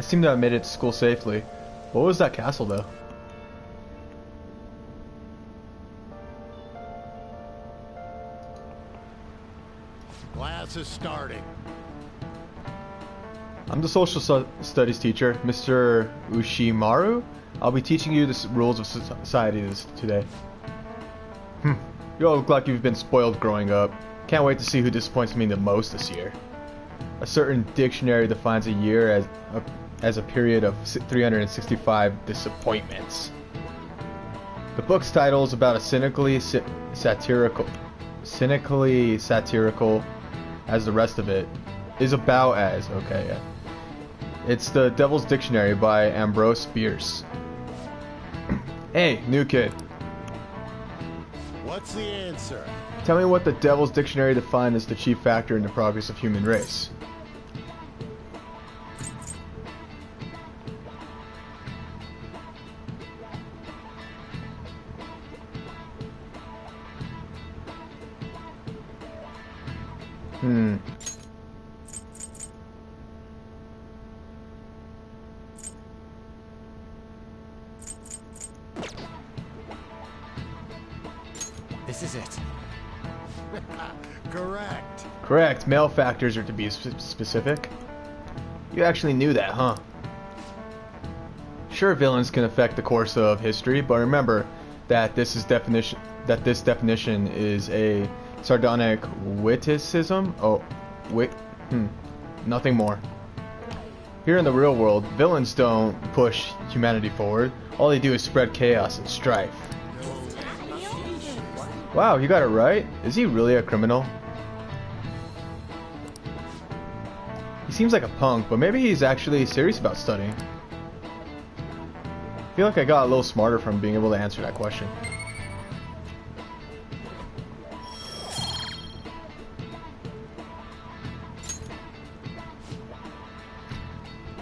I seem to have made it to school safely. What was that castle, though? Class is starting. I'm the social studies teacher, Mr. Ushimaru. I'll be teaching you the rules of society today. You all look like you've been spoiled growing up. Can't wait to see who disappoints me the most this year. A certain dictionary defines a year as a period of 365 disappointments. The book's title is about a cynically satirical as the rest of it is about as. Okay, yeah. It's The Devil's Dictionary by Ambrose Bierce. Hey, new kid. What's the answer? Tell me what the Devil's Dictionary defined as the chief factor in the progress of human race. This is it. Correct. Correct. Male factors are to be specific. You actually knew that, huh? Sure, villains can affect the course of history, but remember that this definition is a sardonic witticism. Oh, nothing more. Here in the real world, villains don't push humanity forward. All they do is spread chaos and strife. Wow, you got it right. Is he really a criminal? He seems like a punk, but maybe he's actually serious about studying. I feel like I got a little smarter from being able to answer that question.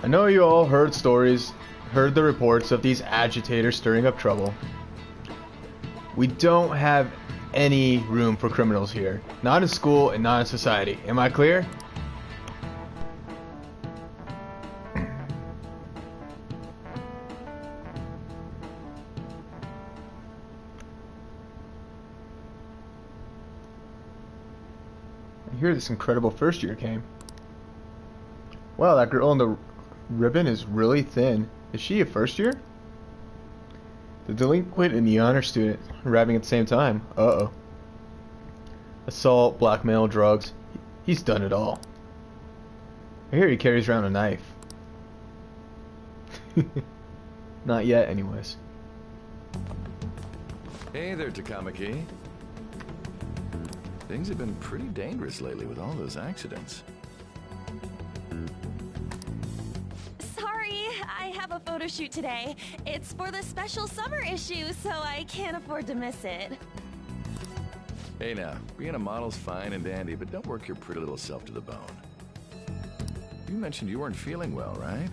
I know you all heard the reports of these agitators stirring up trouble. We don't have any room for criminals here. Not in school and not in society. Am I clear? I hear this incredible first year came. Wow, that girl in the ribbon is really thin. Is she a first year? The delinquent and the honor student arriving at the same time. Uh-oh. Assault, blackmail, drugs. He's done it all. I hear he carries around a knife. Not yet, anyways. Hey there, Takamaki. Things have been pretty dangerous lately with all those accidents. I have a photo shoot today. It's for the special summer issue, so I can't afford to miss it. Hey now, being a model's fine and dandy, but don't work your pretty little self to the bone. You mentioned you weren't feeling well, right?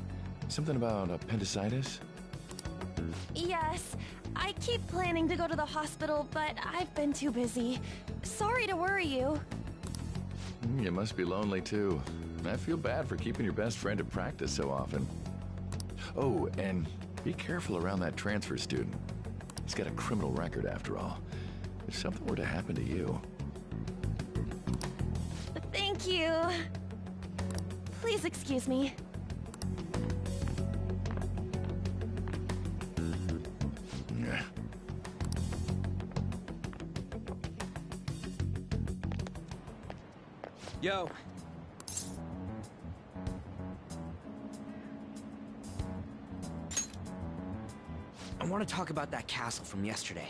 Something about appendicitis? Yes, I keep planning to go to the hospital, but I've been too busy. Sorry to worry you. You must be lonely too. I feel bad for keeping your best friend at practice so often. Oh, and be careful around that transfer student. He's got a criminal record after all. If something were to happen to you... Thank you. Please excuse me. Yo. I want to talk about that castle from yesterday.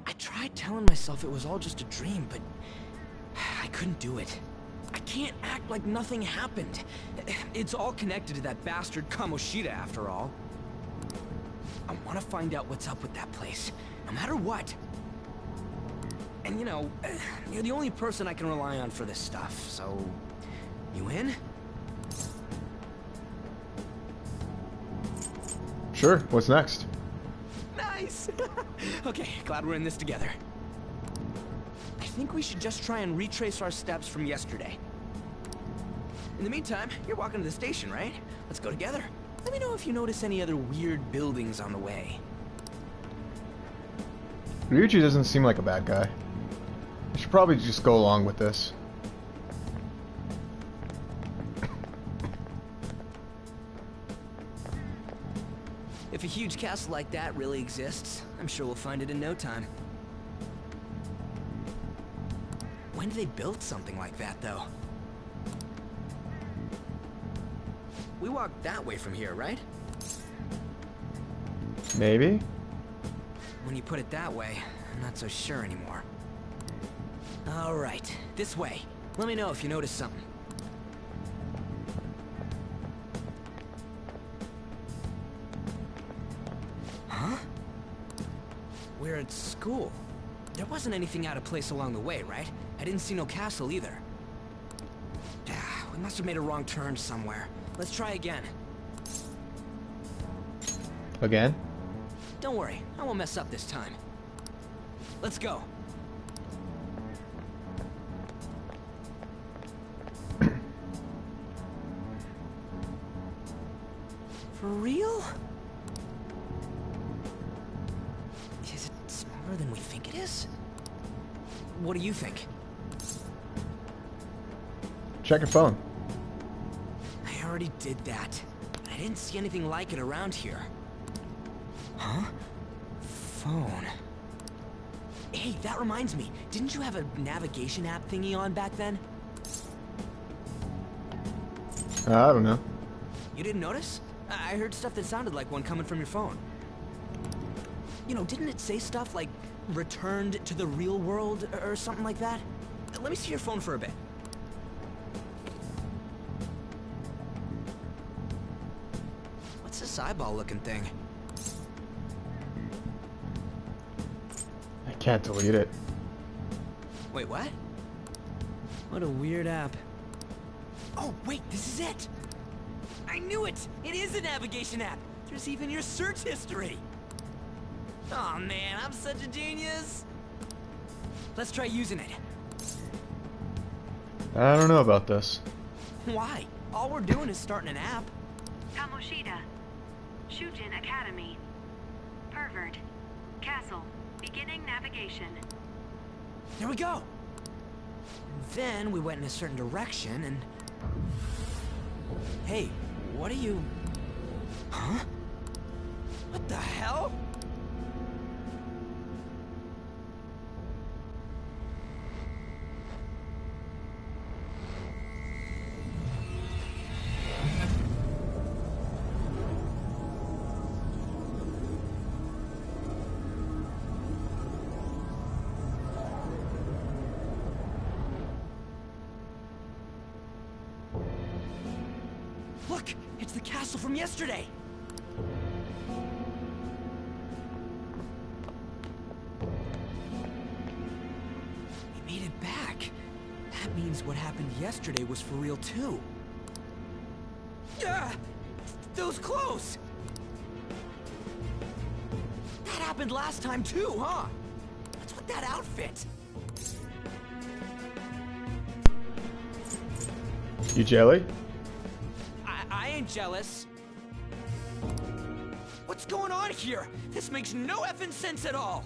I tried telling myself it was all just a dream, but I couldn't do it. I can't act like nothing happened. It's all connected to that bastard Kamoshida, after all. I want to find out what's up with that place, no matter what. And you know, you're the only person I can rely on for this stuff, so... You in? Sure, what's next? Nice! Okay, glad we're in this together. I think we should just try and retrace our steps from yesterday. In the meantime, you're walking to the station, right? Let's go together. Let me know if you notice any other weird buildings on the way. Ryuji doesn't seem like a bad guy. I should probably just go along with this. If a huge castle like that really exists, I'm sure we'll find it in no time. When did they build something like that, though? We walked that way from here, right? Maybe? When you put it that way, I'm not so sure anymore. Alright, this way. Let me know if you notice something. Huh? We're at school. There wasn't anything out of place along the way, right? I didn't see no castle either. We must have made a wrong turn somewhere. Let's try again. Again? Don't worry, I won't mess up this time. Let's go. For real? Is it smaller than we think it is? What do you think? Check your phone. I already did that. I didn't see anything like it around here. Huh? Phone. Hey, that reminds me. Didn't you have a navigation app thingy on back then? I don't know. You didn't notice? I heard stuff that sounded like one coming from your phone. You know, didn't it say stuff like returned to the real world or something like that? Let me see your phone for a bit. What's this eyeball-looking thing? I can't delete it. Wait, what? What a weird app. Oh, wait, this is it! I knew it! It is a navigation app! There's even your search history! Oh man, I'm such a genius! Let's try using it. I don't know about this. Why? All we're doing is starting an app. Kamoshida. Shujin Academy. Pervert. Castle. Beginning navigation. There we go! Then we went in a certain direction and... Hey, what are you... Huh? What the hell? Look! It's the castle from yesterday! We made it back. That means what happened yesterday was for real too. Yeah, those clothes! That happened last time too, huh? What's with that outfit? You jelly? I ain't jealous. What's going on here? This makes no effing sense at all.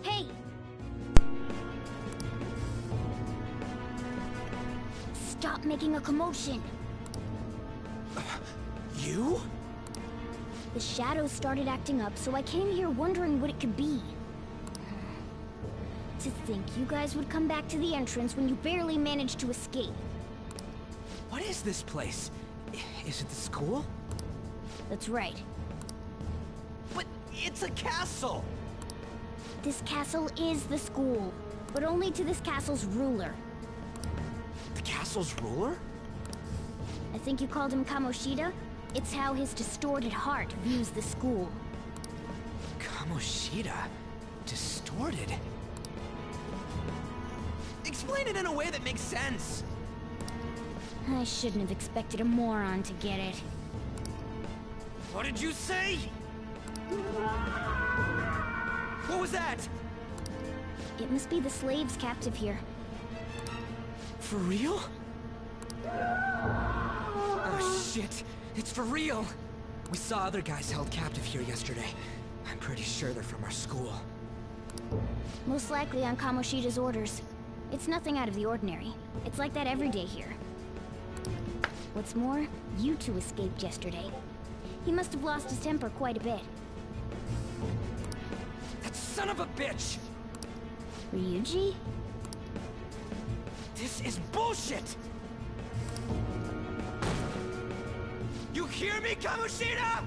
Hey! Stop making a commotion. You? The shadows started acting up, so I came here wondering what it could be. To think you guys would come back to the entrance when you barely managed to escape. What is this place? Is it the school? That's right. But it's a castle! This castle is the school, but only to this castle's ruler. The castle's ruler? I think you called him Kamoshida? It's how his distorted heart views the school. Kamoshida? Distorted? Explain it in a way that makes sense! I shouldn't have expected a moron to get it. What did you say? What was that? It must be the slaves captive here. For real? Oh shit, it's for real. We saw other guys held captive here yesterday. I'm pretty sure they're from our school. Most likely on Kamoshida's orders. It's nothing out of the ordinary. It's like that every day here. What's more, you two escaped yesterday. He must have lost his temper quite a bit. That son of a bitch! Ryuji? This is bullshit! You hear me, Kamoshida?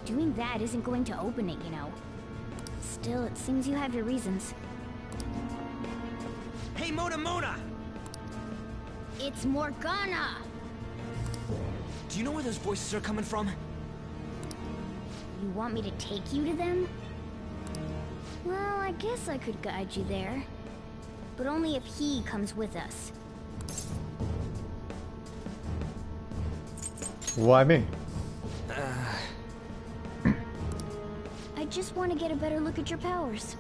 Doing that isn't going to open it, you know. Still, it seems you have your reasons. Hey, Mona! It's Morgana! Do you know where those voices are coming from? You want me to take you to them? Well, I guess I could guide you there. But only if he comes with us. Why me? I just want to get a better look at your powers.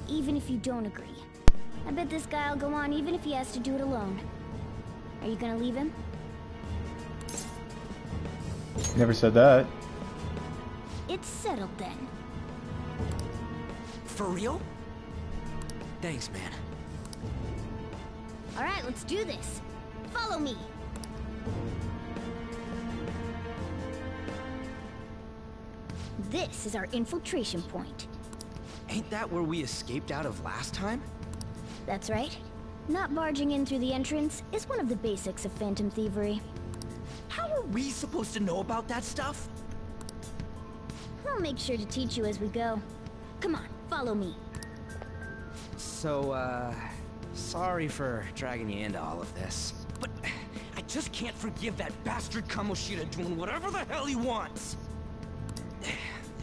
Even if you don't agree. I bet this guy'll go on even if he has to do it alone. Are you gonna leave him? Never said that. It's settled then. For real? Thanks, man. Alright, let's do this. Follow me. This is our infiltration point. Ain't that where we escaped out of last time? That's right. Not barging in through the entrance is one of the basics of phantom thievery. How are we supposed to know about that stuff? I'll make sure to teach you as we go. Come on, follow me. So, sorry for dragging you into all of this. But I just can't forgive that bastard Kamoshida doing whatever the hell he wants.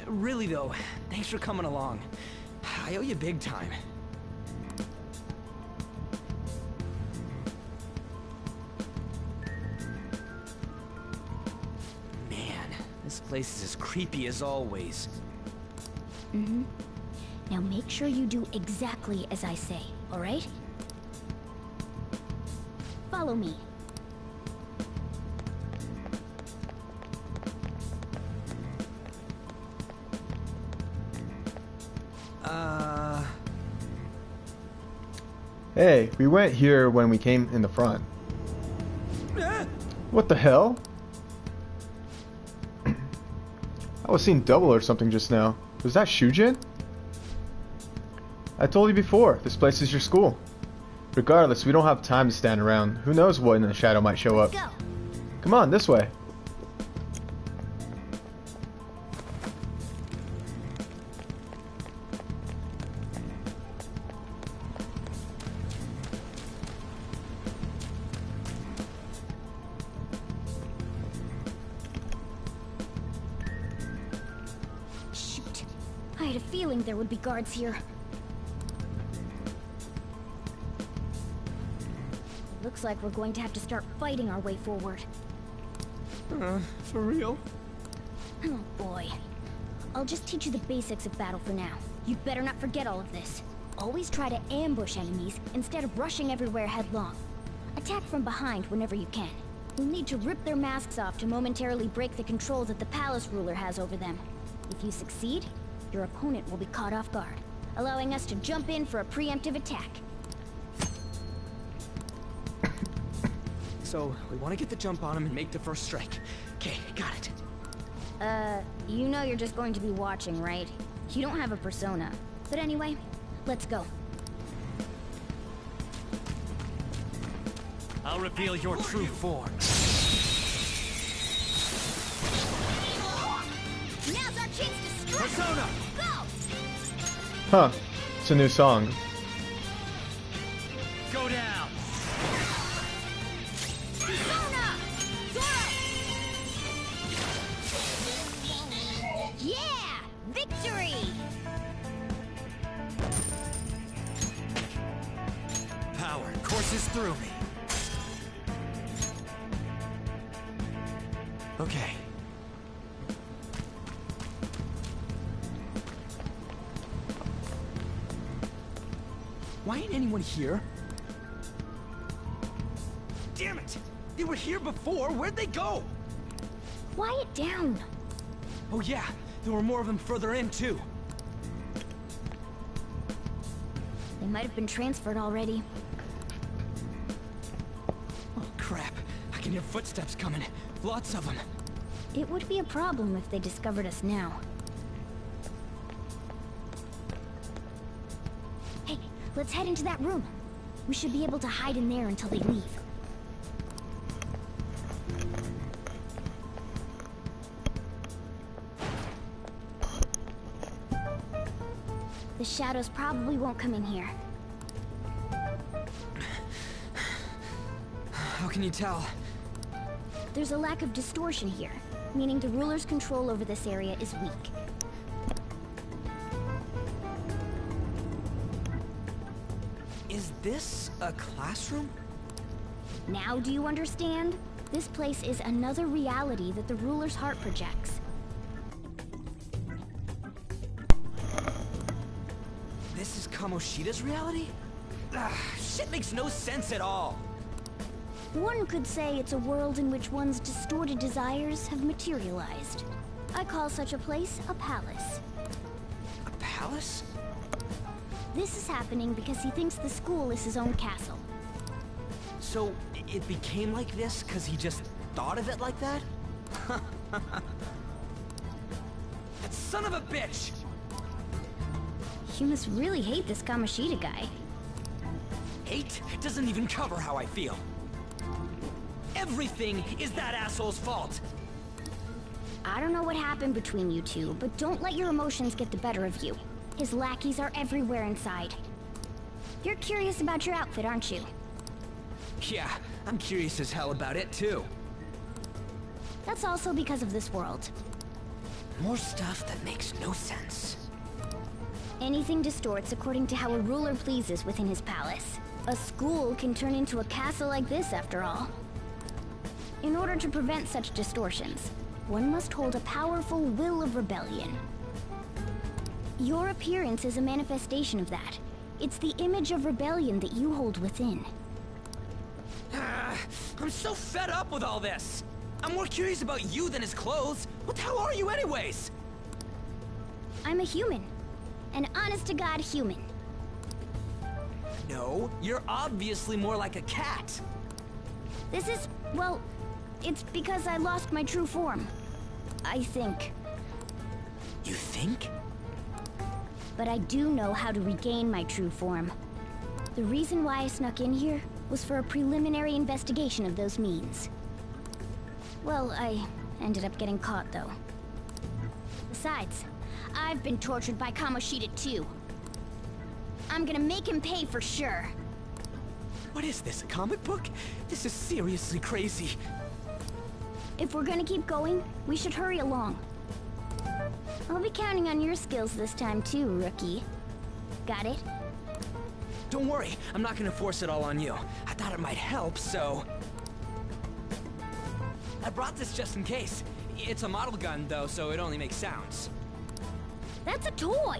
Really though, thanks for coming along. I owe you big time. Man, this place is as creepy as always. Mm-hmm. Now make sure you do exactly as I say, alright? Follow me. Hey, we went here when we came in the front. What the hell? I was seeing double or something just now. Was that Shujin? I told you before, this place is your school. Regardless, we don't have time to stand around. Who knows what in the shadow might show up. Go. Come on, this way. Shoot. I had a feeling there would be guards here. Looks like we're going to have to start fighting our way forward. For real? Oh boy. I'll just teach you the basics of battle for now. You'd better not forget all of this. Always try to ambush enemies instead of rushing everywhere headlong. Attack from behind whenever you can. You'll need to rip their masks off to momentarily break the control that the palace ruler has over them. If you succeed, your opponent will be caught off guard, allowing us to jump in for a preemptive attack. So, we want to get the jump on him and make the first strike. Okay, got it. You know you're just going to be watching, right? You don't have a persona. But anyway, let's go. I'll reveal your true form. Now's our chance to strike! Persona! Go! Huh. It's a new song. Go down! Persona! Zoro! Yeah! Victory! Power courses through me. Okay. Why ain't anyone here? They were here before. Where'd they go? Quiet down. Oh yeah, there were more of them further in too. They might have been transferred already. Oh crap, I can hear footsteps coming. Lots of them. It would be a problem if they discovered us now. Hey, let's head into that room. We should be able to hide in there until they leave. The shadows probably won't come in here. How can you tell? There's a lack of distortion here, meaning the ruler's control over this area is weak. Is this a classroom? Now do you understand? This place is another reality that the ruler's heart projects. This is Kamoshida's reality? Shit makes no sense at all. One could say it's a world in which one's distorted desires have materialized. I call such a place a palace. A palace? This is happening because he thinks the school is his own castle. So, it became like this because he just thought of it like that? That son of a bitch! You must really hate this Kamoshida guy. Hate doesn't even cover how I feel. Everything is that asshole's fault! I don't know what happened between you two, but don't let your emotions get the better of you. His lackeys are everywhere inside. You're curious about your outfit, aren't you? Yeah, I'm curious as hell about it too. That's also because of this world. More stuff that makes no sense. Anything distorts according to how a ruler pleases within his palace. A school can turn into a castle like this, after all. In order to prevent such distortions, one must hold a powerful will of rebellion. Your appearance is a manifestation of that. It's the image of rebellion that you hold within. I'm so fed up with all this! I'm more curious about you than his clothes. What the hell are you anyways? I'm a human. An honest-to-God human. No, you're obviously more like a cat. This is, well, it's because I lost my true form. I think. You think? But I do know how to regain my true form. The reason why I snuck in here was for a preliminary investigation of those means. Well, I ended up getting caught, though. Besides, I've been tortured by Kamoshida too. I'm gonna make him pay for sure. What is this, a comic book? This is seriously crazy. If we're gonna keep going, we should hurry along. I'll be counting on your skills this time too, rookie. Got it? Don't worry, I'm not gonna force it all on you. I thought it might help, so... I brought this just in case. It's a model gun, though, so it only makes sounds. That's a toy!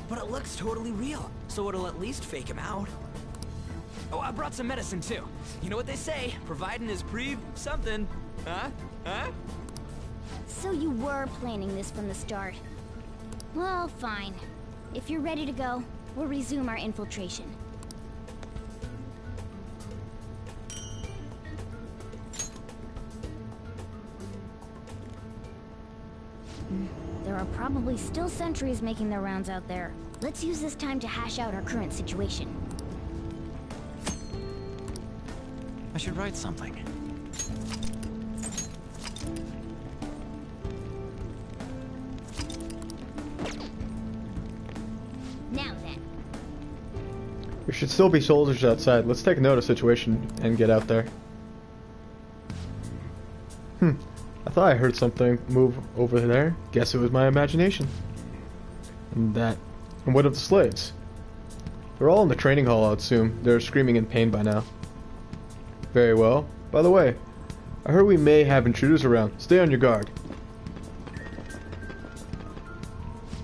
But it looks totally real, so it'll at least fake him out. Oh, I brought some medicine, too. You know what they say, providing is something. Huh? Huh? So you were planning this from the start. Well, fine. If you're ready to go, we'll resume our infiltration. There are probably still sentries making their rounds out there. Let's use this time to hash out our current situation. I should write something. Now then. There should still be soldiers outside. Let's take note of the situation and get out there. I thought I heard something move over there. Guess it was my imagination. And what of the slaves? They're all in the training hall, I'd assume. They're screaming in pain by now. Very well. By the way, I heard we may have intruders around. Stay on your guard.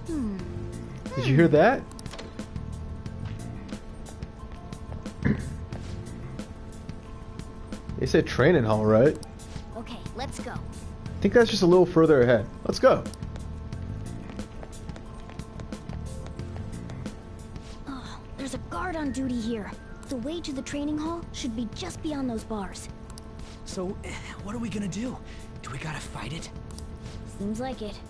Did you hear that? They said training hall, right? Okay, let's go. I think that's just a little further ahead. Let's go. Oh, there's a guard on duty here. The way to the training hall should be just beyond those bars. So, what are we gonna do? Do we gotta fight it? Seems like it.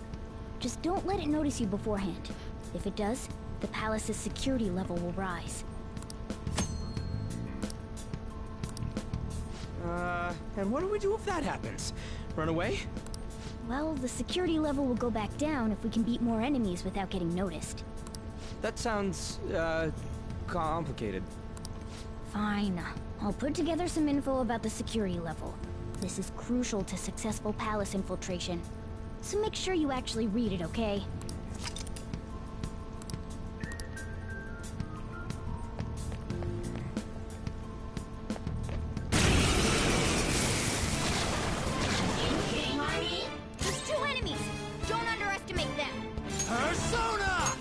Just don't let it notice you beforehand. If it does, the palace's security level will rise. And what do we do if that happens? Run away? Well, the security level will go back down if we can beat more enemies without getting noticed. That sounds, complicated. Fine. I'll put together some info about the security level. This is crucial to successful palace infiltration. So make sure you actually read it, okay? There's 2 enemies! Don't underestimate them! Persona!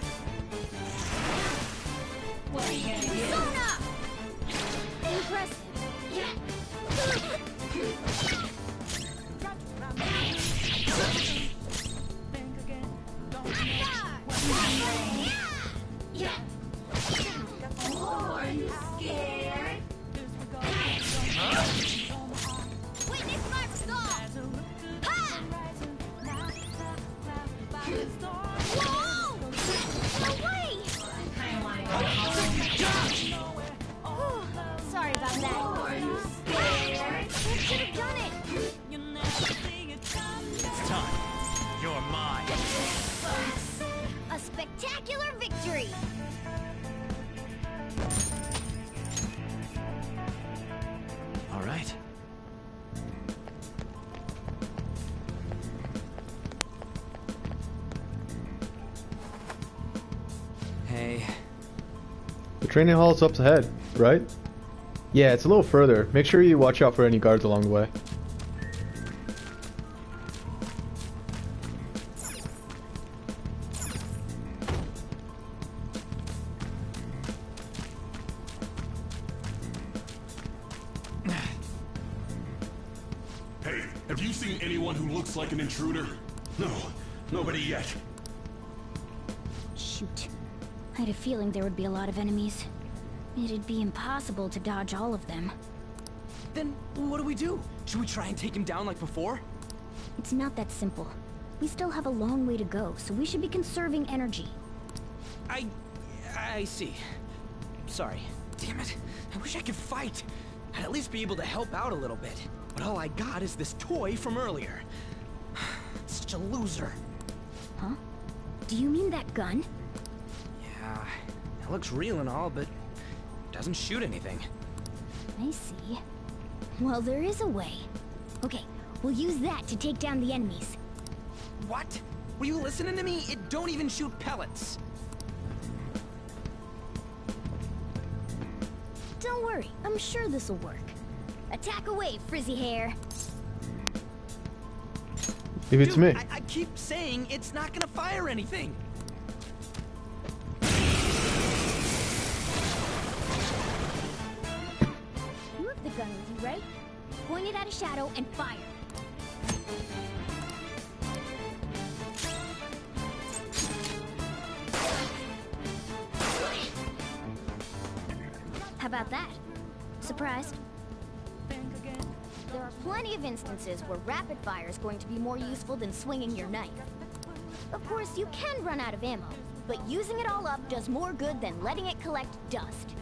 Persona! Impressive. Oh, are you scared? Witness my resolve! Ha! Whoa! No way! Whew, sorry about that. Are you scared? I should have done it. It's time. You're mine. A spectacular victory! All right. Hey, The training hall's up ahead, right? Yeah, it's a little further. Make sure you watch out for any guards along the way. Hey, have you seen anyone who looks like an intruder? No, nobody yet. Shoot. I had a feeling there would be a lot of enemies. It'd be impossible to dodge all of them. then what do we do? Should we try and take him down like before? It's not that simple. We still have a long way to go, so we should be conserving energy. I see. Sorry. Damn it. I wish I could fight. I'd at least be able to help out a little bit. But all I got is this toy from earlier. Such a loser. Huh? Do you mean that gun? Yeah, it looks real and all, but doesn't shoot anything. I see. Well, there is a way. Okay, we'll use that to take down the enemies. What? Were you listening to me? It don't even shoot pellets. Don't worry, I'm sure this'll work. Attack away, frizzy hair. Maybe it's Dude, me. I keep saying it's not gonna fire anything. You have the gun with you, right? Point it at a shadow and fire. How about that? Surprised? There are plenty of instances where rapid fire is going to be more useful than swinging your knife. Of course, you can run out of ammo, but using it all up does more good than letting it collect dust.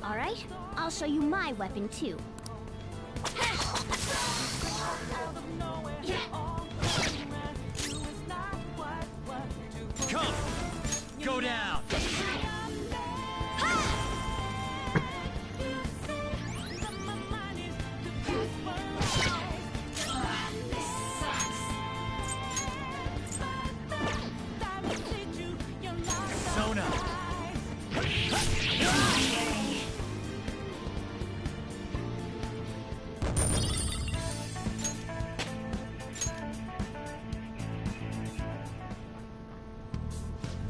All right, I'll show you my weapon too. Come! Go down! Persona!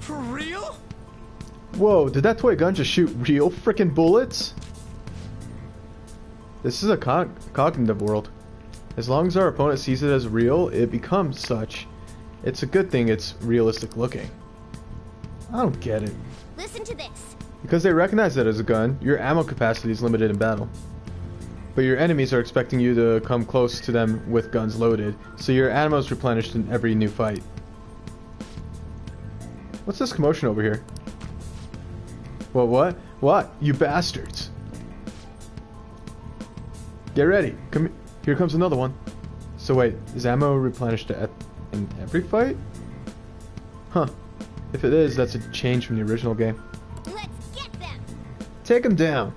For real? Whoa, did that toy gun just shoot real frickin' bullets? This is a cognitive world. As long as our opponent sees it as real, it becomes such. It's a good thing it's realistic looking. I don't get it. Listen to this. Because they recognize it as a gun, your ammo capacity is limited in battle. But your enemies are expecting you to come close to them with guns loaded, so your ammo is replenished in every new fight. What's this commotion over here? Well, what? What? You bastards! Get ready. Come. Here comes another one. So wait, is ammo replenished in every fight? Huh. If it is, that's a change from the original game. Let's get them. Take them down.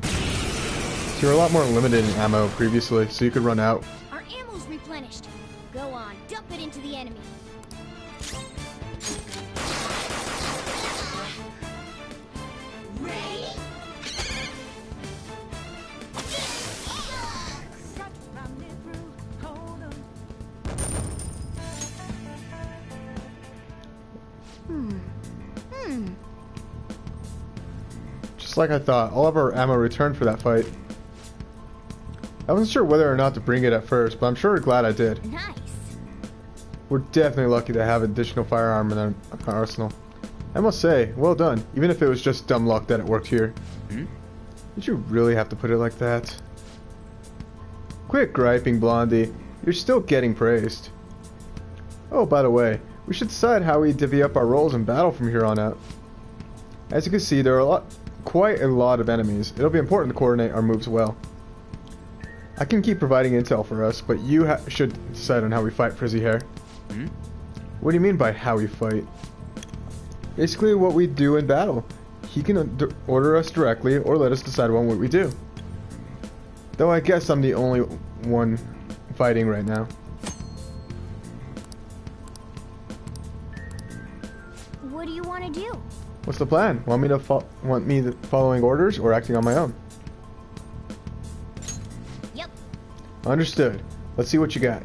So you're a lot more limited in ammo previously, so you could run out. Our ammo's replenished. Go on, dump it into the enemy. Ready? Just like I thought, all of our ammo returned for that fight. I wasn't sure whether or not to bring it at first, but I'm sure glad I did. Nice. We're definitely lucky to have additional firearm in our arsenal. I must say, well done, even if it was just dumb luck that it worked here. Did you really have to put it like that? Quit griping, Blondie. You're still getting praised. Oh, by the way, we should decide how we divvy up our roles in battle from here on out. As you can see, there are quite a lot of enemies. It'll be important to coordinate our moves well. I can keep providing intel for us, but you should decide on how we fight, Frizzy Hair. What do you mean by how we fight? Basically what we do in battle. He can order us directly or let us decide on what we do. Though I guess I'm the only one fighting right now. What do you want to do? What's the plan? Want me following orders or acting on my own? Yep. Understood. Let's see what you got.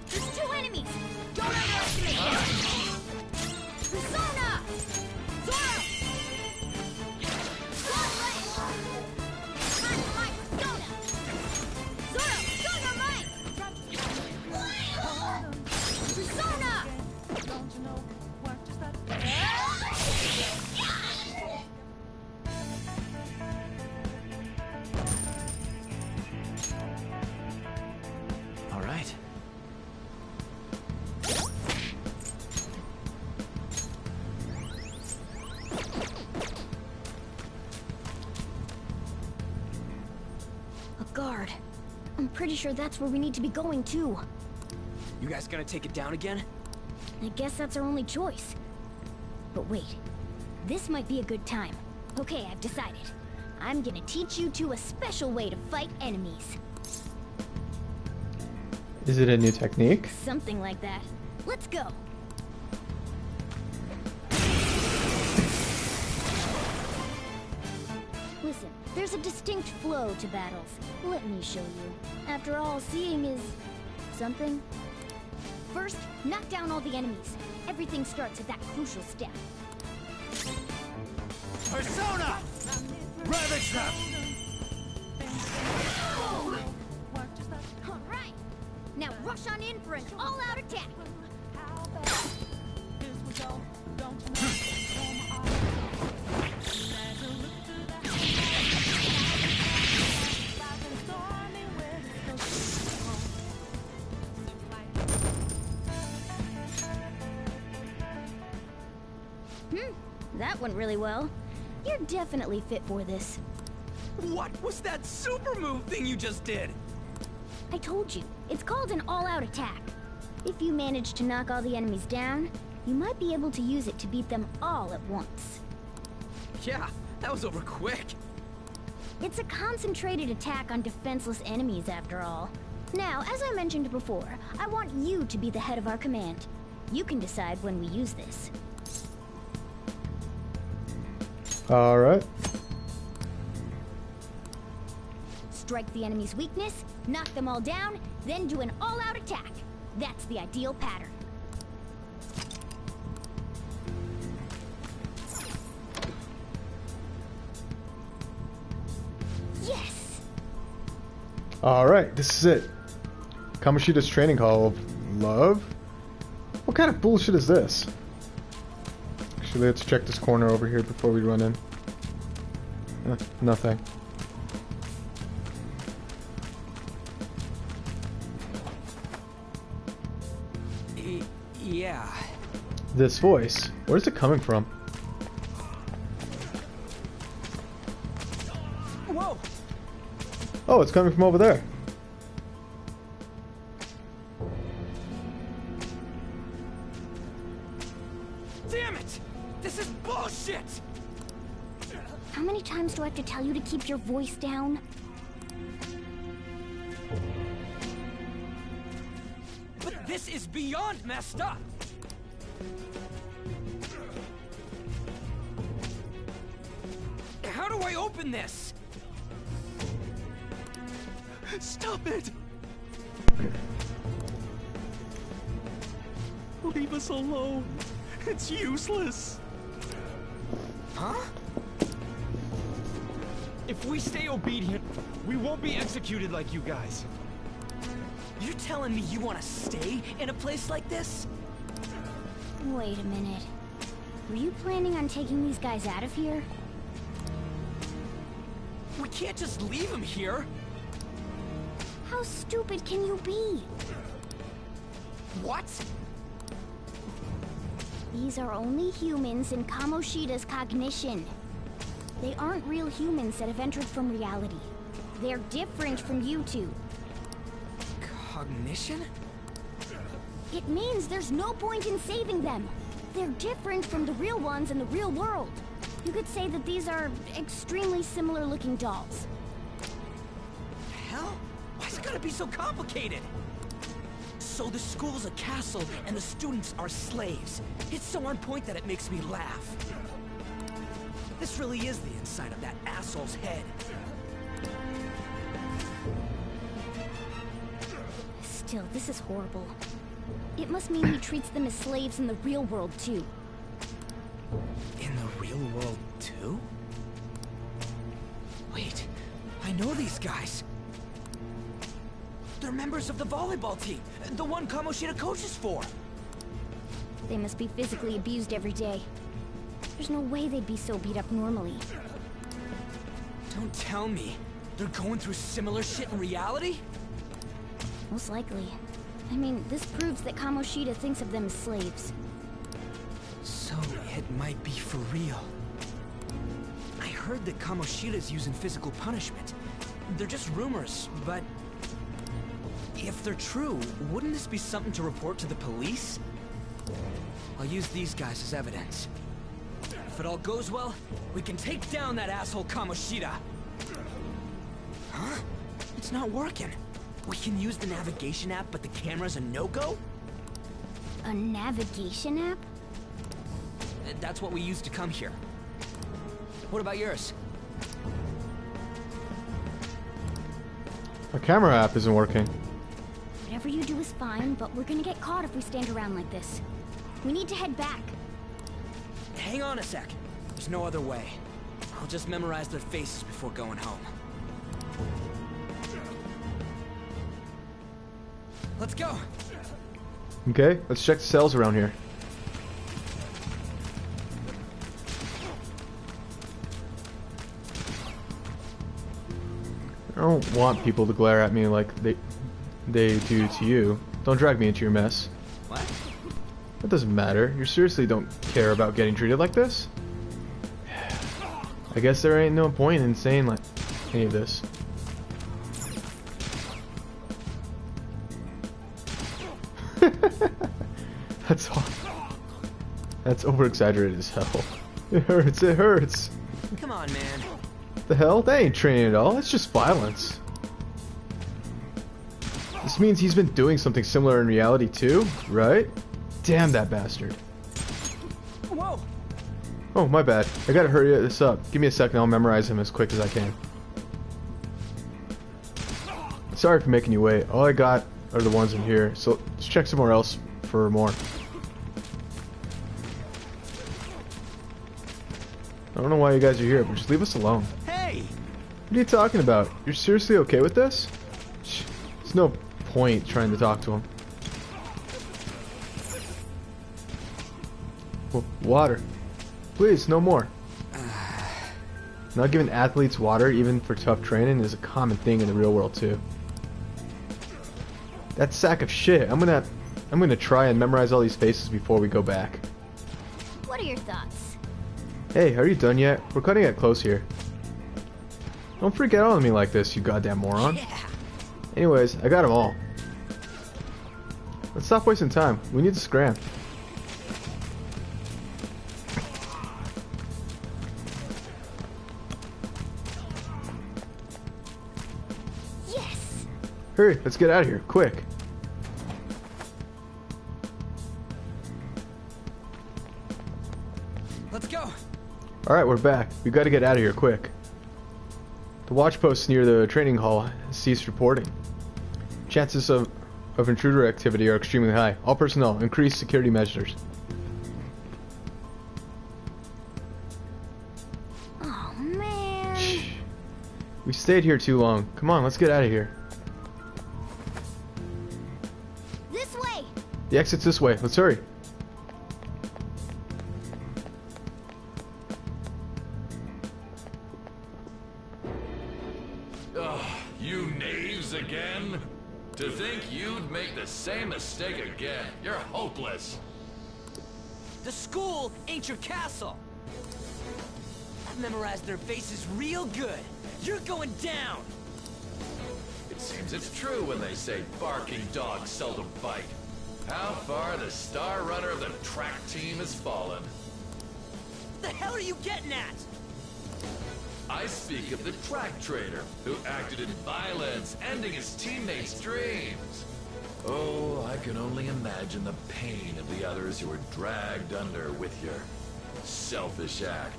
There's two enemies. Don't underestimate them. Persona! Zoro! All right. A guard. I'm pretty sure that's where we need to be going too. You guys gonna take it down again? I guess that's our only choice. But wait, this might be a good time. Okay, I've decided. I'm gonna teach you two a special way to fight enemies. Is it a new technique? Something like that. Let's go. Listen, there's a distinct flow to battles. Let me show you. After all, seeing is something. First, knock down all the enemies. Everything starts at that crucial step. Persona! Ravage them! All right. Now rush on in for an all-out attack. That went really well. You're definitely fit for this. What was that super move thing you just did? I told you, it's called an all-out attack. If you manage to knock all the enemies down, you might be able to use it to beat them all at once. Yeah, that was over quick. It's a concentrated attack on defenseless enemies, after all. Now, as I mentioned before, I want you to be the head of our command. You can decide when we use this. Alright. strike the enemy's weakness, knock them all down, then do an all-out attack. That's the ideal pattern. Yes! Alright, this is it. Kamoshida's training hall of love? What kind of bullshit is this? Actually, let's check this corner over here before we run in. Nothing. Yeah. This voice, where's it coming from? Whoa! Oh, it's coming from over there. Damn it! This is bullshit! How many times do I have to tell you to keep your voice down? But this is beyond messed up! How do I open this? Stop it! Leave us alone. It's useless. Huh? If we stay obedient, we won't be executed like you guys. You're telling me you want to stay in a place like this? Wait a minute. Were you planning on taking these guys out of here? We can't just leave him here. How stupid can you be? What? These are only humans in Kamoshida's cognition. They aren't real humans that have entered from reality. They're different from you two. Cognition? It means there's no point in saving them. They're different from the real ones in the real world. You could say that these are extremely similar looking dolls. Hell? Why's it gotta be so complicated? So the school's a castle and the students are slaves. It's so on point that it makes me laugh. This really is the inside of that asshole's head. Still, this is horrible. It must mean he treats them as slaves in the real world too. In the real world, too? Wait, I know these guys. They're members of the volleyball team, the one Kamoshida coaches for. They must be physically abused every day. There's no way they'd be so beat up normally. Don't tell me they're going through similar shit in reality? Most likely. I mean, this proves that Kamoshida thinks of them as slaves. So it might be for real. I heard that Kamoshida's using physical punishment. They're just rumors, but if they're true, wouldn't this be something to report to the police? I'll use these guys as evidence. If it all goes well, we can take down that asshole Kamoshida. Huh? It's not working. We can use the navigation app, but the camera's a no-go? A navigation app? That's what we used to come here. What about yours? My camera app isn't working. Whatever you do is fine, but we're gonna get caught if we stand around like this. We need to head back. Hang on a sec. There's no other way. I'll just memorize their faces before going home. Let's go! Okay, let's check the cells around here. I don't want people to glare at me like they do to you. Don't drag me into your mess. What? That doesn't matter. You seriously don't care about getting treated like this? I guess there ain't no point in saying like any of this. That's all. That's over-exaggerated as hell. It hurts, it hurts. Come on, man. The hell? That ain't training at all. It's just violence. This means he's been doing something similar in reality too, right? Damn that bastard. Whoa! Oh, my bad. I gotta hurry this up. Give me a second, I'll memorize him as quick as I can. Sorry for making you wait. All I got are the ones in here, so let's check somewhere else for more. I don't know why you guys are here, but just leave us alone. Hey! What are you talking about? You're seriously okay with this? There's no point trying to talk to him. Water. Please, no more. Not giving athletes water, even for tough training, is a common thing in the real world too. That sack of shit. I'm gonna try and memorize all these faces before we go back. What are your thoughts? Hey, are you done yet? We're cutting it close here. Don't freak out on me like this, you goddamn moron. Yeah. Anyways, I got them all. Let's stop wasting time. We need to scram. Yes! Hurry, let's get out of here, quick. Let's go. Alright, we're back. We gotta get out of here, quick. The watch posts near the training hall has ceased reporting. Chances of intruder activity are extremely high. All personnel, increase security measures. Oh, man. Shh. We stayed here too long. Come on, let's get out of here. This way! The exit's this way. Let's hurry. You knaves again? To think you'd make the same mistake again. You're hopeless. The school ain't your castle. I've memorized their faces real good. You're going down. It seems it's true when they say barking dogs seldom bite. How far the star runner of the track team has fallen. The hell are you getting at? I speak of the track trader who acted in violence, ending his teammates' dreams. Oh, I can only imagine the pain of the others who were dragged under with your selfish act.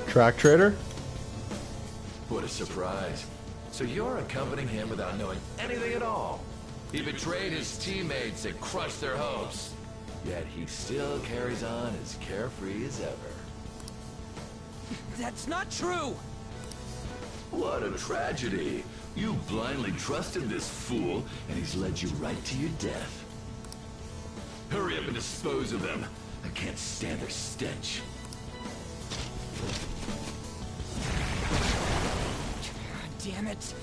Track trader? What a surprise. So you're accompanying him without knowing anything at all. He betrayed his teammates and crushed their hopes. Yet he still carries on as carefree as ever. That's not true! What a tragedy. You blindly trusted this fool, and he's led you right to your death. Hurry up and dispose of them. I can't stand their stench. God damn it.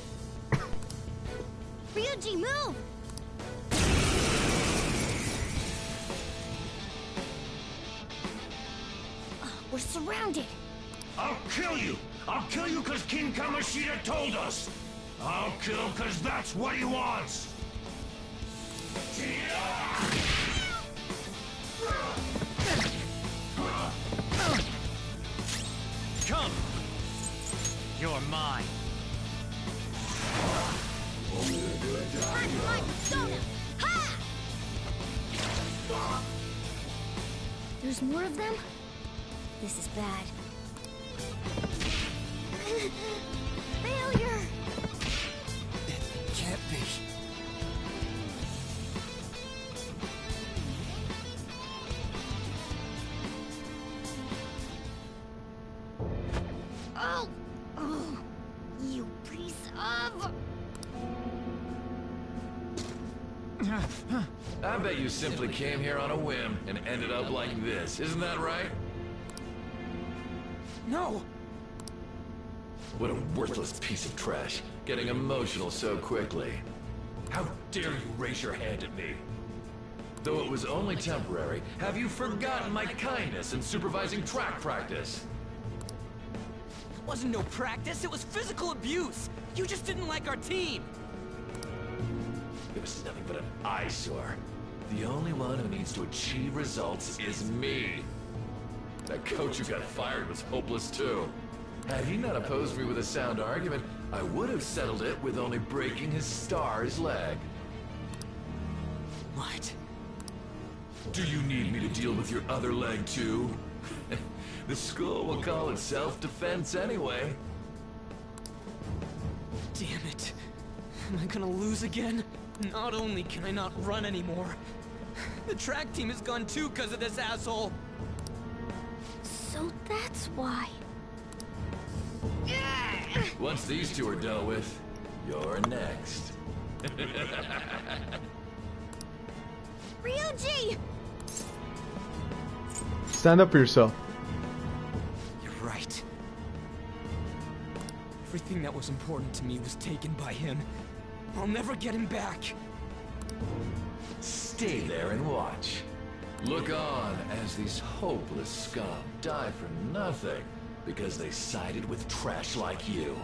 Ryuji, move! We're surrounded. I'll kill you! I'll kill you because King Kamoshida told us! I'll kill because that's what he wants! Come! You're mine. My persona! Ha! There's more of them? This is bad. Failure! Can't be. Oh! Oh! You piece of... I bet you simply came here on a whim and ended up like this. Isn't that right? No! What a worthless piece of trash, getting emotional so quickly. How dare you raise your hand at me? Though it was only temporary, have you forgotten my kindness in supervising track practice? It wasn't no practice, it was physical abuse! You just didn't like our team! It was nothing but an eyesore. The only one who needs to achieve results is me. That coach who got fired was hopeless too. Had he not opposed me with a sound argument, I would have settled it with only breaking his star's leg. What? Do you need me to deal with your other leg too? The school will call it self-defense anyway. Am I gonna lose again? Not only can I not run anymore, the track team is gone too because of this asshole. So that's why. Once these two are dealt with, you're next. Ryuji! Stand up for yourself. You're right. Everything that was important to me was taken by him. I'll never get him back. Stay there and watch. Look on as these hopeless scum die for nothing because they sided with trash like you.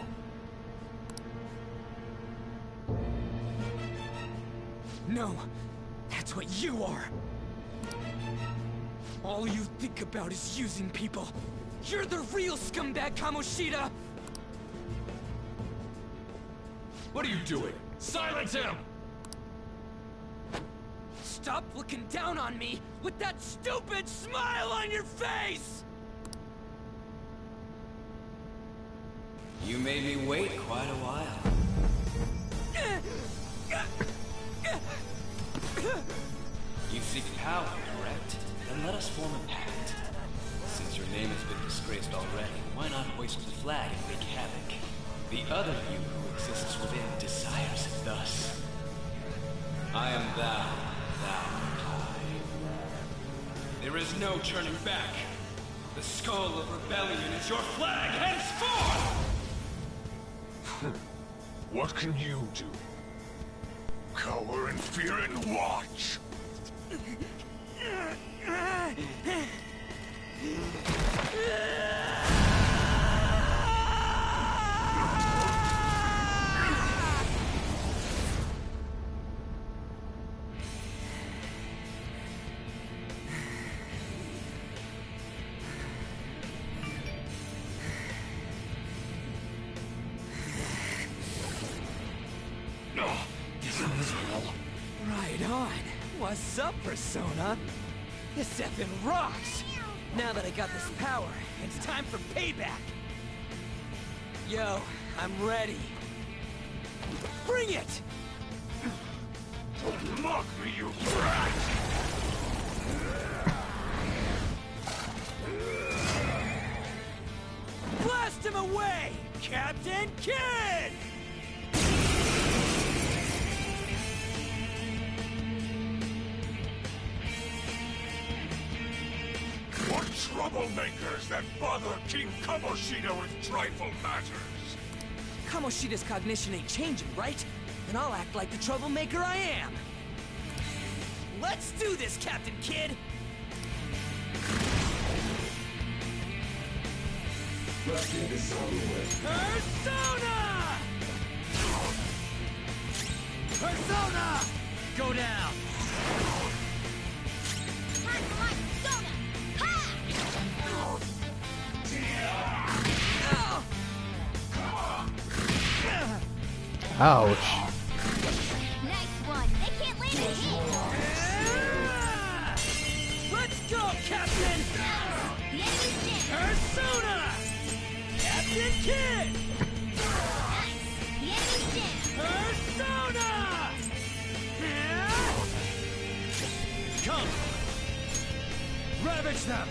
No, that's what you are. All you think about is using people. You're the real scumbag, Kamoshida! What are you doing? Silence him! Stop looking down on me with that stupid smile on your face! You made me wait quite a while. You seek power, correct? Then let us form a pact. Since your name has been disgraced already, why not hoist the flag and wreak havoc? The other you who exists within desires it thus. I am thou, thou I. There is no turning back. The skull of rebellion is your flag henceforth! What can you do? Cower in fear and watch! Right on. What's up, Persona? This effing rocks! Now that I got this power, it's time for payback! Yo, I'm ready. Bring it! Don't mock me, you brat! Blast him away, Captain Kid! What troublemakers that bother King Kamoshida with trifle matters? Kamoshida's cognition ain't changing, right? Then I'll act like the troublemaker I am. Let's do this, Captain Kid! Persona! Persona! Go down! Time for my persona! Ha! Ouch. Nice one. They can't land a hit. Let's go, Captain! The enemy's dead. Persona! Captain Kid! Nice. The enemy's dead. Persona! Come! Ravage them!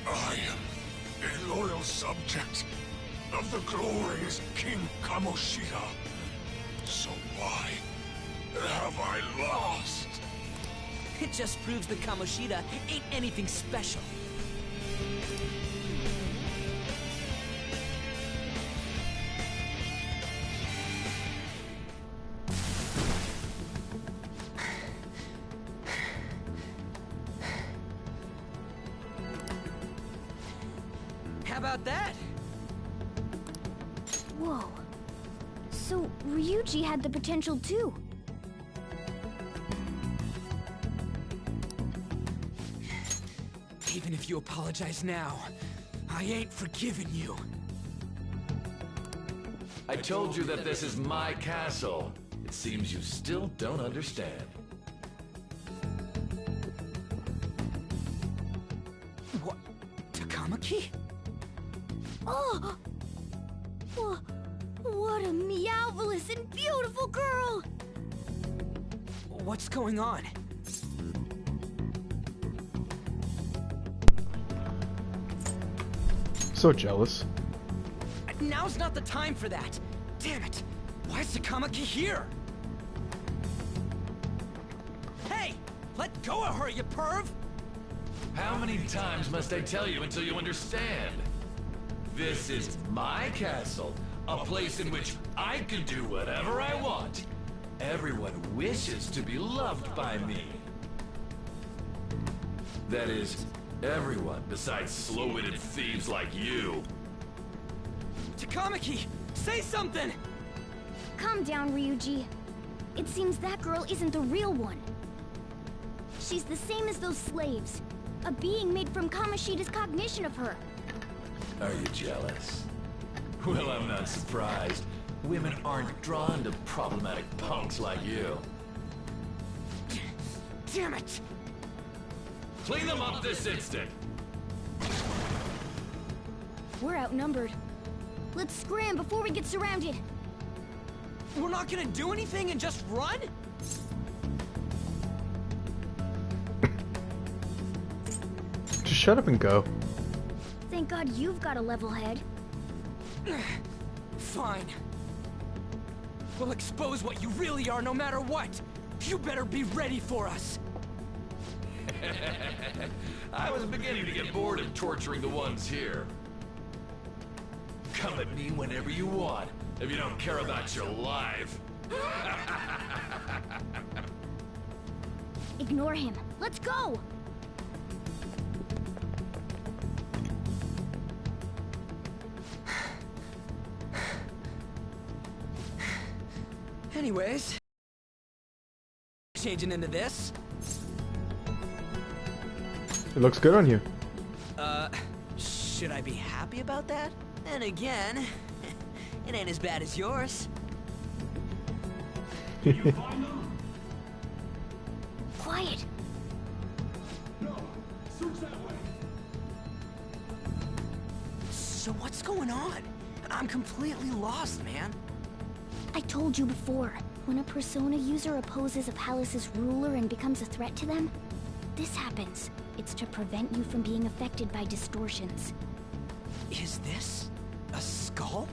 I am a loyal subject of the glorious King Kamoshida. So why have I lost? It just proves that Kamoshida ain't anything special. How about that? Whoa. So, Ryuji had the potential too. Even if you apologize now, I ain't forgiving you. I told you that this is my castle. It seems you still don't understand. What? Takamaki? Oh! Wha- What a meowvelous and beautiful girl! What's going on? So jealous. Now's not the time for that. Damn it. Why is Takamaki here? Hey! Let go of her, you perv! How many times must I tell you until you understand? This is my castle, a place in which I can do whatever I want. Everyone wishes to be loved by me. That is, everyone besides slow-witted thieves like you. Takamaki! Say something! Calm down, Ryuji. It seems that girl isn't the real one. She's the same as those slaves. A being made from Kamoshida's cognition of her. Are you jealous? Well, I'm not surprised. Women aren't drawn to problematic punks like you. Damn it! Clean them up this instant! We're outnumbered. Let's scram before we get surrounded. We're not gonna do anything and just run? Just shut up and go. Thank God you've got a level head. Fine. We'll expose what you really are no matter what. You better be ready for us. I was beginning to get bored of torturing the ones here. Come at me whenever you want, if you don't care about your life. Ignore him. Let's go! Anyways, changing into this. It looks good on you. Should I be happy about that? And again, it ain't as bad as yours. Quiet. So what's going on? I'm completely lost, man. I told you before, when a Persona user opposes a palace's ruler and becomes a threat to them, this happens. It's to prevent you from being affected by distortions. Is this a skull?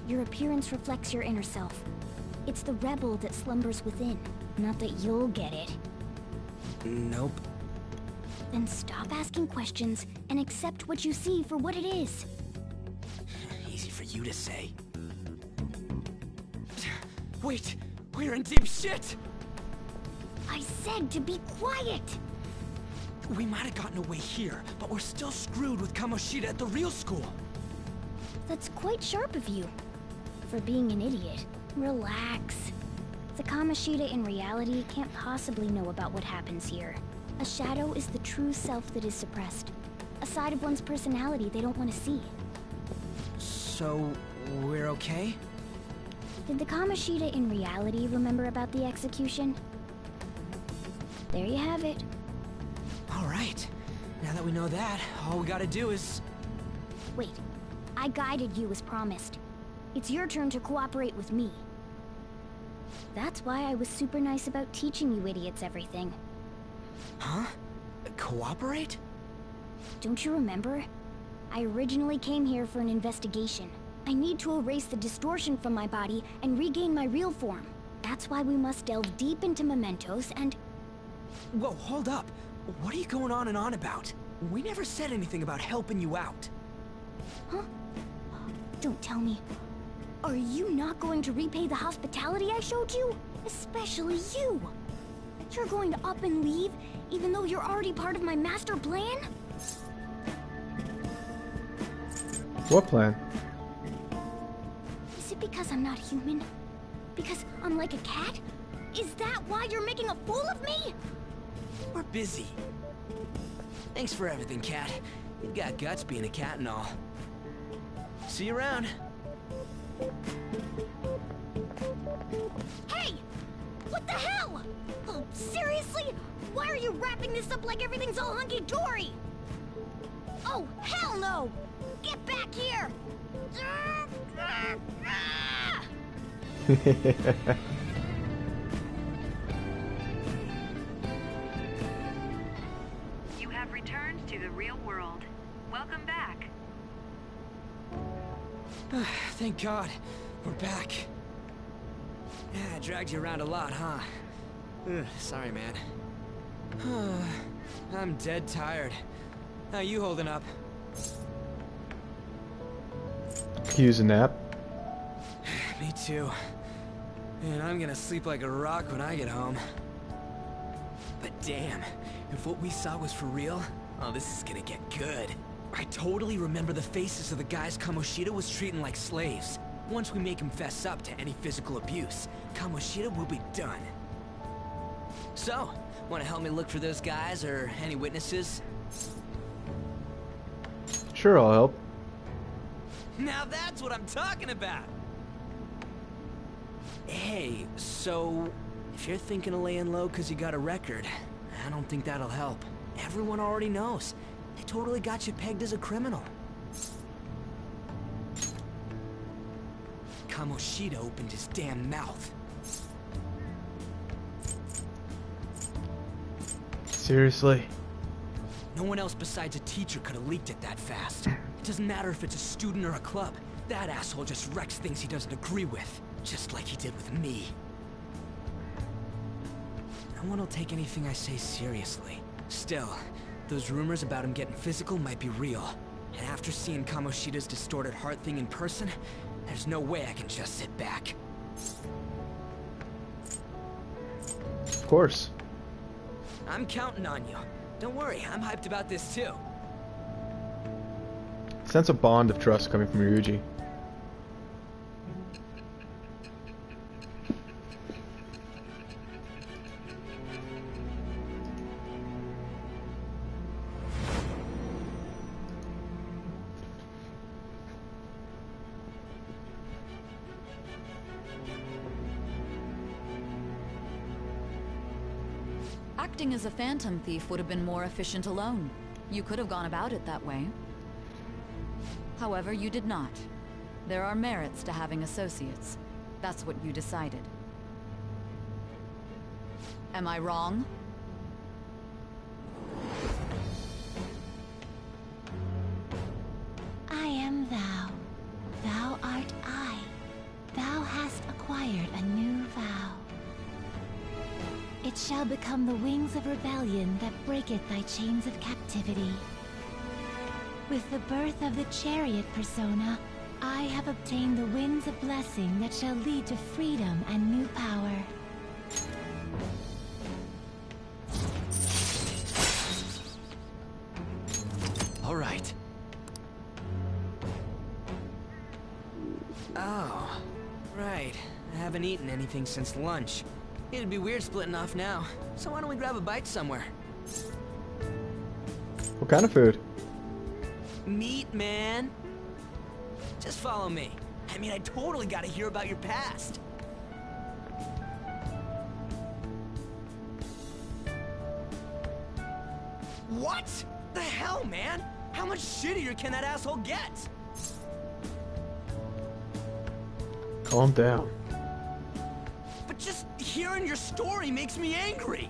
Your appearance reflects your inner self. It's the rebel that slumbers within. Not that you'll get it. Nope. Then stop asking questions and accept what you see for what it is. Easy for you to say. Wait, we're in deep shit! I said to be quiet! We might have gotten away here, but we're still screwed with Kamoshida at the real school. That's quite sharp of you. For being an idiot. Relax. The Kamoshida in reality can't possibly know about what happens here. A shadow is the true self that is suppressed. A side of one's personality they don't want to see. So, we're okay? Did the Kamoshida in reality remember about the execution? There you have it. Alright. Now that we know that, all we gotta do is... Wait. I guided you as promised. It's your turn to cooperate with me. That's why I was super nice about teaching you idiots everything. Huh? Cooperate? Don't you remember? I originally came here for an investigation. I need to erase the distortion from my body and regain my real form. That's why we must delve deep into mementos and... Whoa, hold up. What are you going on and on about? We never said anything about helping you out. Huh? Don't tell me. Are you not going to repay the hospitality I showed you? Especially you! You're going to up and leave, even though you're already part of my master plan? What plan? Is it because I'm not human? Because I'm like a cat? Is that why you're making a fool of me? We're busy. Thanks for everything, Cat. You've got guts being a cat and all. See you around. Hey! What the hell? Oh, seriously? Why are you wrapping this up like everything's all hunky-dory? Oh, hell no! Get back here! You have returned to the real world. Welcome back. Thank God, we're back. Yeah, I dragged you around a lot, huh? Sorry, man. I'm dead tired. How you holding up? Could use a nap. Me too. And I'm gonna sleep like a rock when I get home. But damn, if what we saw was for real, oh, this is gonna get good. I totally remember the faces of the guys Kamoshida was treating like slaves. Once we make him fess up to any physical abuse, Kamoshida will be done. So, wanna help me look for those guys or any witnesses? Sure, I'll help. Now that's what I'm talking about! Hey, so if you're thinking of laying low because you got a record, I don't think that'll help. Everyone already knows. They totally got you pegged as a criminal. Kamoshida opened his damn mouth. Seriously? No one else besides a teacher could have leaked it that fast. It doesn't matter if it's a student or a club. That asshole just wrecks things he doesn't agree with. Just like he did with me. No one will take anything I say seriously. Still, those rumors about him getting physical might be real. And after seeing Kamoshida's distorted heart thing in person, there's no way I can just sit back. Of course. I'm counting on you. Don't worry, I'm hyped about this too. Sense a bond of trust coming from Ryuji. Acting as a phantom thief would have been more efficient alone. You could have gone about it that way. However, you did not. There are merits to having associates. That's what you decided. Am I wrong? I am thou. Thou art I. Thou hast acquired a new vow. It shall become the wings of rebellion that breaketh thy chains of captivity. With the birth of the chariot persona, I have obtained the winds of blessing that shall lead to freedom and new power. All right. Oh, right. I haven't eaten anything since lunch. It'd be weird splitting off now, so why don't we grab a bite somewhere? What kind of food? Meat, man. Just follow me. I mean, I totally gotta hear about your past. What the hell, man? How much shittier can that asshole get? Calm down. But just hearing your story makes me angry.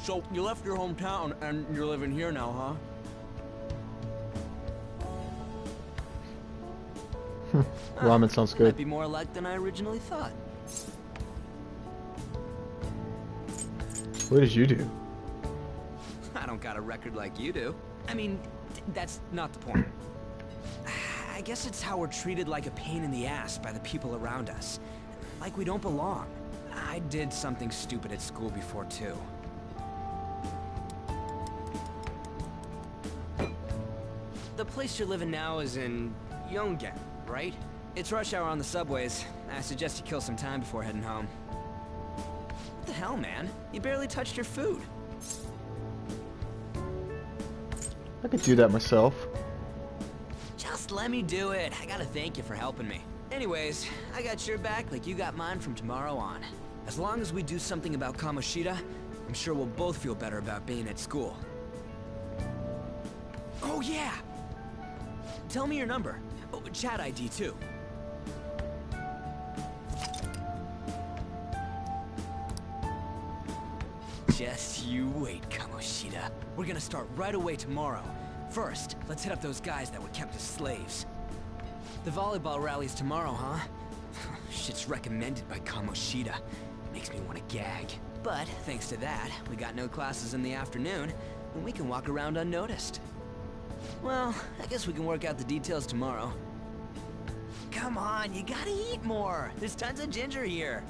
So, you left your hometown and you're living here now, huh? Ramen sounds good. Might be more luck than I originally thought. What did you do? I don't got a record like you do. I mean, that's not the point. I guess it's how we're treated like a pain in the ass by the people around us. Like we don't belong. I did something stupid at school before, too. The place you're living now is in Yongen, right? It's rush hour on the subways. I suggest you kill some time before heading home. What the hell, man? You barely touched your food. I could do that myself. Just let me do it. I gotta thank you for helping me. Anyways, I got your back like you got mine from tomorrow on. As long as we do something about Kamoshida, I'm sure we'll both feel better about being at school. Oh yeah! Tell me your number. Oh, chat ID too. Just you wait, Kamoshida. We're gonna start right away tomorrow. First, let's hit up those guys that were kept as slaves. The volleyball rally's tomorrow, huh? Shit's recommended by Kamoshida. Makes me want to gag. But thanks to that, we got no classes in the afternoon, and we can walk around unnoticed. Well, I guess we can work out the details tomorrow. Come on, you gotta eat more. There's tons of ginger here.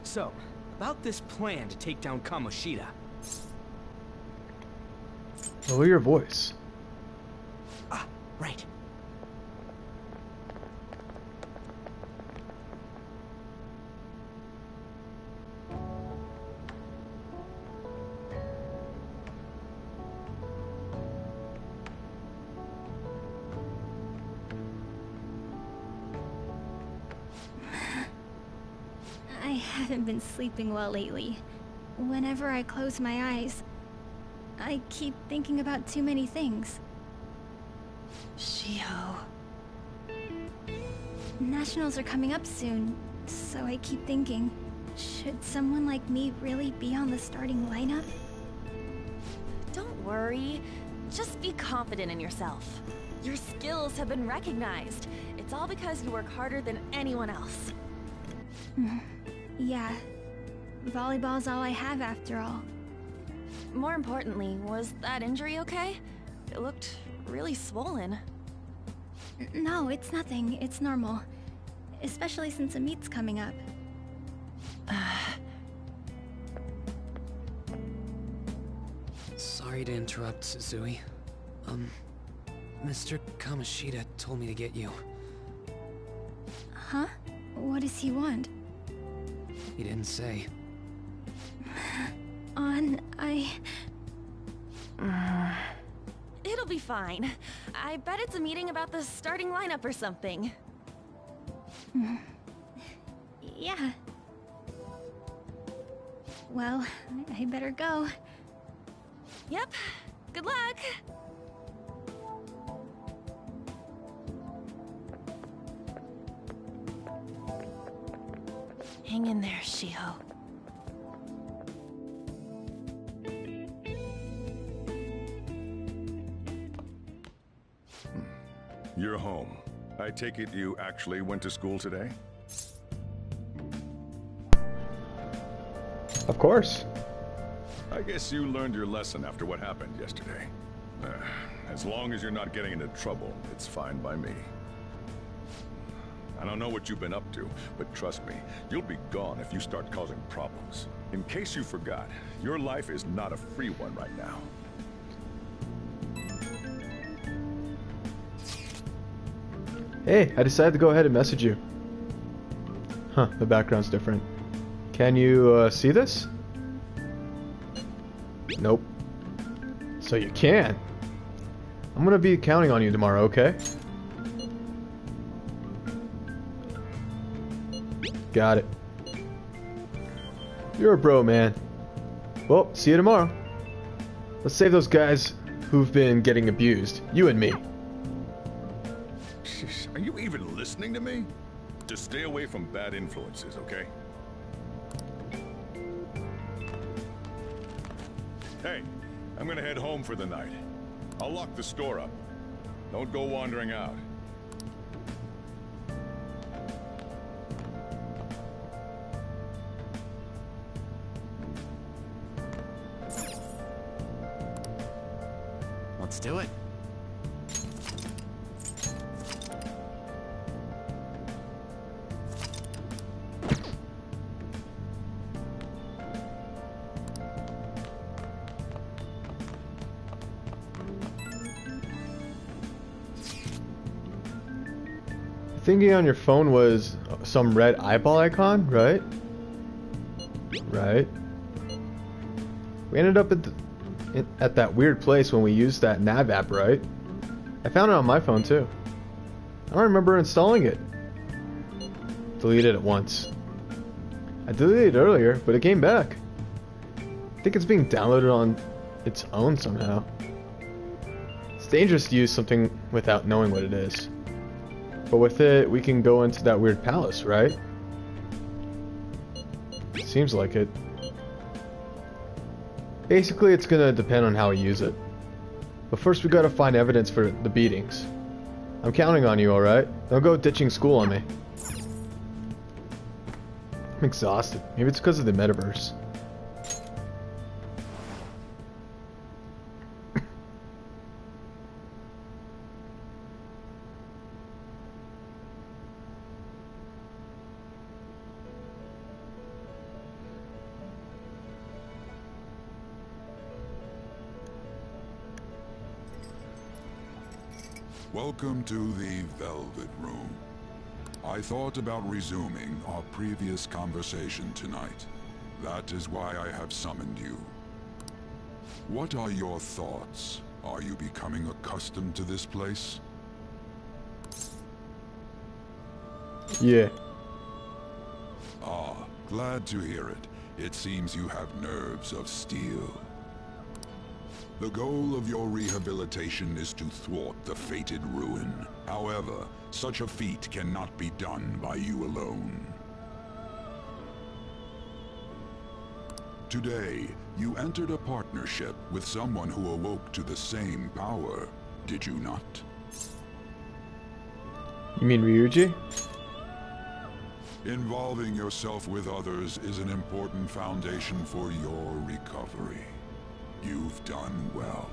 So, about this plan to take down Kamoshida. Lower your voice. Ah, right. I haven't been sleeping well lately. Whenever I close my eyes, I keep thinking about too many things. Shiho. Nationals are coming up soon, so I keep thinking, should someone like me really be on the starting lineup? Don't worry. Just be confident in yourself. Your skills have been recognized. It's all because you work harder than anyone else. Yeah. Volleyball's all I have after all. More importantly, was that injury okay? It looked really swollen. No, it's nothing. It's normal. Especially since a meet's coming up. Sorry to interrupt, Suzui. Mr. Kamoshida told me to get you. Huh? What does he want? He didn't say. It'll be fine. I bet it's a meeting about the starting lineup or something. Yeah. Well, I better go. Yep. Good luck! Hang in there, Shiho. You're home. I take it you actually went to school today? Of course. I guess you learned your lesson after what happened yesterday. As long as you're not getting into trouble, it's fine by me. I don't know what you've been up to, but trust me, you'll be gone if you start causing problems. In case you forgot, your life is not a free one right now. Hey, I decided to go ahead and message you. Huh, the background's different. Can you see this? Nope. So you can. I'm gonna be counting on you tomorrow, okay? Got it. You're a bro, man. Well, see you tomorrow. Let's save those guys who've been getting abused. You and me. Are you even listening to me? Just stay away from bad influences, okay? Hey, I'm gonna head home for the night. I'll lock the store up. Don't go wandering out. Let's do it. Thinking on your phone was some red eyeball icon, right? Right. We ended up at that weird place when we used that nav app, right? I found it on my phone too. I don't remember installing it. Deleted it once. I deleted it earlier, but it came back. I think it's being downloaded on its own somehow. It's dangerous to use something without knowing what it is. But with it, we can go into that weird palace, right? Seems like it. Basically, it's gonna depend on how we use it. But first, we gotta find evidence for the beatings. I'm counting on you, alright? Don't go ditching school on me. I'm exhausted. Maybe it's because of the metaverse. Welcome to the Velvet Room. I thought about resuming our previous conversation tonight. That is why I have summoned you. What are your thoughts? Are you becoming accustomed to this place? Yeah. Ah, glad to hear it. It seems you have nerves of steel. The goal of your rehabilitation is to thwart the fated ruin. However, such a feat cannot be done by you alone. Today, you entered a partnership with someone who awoke to the same power, did you not? You mean Ryuji? Involving yourself with others is an important foundation for your recovery. You've done well.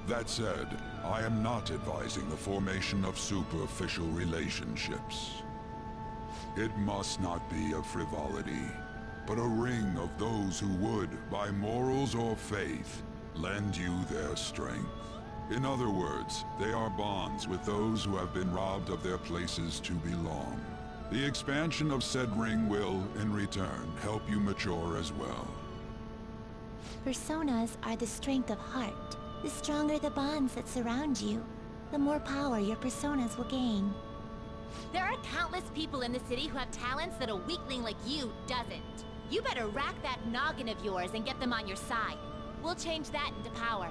That said, I am not advising the formation of superficial relationships. It must not be a frivolity, but a ring of those who would, by morals or faith, lend you their strength. In other words, they are bonds with those who have been robbed of their places to belong. The expansion of said ring will, in return, help you mature as well. Personas are the strength of heart. The stronger the bonds that surround you, the more power your personas will gain. There are countless people in the city who have talents that a weakling like you doesn't. You better rack that noggin of yours and get them on your side. We'll change that into power.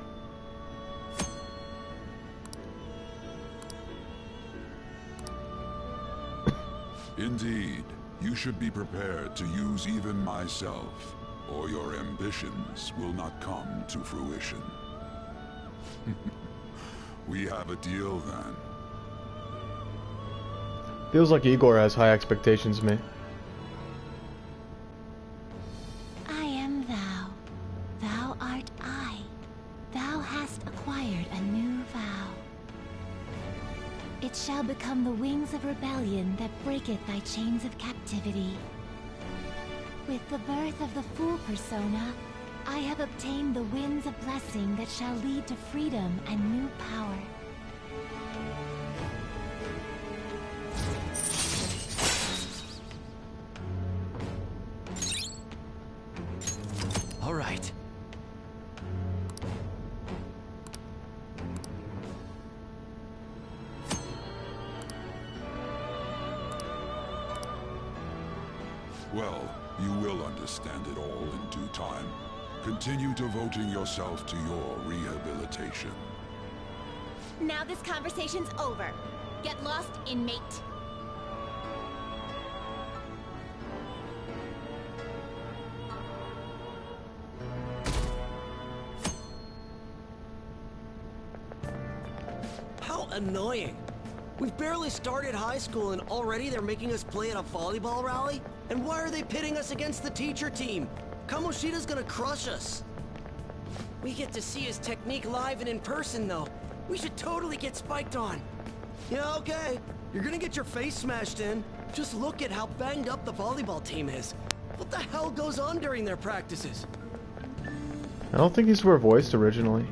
Indeed, you should be prepared to use even myself, or your ambitions will not come to fruition. We have a deal then. Feels like Igor has high expectations of me. I am thou. Thou art I. Thou hast acquired a new vow. It shall become the wings of rebellion that breaketh thy chains of captivity. With the birth of the Fool persona, I have obtained the winds of blessing that shall lead to freedom and new power. All right. Well, you will understand it all in due time. Continue devoting yourself to your rehabilitation. Now this conversation's over. Get lost, inmate. How annoying. We've barely started high school and already they're making us play at a volleyball rally? And why are they pitting us against the teacher team? Kamoshida's gonna crush us. We get to see his technique live and in person though. We should totally get spiked on. Yeah, okay. You're gonna get your face smashed in. Just look at how banged up the volleyball team is. What the hell goes on during their practices? I don't think these were voiced originally.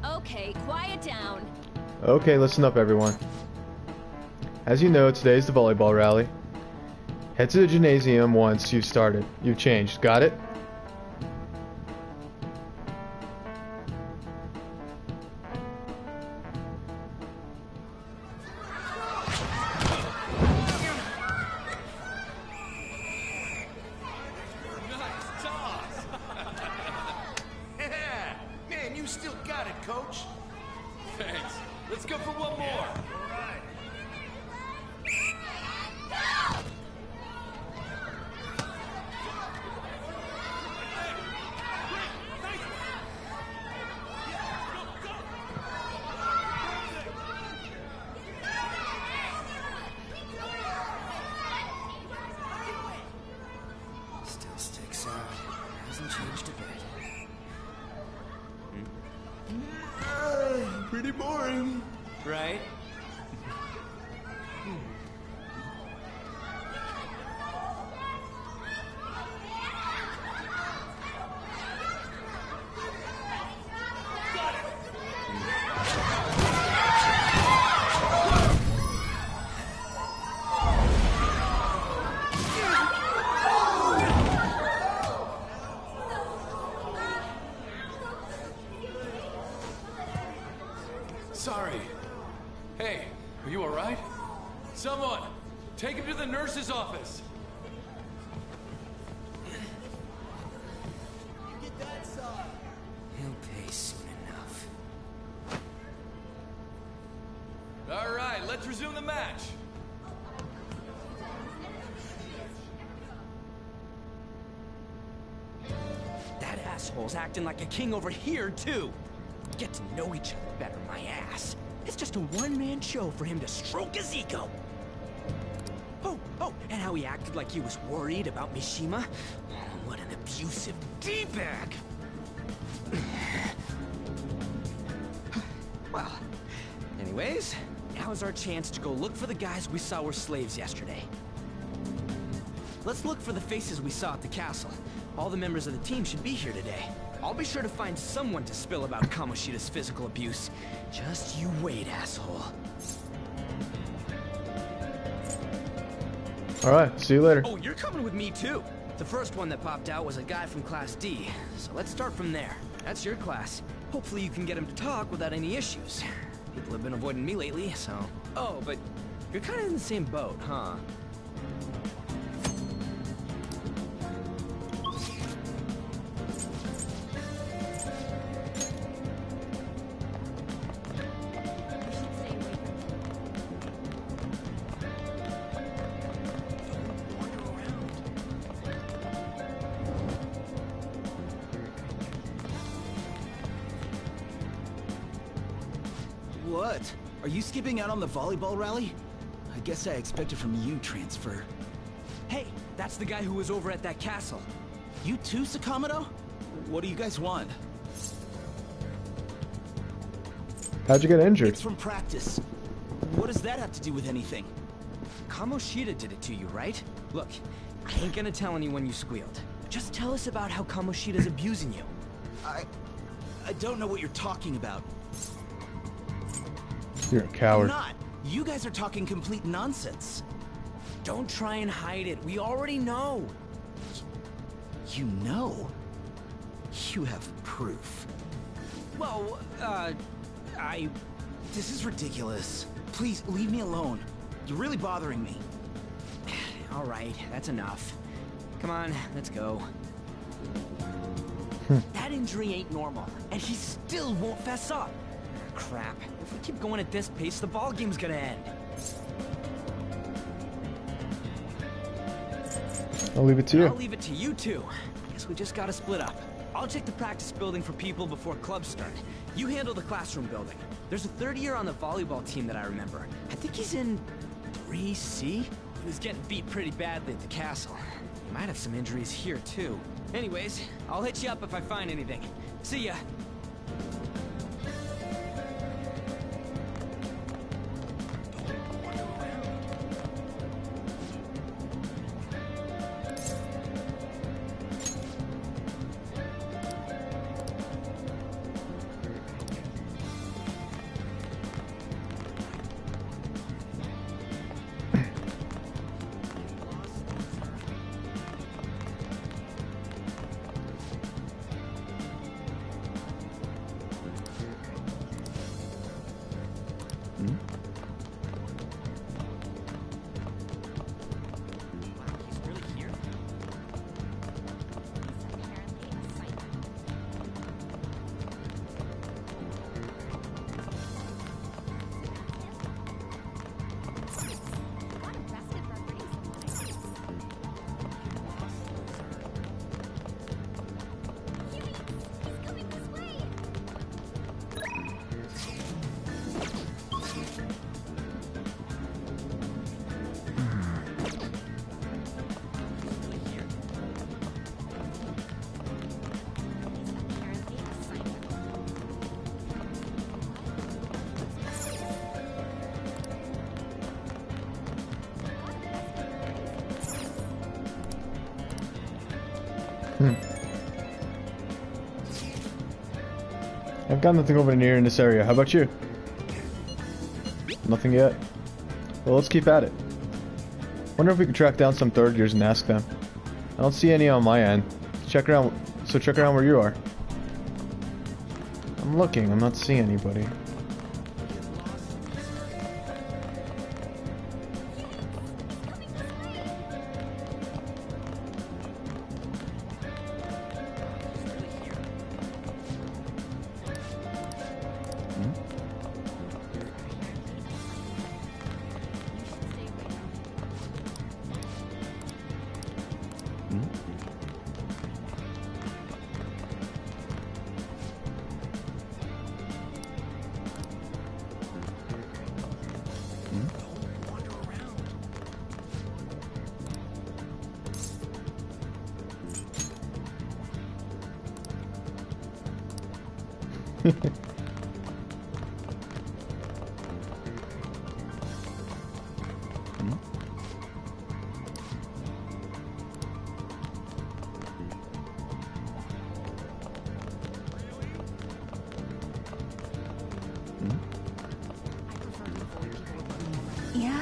Okay, quiet down. Okay, listen up everyone. As you know, today is the volleyball rally. Head to the gymnasium once you've started. You've changed, got it? Let's go for one more. Still sticks out. Hasn't changed a bit. Pretty boring. Right? Sorry. Hey, are you alright? Someone, take him to the nurse's office. He'll pay soon enough. Alright, let's resume the match. That asshole's acting like a king over here, too. Get to know each other better, my ass. It's just a one-man show for him to stroke his ego. Oh, and how he acted like he was worried about Mishima. Oh, what an abusive D-bag. Well, anyways, now's our chance to go look for the guys we saw were slaves yesterday. Let's look for the faces we saw at the castle. All the members of the team should be here today. I'll be sure to find someone to spill about Kamoshida's physical abuse. Just you wait, asshole. Alright, see you later. Oh, you're coming with me too. The first one that popped out was a guy from Class D, so let's start from there. That's your class. Hopefully you can get him to talk without any issues. People have been avoiding me lately, so... Oh, but you're kind of in the same boat, huh? What? Are you skipping out on the volleyball rally? I guess I expected from you, Transfer. Hey, that's the guy who was over at that castle. You too, Sakamoto? What do you guys want? How'd you get injured? It's from practice. What does that have to do with anything? Kamoshida did it to you, right? Look, I ain't gonna tell anyone you squealed. Just tell us about how Kamoshida's abusing you. I don't know what you're talking about. You're a coward. I'm not. You guys are talking complete nonsense. Don't try and hide it. We already know. You know? You have proof. Well, This is ridiculous. Please, leave me alone. You're really bothering me. All right, that's enough. Come on, let's go. That injury ain't normal, and he still won't fess up. Crap. If we keep going at this pace, the ball game's gonna end. I'll leave it to you. I'll leave it to you too. Guess we just gotta split up. I'll check the practice building for people before clubs start. You handle the classroom building. There's a third year on the volleyball team that I remember. I think he's in 3C? He was getting beat pretty badly at the castle. He might have some injuries here too. Anyways, I'll hit you up if I find anything. See ya. I've got nothing over near in this area. How about you? Nothing yet? Well, let's keep at it. Wonder if we can track down some third years and ask them. I don't see any on my end. Check around where you are. I'm looking, I'm not seeing anybody. Yeah?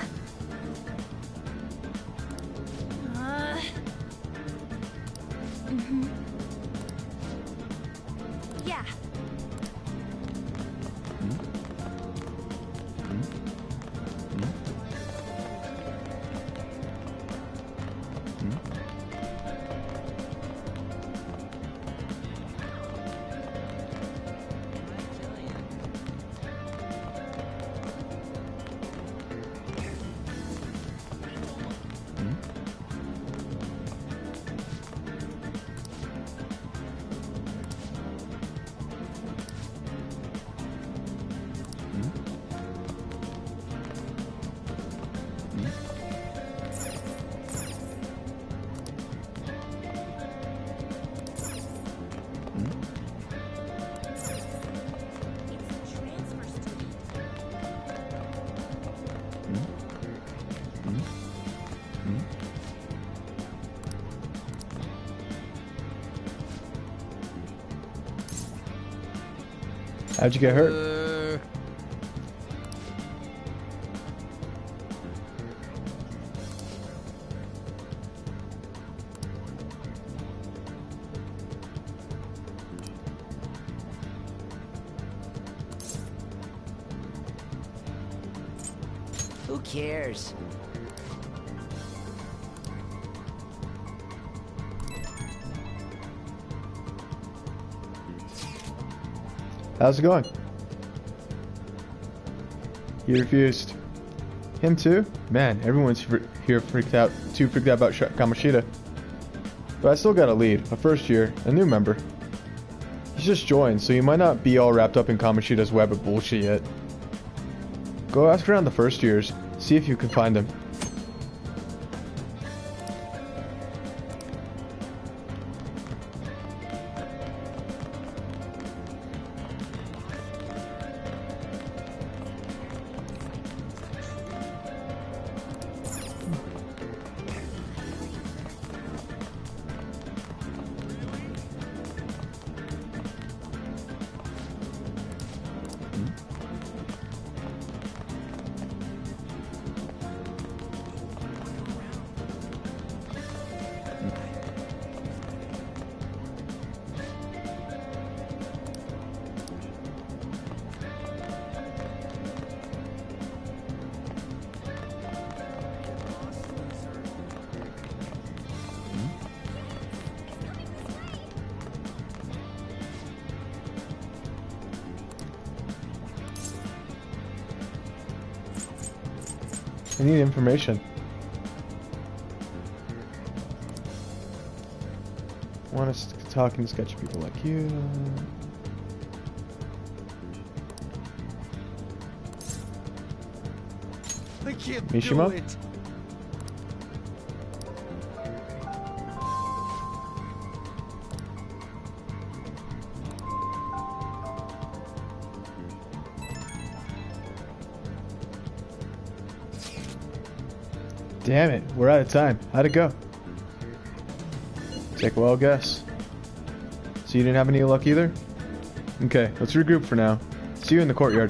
Yeah. How'd you get hurt? Who cares? How's it going? He refused. Him too? Man, everyone's here freaked out about Kamoshida. But I still got a lead, a first year, a new member. He's just joined, so you might not be all wrapped up in Kamoshida's web of bullshit yet. Go ask around the first years, see if you can find him. I need information. I want to talk and sketch people like you. I can't Mishima? do it. Damn it, we're out of time. How'd it go? Take a wild guess. So you didn't have any luck either? Okay, let's regroup for now. See you in the courtyard.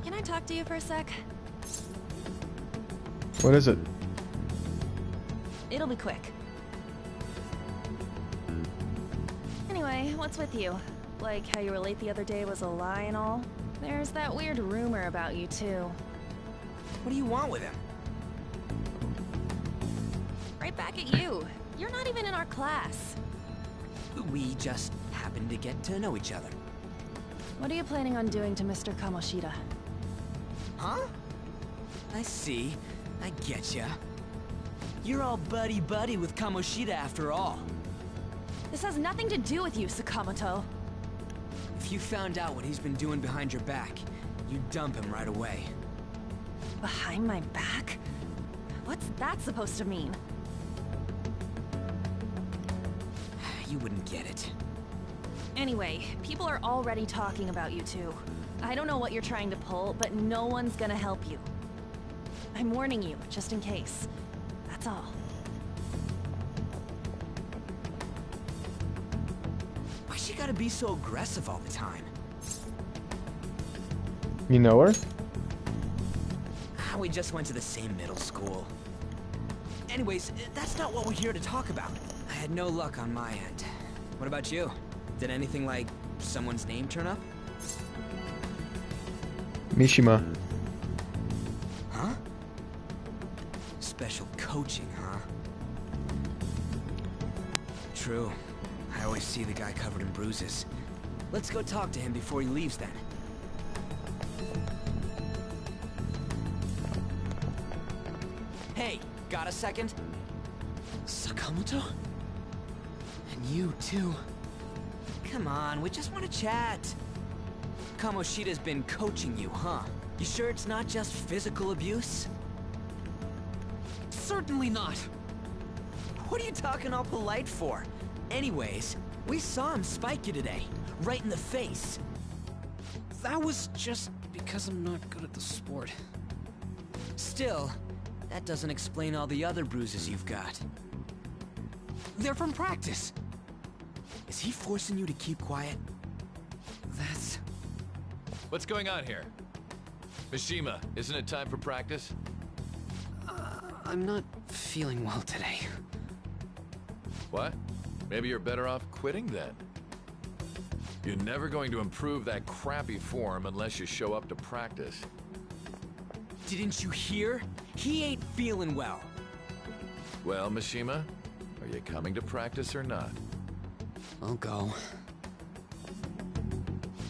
Can I talk to you for a sec? What is it? It'll be quick. Anyway, what's with you? Like how you were late the other day was a lie and all? There's that weird rumor about you too. What do you want with him? Right back at you. You're not even in our class. We just happened to get to know each other. What are you planning on doing to Mr. Kamoshida? Huh? I see. I getcha. You're all buddy-buddy with Kamoshida after all. This has nothing to do with you, Sakamoto. If you found out what he's been doing behind your back, you'd dump him right away. Behind my back? What's that supposed to mean? You wouldn't get it. Anyway, people are already talking about you two. I don't know what you're trying to pull, but no one's gonna help you. I'm warning you, just in case. That's all. Why she gotta be so aggressive all the time? You know her? We just went to the same middle school. Anyways, that's not what we're here to talk about. I had no luck on my end. What about you? Did anything like someone's name turn up? Mishima. Huh? Special coaching, huh? True. I always see the guy covered in bruises. Let's go talk to him before he leaves then. Hey, got a second? Sakamoto? And you too. Come on, we just want to chat. Kamoshida's been coaching you, huh? You sure it's not just physical abuse? Certainly not. What are you talking all polite for? Anyways, we saw him spike you today, right in the face. That was just because I'm not good at the sport. Still, that doesn't explain all the other bruises you've got. They're from practice. Is he forcing you to keep quiet? That's... What's going on here? Mishima, isn't it time for practice? I'm not feeling well today. What? Maybe you're better off quitting then. You're never going to improve that crappy form unless you show up to practice. Didn't you hear? He ain't feeling well. Well, Mishima, are you coming to practice or not? I'll go.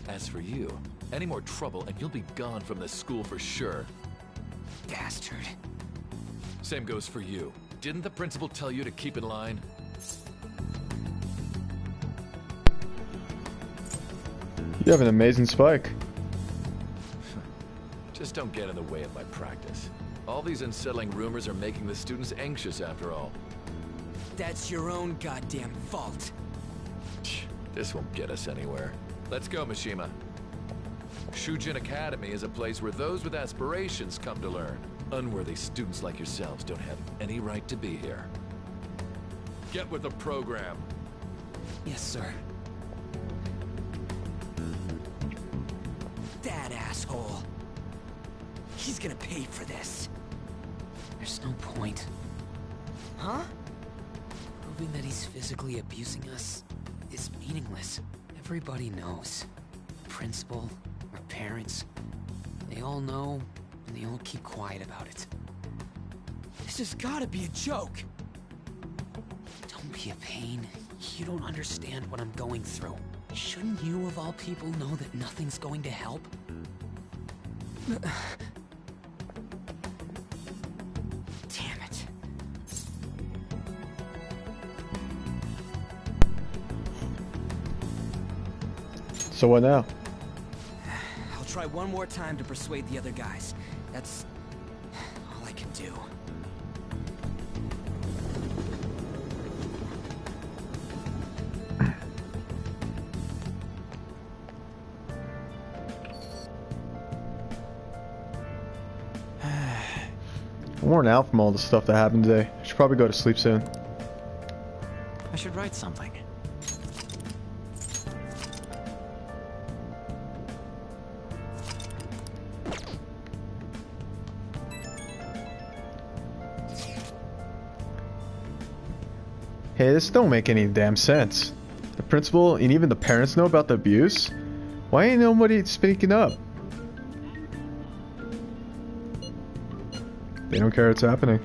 As for you, any more trouble and you'll be gone from this school for sure. Bastard. Same goes for you. Didn't the principal tell you to keep in line? You have an amazing spike. Just don't get in the way of my practice. All these unsettling rumors are making the students anxious after all. That's your own goddamn fault. This won't get us anywhere. Let's go, Mishima. Shujin Academy is a place where those with aspirations come to learn. Unworthy students like yourselves don't have any right to be here. Get with the program. Yes, sir. That asshole. He's gonna pay for this. There's no point. Huh? Proving that he's physically abusing us is meaningless. Everybody knows. Principal, our parents, they all know, and they all keep quiet about it. This has gotta be a joke. Don't be a pain. You don't understand what I'm going through. Shouldn't you, of all people, know that nothing's going to help? Damn it. So what now? I'll try one more time to persuade the other guys. That's all I can do. I'm worn out from all the stuff that happened today. I should probably go to sleep soon. I should write something. Hey, this don't make any damn sense. The principal and even the parents know about the abuse? Why ain't nobody speaking up? They don't care it's happening.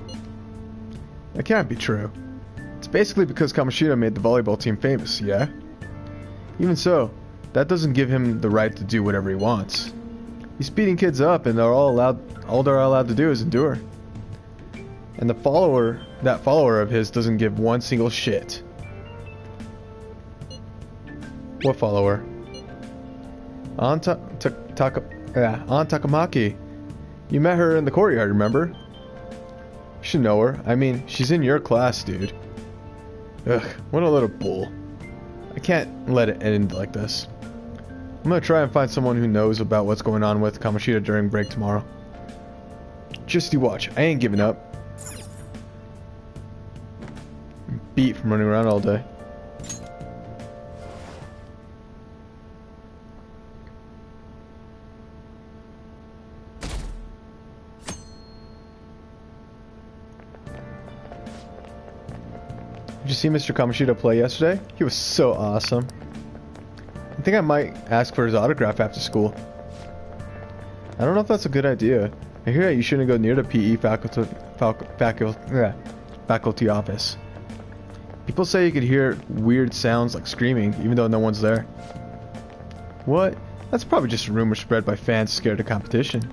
That can't be true. It's basically because Kamoshida made the volleyball team famous, yeah? Even so, that doesn't give him the right to do whatever he wants. He's beating kids up and all they're allowed to do is endure. And that follower of his doesn't give one single shit. What follower? Aunt Takamaki. You met her in the courtyard, remember? You should know her. I mean, she's in your class, dude. Ugh, what a little bull. I can't let it end like this. I'm gonna try and find someone who knows about what's going on with Kamoshida during break tomorrow. Just you watch, I ain't giving up. I'm beat from running around all day. Did you see Mr. Kamoshida play yesterday? He was so awesome. I think I might ask for his autograph after school. I don't know if that's a good idea. I hear that you shouldn't go near the PE faculty office. People say you could hear weird sounds like screaming even though no one's there. What? That's probably just a rumor spread by fans scared of competition.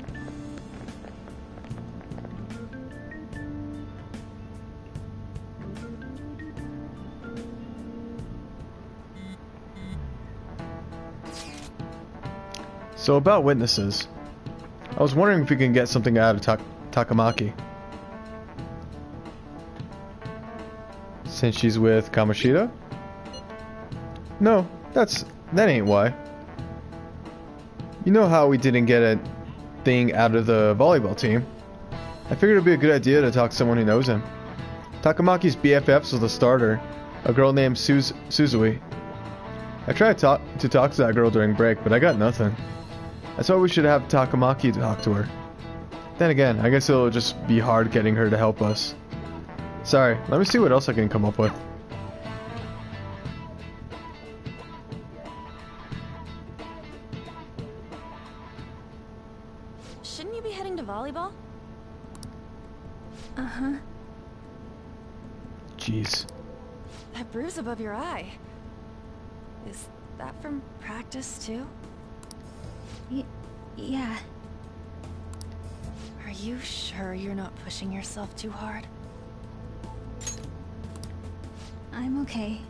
So about witnesses, I was wondering if we can get something out of Takamaki. Since she's with Kamoshida? No, that ain't why. You know how we didn't get a thing out of the volleyball team? I figured it'd be a good idea to talk to someone who knows him. Takamaki's BFFs was the starter, a girl named Suzui. I tried to talk to that girl during break, but I got nothing. That's why we should have Takamaki talk to her. Then again, I guess it'll just be hard getting her to help us. Sorry, let me see what else I can come up with. Shouldn't you be heading to volleyball? Uh-huh. Jeez. That bruise above your eye. Is that from practice too? Yeah. Are you sure you're not pushing yourself too hard? I'm okay.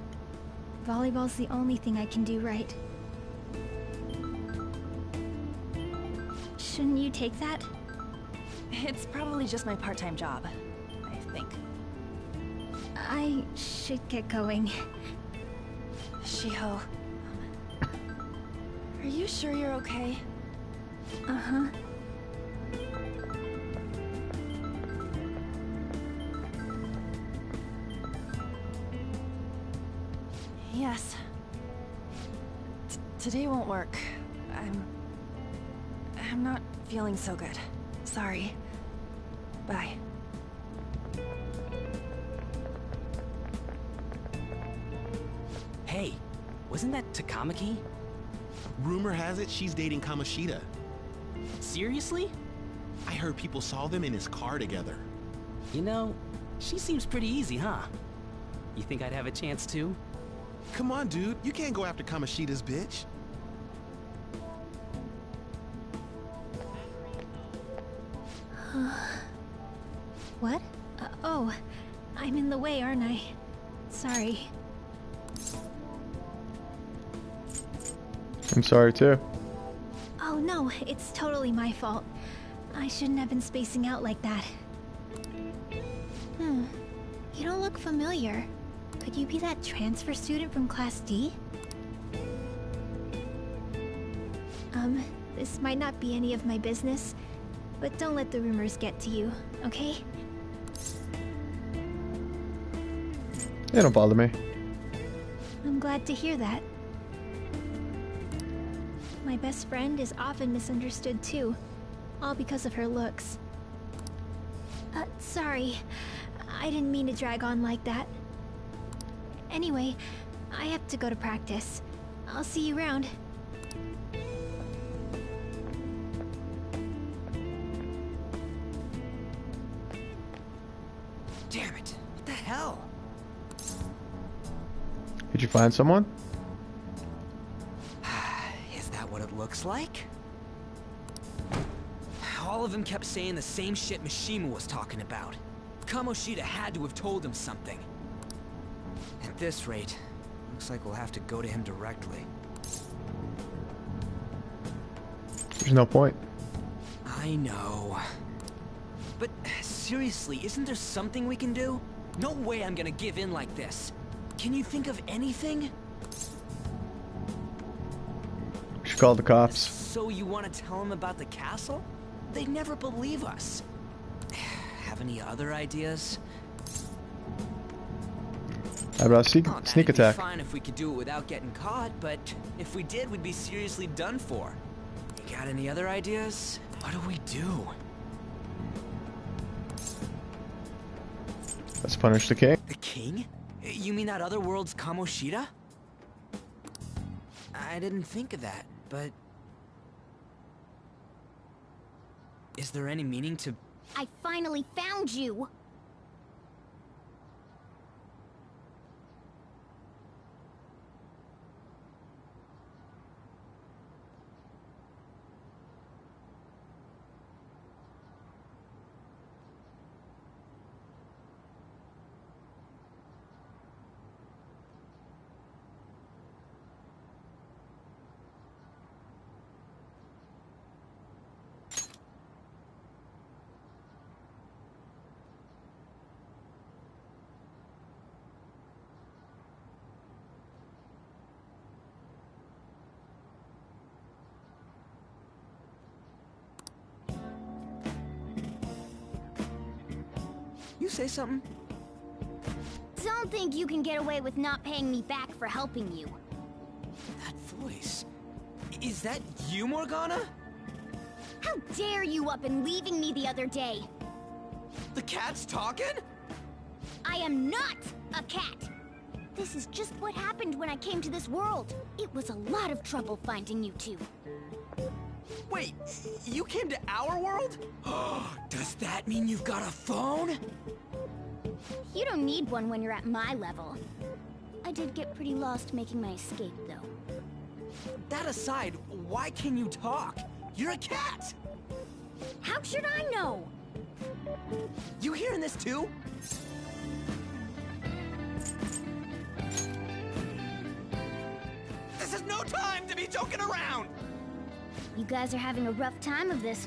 Volleyball's the only thing I can do right. Shouldn't you take that? It's probably just my part-time job, I think. I should get going. Shiho, are you sure you're okay? Uh-huh. Yes. Today won't work. I'm not feeling so good. Sorry. Bye. Hey, wasn't that Takamaki? Rumor has it she's dating Kamoshida. Seriously? I heard people saw them in his car together. You know, she seems pretty easy, huh? You think I'd have a chance too? Come on, dude. You can't go after Kamoshida's bitch. What? Oh, I'm in the way, aren't I? Sorry. I'm sorry too. Oh no, it's totally my fault. I shouldn't have been spacing out like that. You don't look familiar. Could you be that transfer student from Class D? This might not be any of my business, but don't let the rumors get to you, okay? They don't bother me. I'm glad to hear that. My best friend is often misunderstood too, all because of her looks. Sorry. I didn't mean to drag on like that. Anyway, I have to go to practice. I'll see you around. Damn it. What the hell? Did you find someone? Is that what it looks like? All of them kept saying the same shit Mishima was talking about. Kamoshida had to have told him something. At this rate, looks like we'll have to go to him directly. There's no point. I know. But seriously, isn't there something we can do? No way I'm gonna give in like this. Can you think of anything? We should call the cops. So you want to tell them about the castle? They'd never believe us. Have any other ideas? How about a sneak attack? It'd be fine if we could do it without getting caught, but if we did, we'd be seriously done for. You got any other ideas? What do we do? Let's punish the king. The king? You mean that other world's Kamoshida? I didn't think of that, but... Is there any meaning to... I finally found you! You say something? Don't think you can get away with not paying me back for helping you. That voice... Is that you, Morgana? How dare you up and leaving me the other day? The cat's talking? I am not a cat! This is just what happened when I came to this world. It was a lot of trouble finding you two. Wait, you came to our world? Does that mean you've got a phone? You don't need one when you're at my level. I did get pretty lost making my escape, though. That aside, why can you talk? You're a cat! How should I know? You hearing this too? This is no time to be joking around! You guys are having a rough time of this,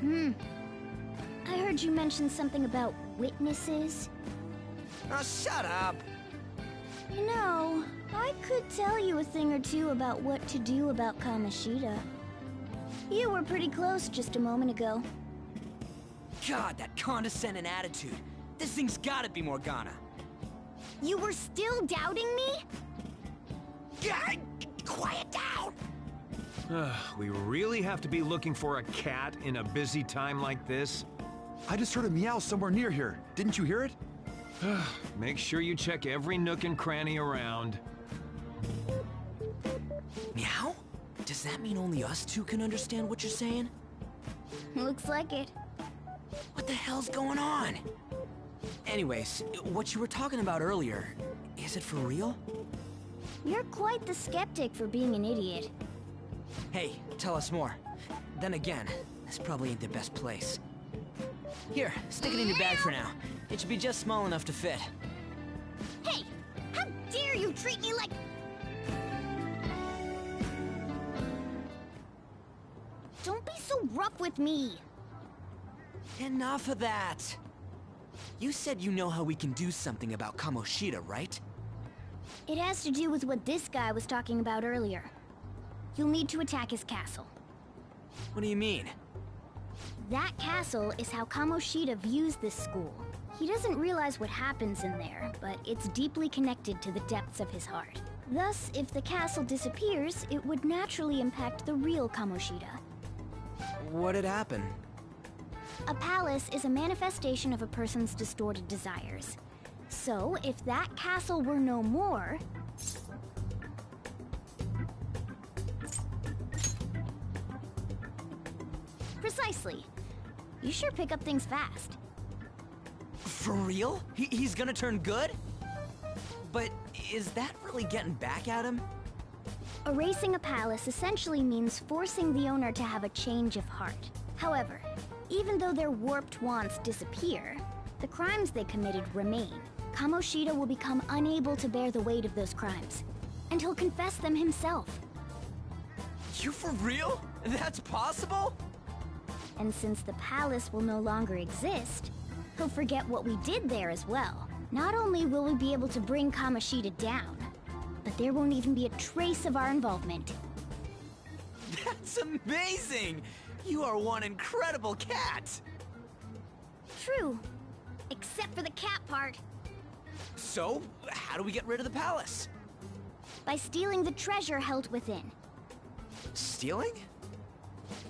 I heard you mention something about witnesses. Oh, shut up! You know, I could tell you a thing or two about what to do about Kamoshida. You were pretty close just a moment ago. God, that condescending attitude. This thing's gotta be Morgana. You were still doubting me? God, quiet down! We really have to be looking for a cat in a busy time like this? I just heard a meow somewhere near here. Didn't you hear it? Make sure you check every nook and cranny around. Meow? Does that mean only us two can understand what you're saying? Looks like it. What the hell's going on? Anyways, what you were talking about earlier, is it for real? You're quite the skeptic for being an idiot. Hey, tell us more. Then again, this probably ain't the best place. Here, stick it in your bag for now. It should be just small enough to fit. Hey! How dare you treat me like... Don't be so rough with me! Enough of that! You said you know how we can do something about Kamoshida, right? It has to do with what this guy was talking about earlier. You'll need to attack his castle. What do you mean? That castle is how Kamoshida views this school. He doesn't realize what happens in there, but it's deeply connected to the depths of his heart. Thus, if the castle disappears, it would naturally impact the real Kamoshida. What'd happen? A palace is a manifestation of a person's distorted desires. So, if that castle were no more... Precisely. You sure pick up things fast. For real? He's gonna turn good? But is that really getting back at him? Erasing a palace essentially means forcing the owner to have a change of heart. However, even though their warped wants disappear, the crimes they committed remain. Kamoshida will become unable to bear the weight of those crimes, and he'll confess them himself. You for real? That's possible? And since the palace will no longer exist, he'll forget what we did there as well. Not only will we be able to bring Kamoshida down, but there won't even be a trace of our involvement. That's amazing! You are one incredible cat! True. Except for the cat part. So, how do we get rid of the palace? By stealing the treasure held within. Stealing?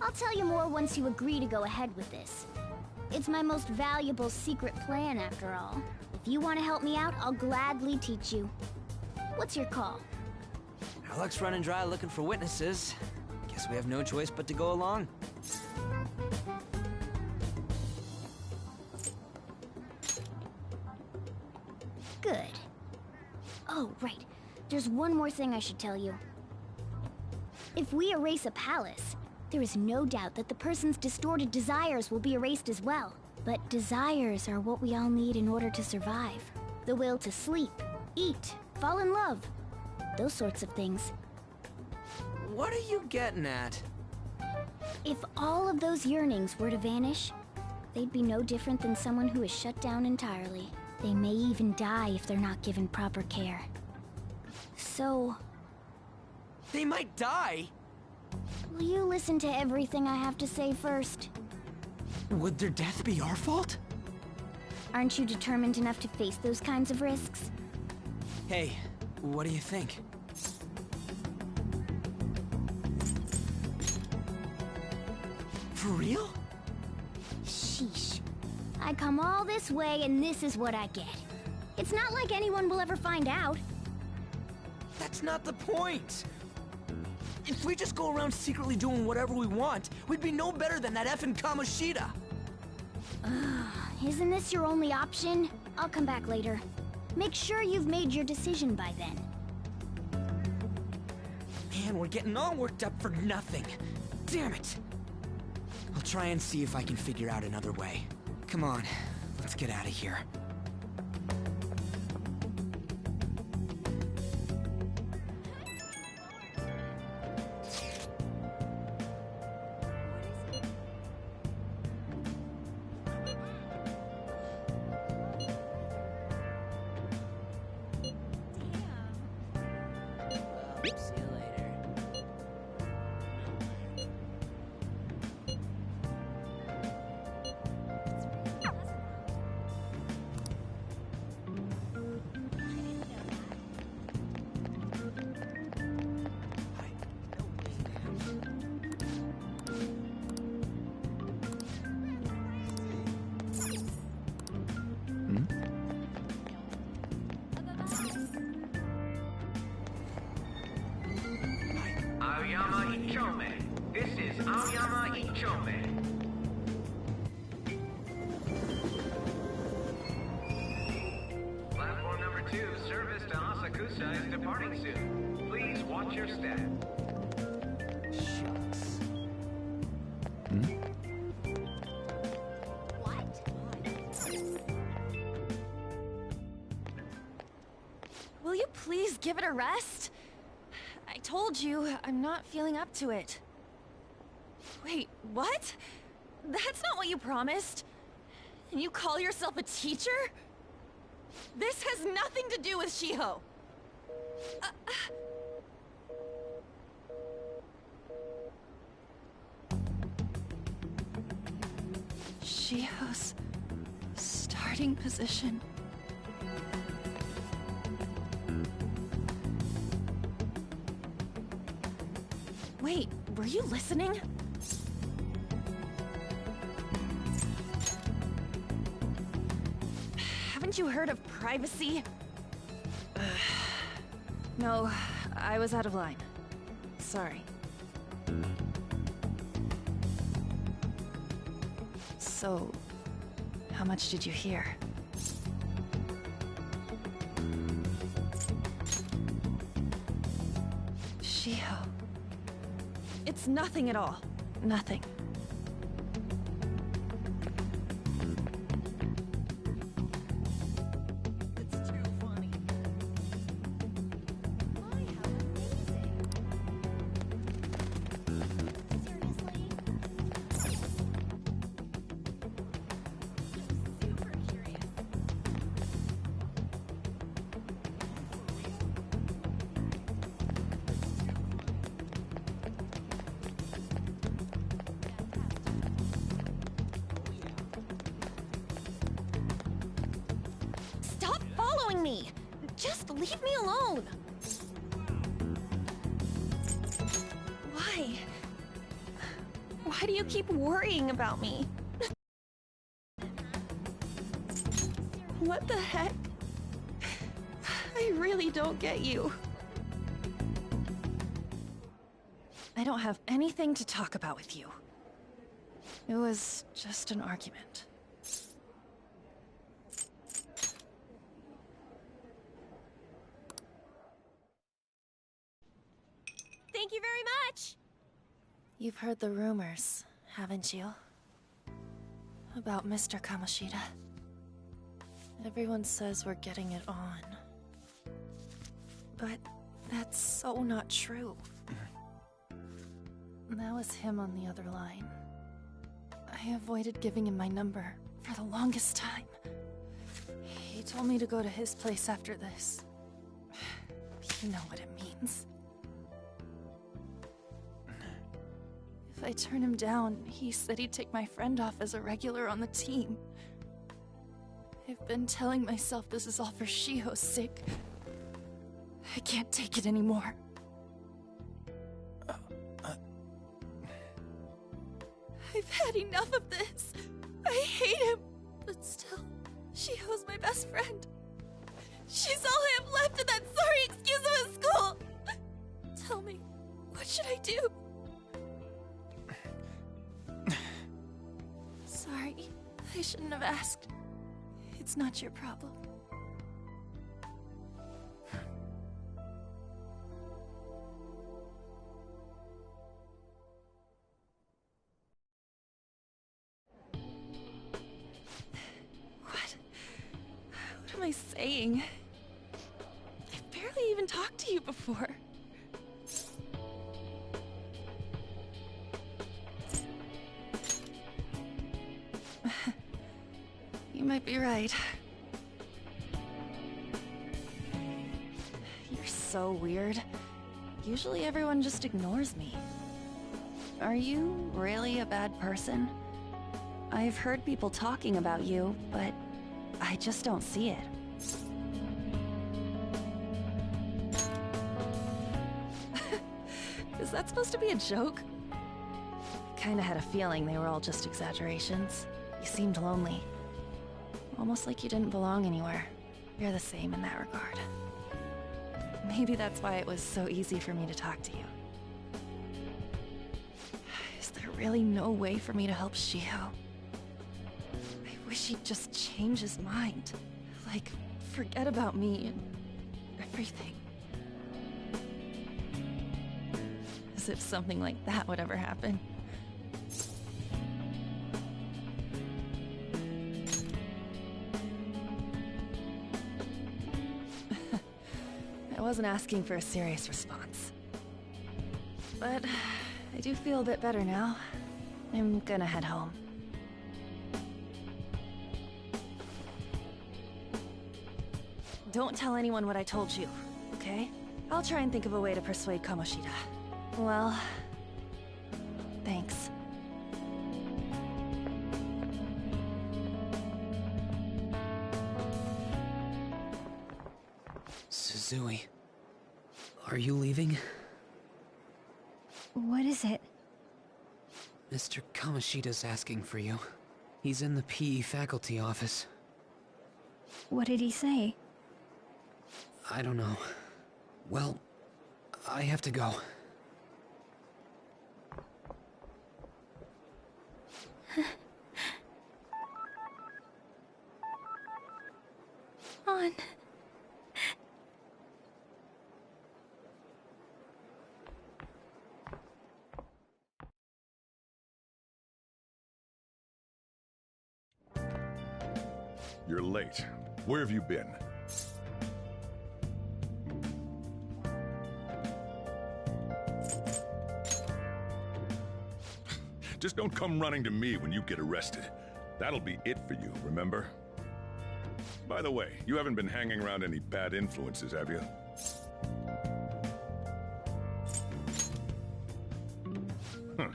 I'll tell you more once you agree to go ahead with this. It's my most valuable secret plan, after all. If you want to help me out, I'll gladly teach you. What's your call? Our luck's running dry looking for witnesses. Guess we have no choice but to go along. Good. Oh, right. There's one more thing I should tell you. If we erase a palace, there is no doubt that the person's distorted desires will be erased as well. But desires are what we all need in order to survive. The will to sleep, eat, fall in love. Those sorts of things. What are you getting at? If all of those yearnings were to vanish, they'd be no different than someone who is shut down entirely. They may even die if they're not given proper care. So... They might die? Will you listen to everything I have to say first? Would their death be our fault? Aren't you determined enough to face those kinds of risks? Hey, what do you think? For real? Sheesh. I come all this way and this is what I get. It's not like anyone will ever find out. That's not the point! If we just go around secretly doing whatever we want, we'd be no better than that effing Kamoshida! Isn't this your only option? I'll come back later. Make sure you've made your decision by then. Man, we're getting all worked up for nothing. Damn it! I'll try and see if I can figure out another way. Come on, let's get out of here. Aoyama Ichome. This is Aoyama Ichome. Platform number 2, service to Asakusa is departing soon. Please watch your step. Shucks. Will you please give it a rest? I told you, I'm not feeling up to it. Wait, what? That's not what you promised. And you call yourself a teacher? This has nothing to do with Shiho. Shiho's starting starting position. Wait, were you listening? Haven't you heard of privacy? No, I was out of line. Sorry. So, how much did you hear? Shiho. It's nothing at all. Nothing. Stop following me! Just leave me alone! Why? Why do you keep worrying about me? What the heck? I really don't get you. I don't have anything to talk about with you. It was just an argument. Thank you very much! You've heard the rumors, haven't you? About Mr. Kamoshida. Everyone says we're getting it on. But that's so not true. That was him on the other line. I avoided giving him my number for the longest time. He told me to go to his place after this. You know what it means. If I turn him down, he said he'd take my friend off as a regular on the team. I've been telling myself this is all for Shiho's sake. I can't take it anymore. I've had enough of this. I hate him. But still, Shiho's my best friend. She's all I have left in that sorry excuse of a school. Tell me, what should I do? Sorry, I shouldn't have asked. It's not your problem. What am I saying? I've barely even talked to you before. You might be right. You're so weird. Usually everyone just ignores me. Are you really a bad person? I've heard people talking about you, but I just don't see it. Is that supposed to be a joke? Kinda had a feeling they were all just exaggerations. You seemed lonely. Almost like you didn't belong anywhere. You're the same in that regard. Maybe that's why it was so easy for me to talk to you. Is there really no way for me to help Shiho? I wish he'd just change his mind. Like, forget about me and everything. As if something like that would ever happen. I wasn't asking for a serious response. But I do feel a bit better now. I'm gonna head home. Don't tell anyone what I told you, okay? I'll try and think of a way to persuade Kamoshida. Well, thanks. Suzui, are you leaving? What is it? Mr. Kamoshida's asking for you. He's in the PE faculty office. What did he say? I don't know. Well, I have to go. On. You're late. Where have you been? Just don't come running to me when you get arrested. That'll be it for you, remember? By the way, you haven't been hanging around any bad influences, have you? Huh.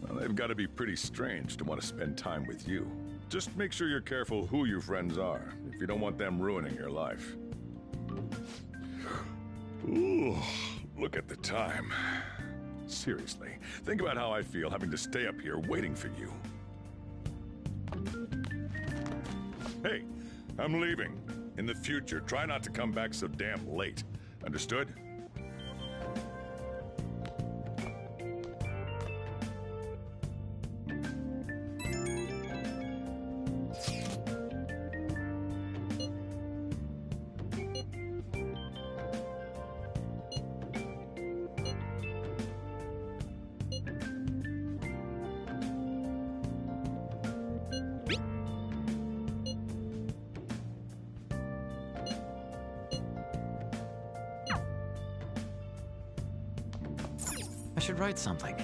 Well, they've got to be pretty strange to want to spend time with you. Just make sure you're careful who your friends are, if you don't want them ruining your life. Ooh, look at the time. Seriously, think about how I feel having to stay up here waiting for you. Hey, I'm leaving. In the future, try not to come back so damn late. Understood? I should write something.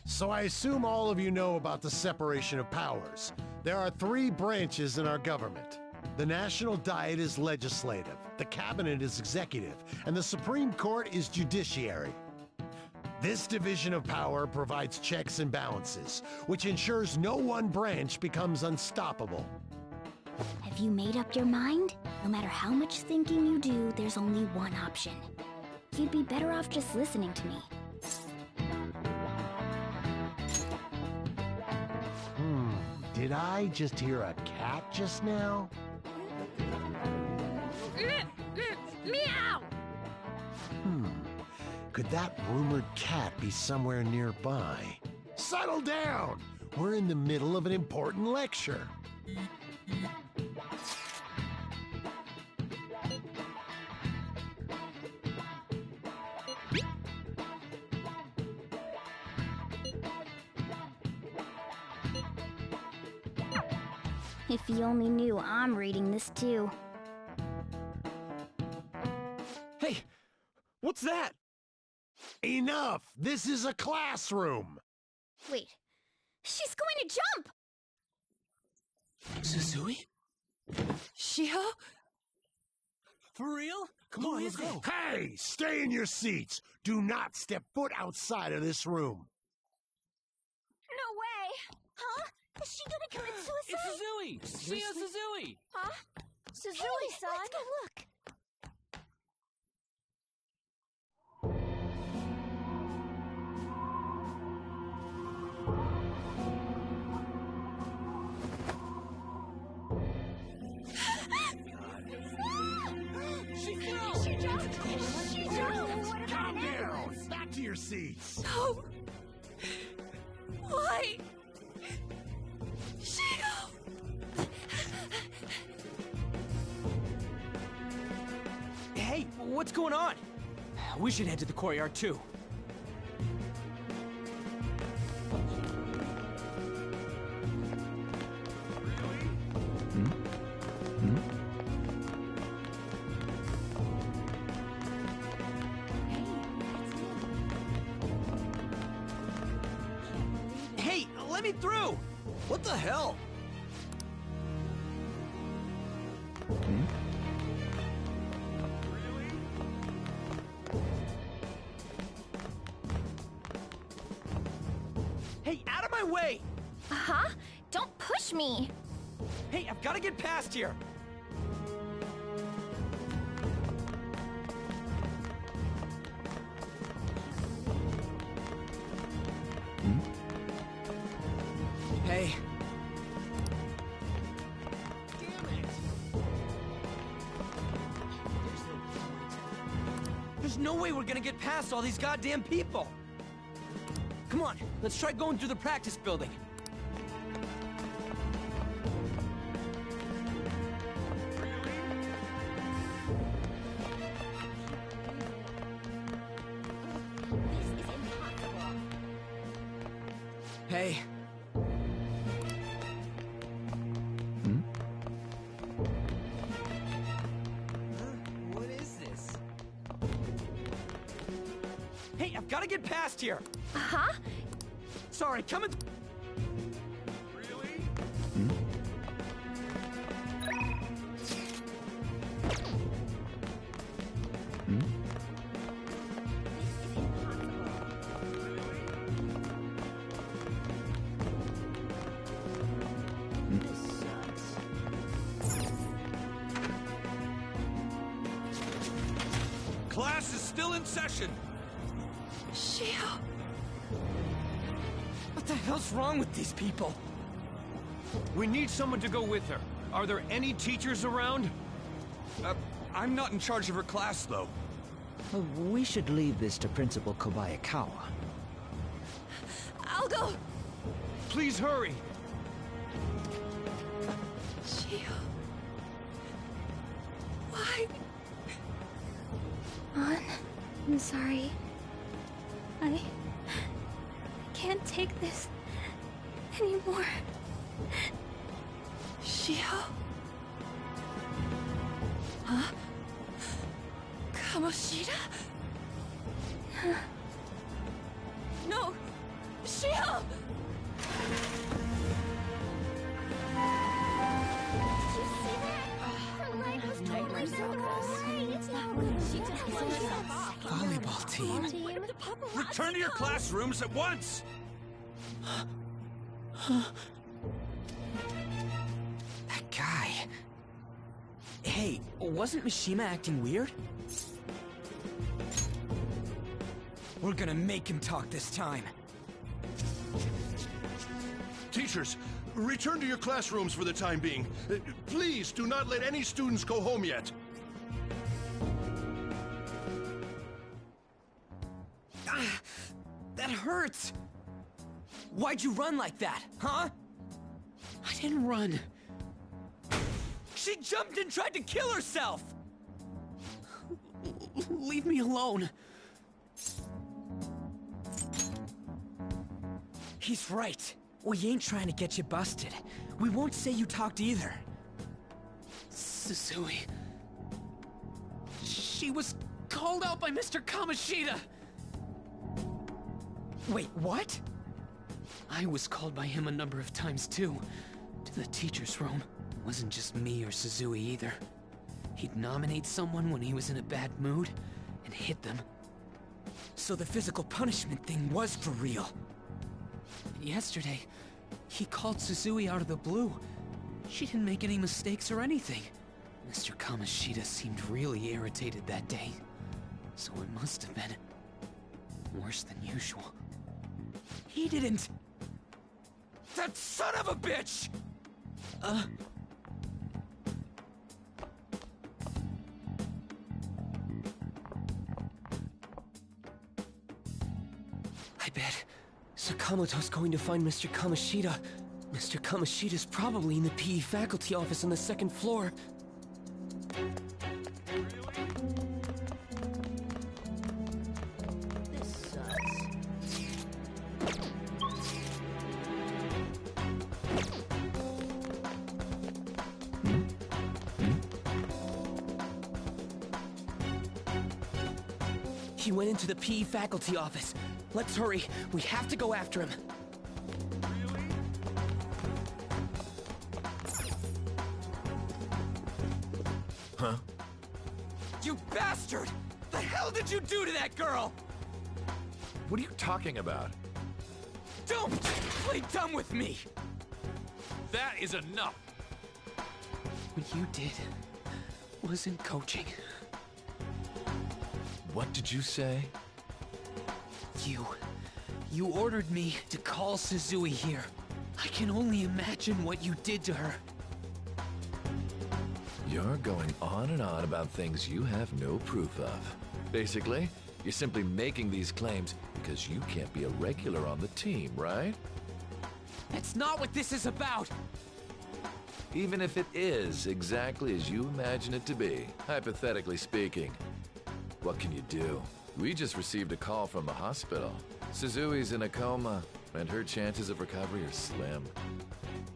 So I assume all of you know about the separation of powers. There are 3 branches in our government. The National Diet is legislative, the Cabinet is executive, and the Supreme Court is judiciary. This division of power provides checks and balances, which ensures no one branch becomes unstoppable. Have you made up your mind? No matter how much thinking you do, there's only one option. You'd be better off just listening to me. Did I just hear a cat just now? Meow! Could that rumored cat be somewhere nearby? Settle down! We're in the middle of an important lecture. If you only knew I'm reading this too. Hey, what's that? Enough! This is a classroom! Wait, she's going to jump! Suzui? Shiho? For real? Come on, let's go. Hey, stay in your seats! Do not step foot outside of this room. No way! Huh? Is she gonna commit suicide? It's Suzui! Shia Suzui! Huh? Suzui-san? Let's go look. She jumped! Calm down! Back to your seats! No! Why? What's going on? We should head to the courtyard too. Hey, let me through! What the hell? Hey, out of my way! Huh? Don't push me! Hey, I've got to get past here! Hey. Damn it! There's no way we're gonna get past all these goddamn people! Come on, let's try going through the practice building. Hey. What is this? Hey, I've got to get past here. Huh? Sorry, coming. Class is still in session. Shio. What the hell's wrong with these people? We need someone to go with her. Are there any teachers around? I'm not in charge of her class, though. We should leave this to Principal Kobayakawa. I'll go. Please hurry. Shio. Why? I'm sorry. I can't take this anymore. Shio? Huh? Kamoshida? No! Shio! Volleyball team. Return to your classrooms at once! That guy. Hey, wasn't Mishima acting weird? We're gonna make him talk this time. Teachers, return to your classrooms for the time being. Please do not let any students go home yet. Ah, that hurts! Why'd you run like that, huh? I didn't run. She jumped and tried to kill herself! Leave me alone. He's right. We ain't trying to get you busted. We won't say you talked either. Susui. She was called out by Mr. Kamoshida! Wait, what? I was called by him a number of times too. To the teacher's room. It wasn't just me or Susui either. He'd nominate someone when he was in a bad mood and hit them. So the physical punishment thing was for real. And yesterday, he called Susui out of the blue. She didn't make any mistakes or anything. Mr. Kamoshida seemed really irritated that day. So it must have been worse than usual. He didn't... That son of a bitch! I bet Sakamoto's going to find Mr. Kamoshida. Mr. Kamoshida's probably in the PE faculty office on the second floor. He went into the PE faculty office. Let's hurry. We have to go after him. Huh? You bastard! The hell did you do to that girl? What are you talking about? Don't play dumb with me! That is enough! What you did wasn't coaching. What did you say? You ordered me to call Suzui here. I can only imagine what you did to her. You're going on and on about things you have no proof of. Basically, you're simply making these claims because you can't be a regular on the team, right? That's not what this is about! Even if it is exactly as you imagine it to be, hypothetically speaking, what can you do? We just received a call from the hospital. Suzui's in a coma, and her chances of recovery are slim.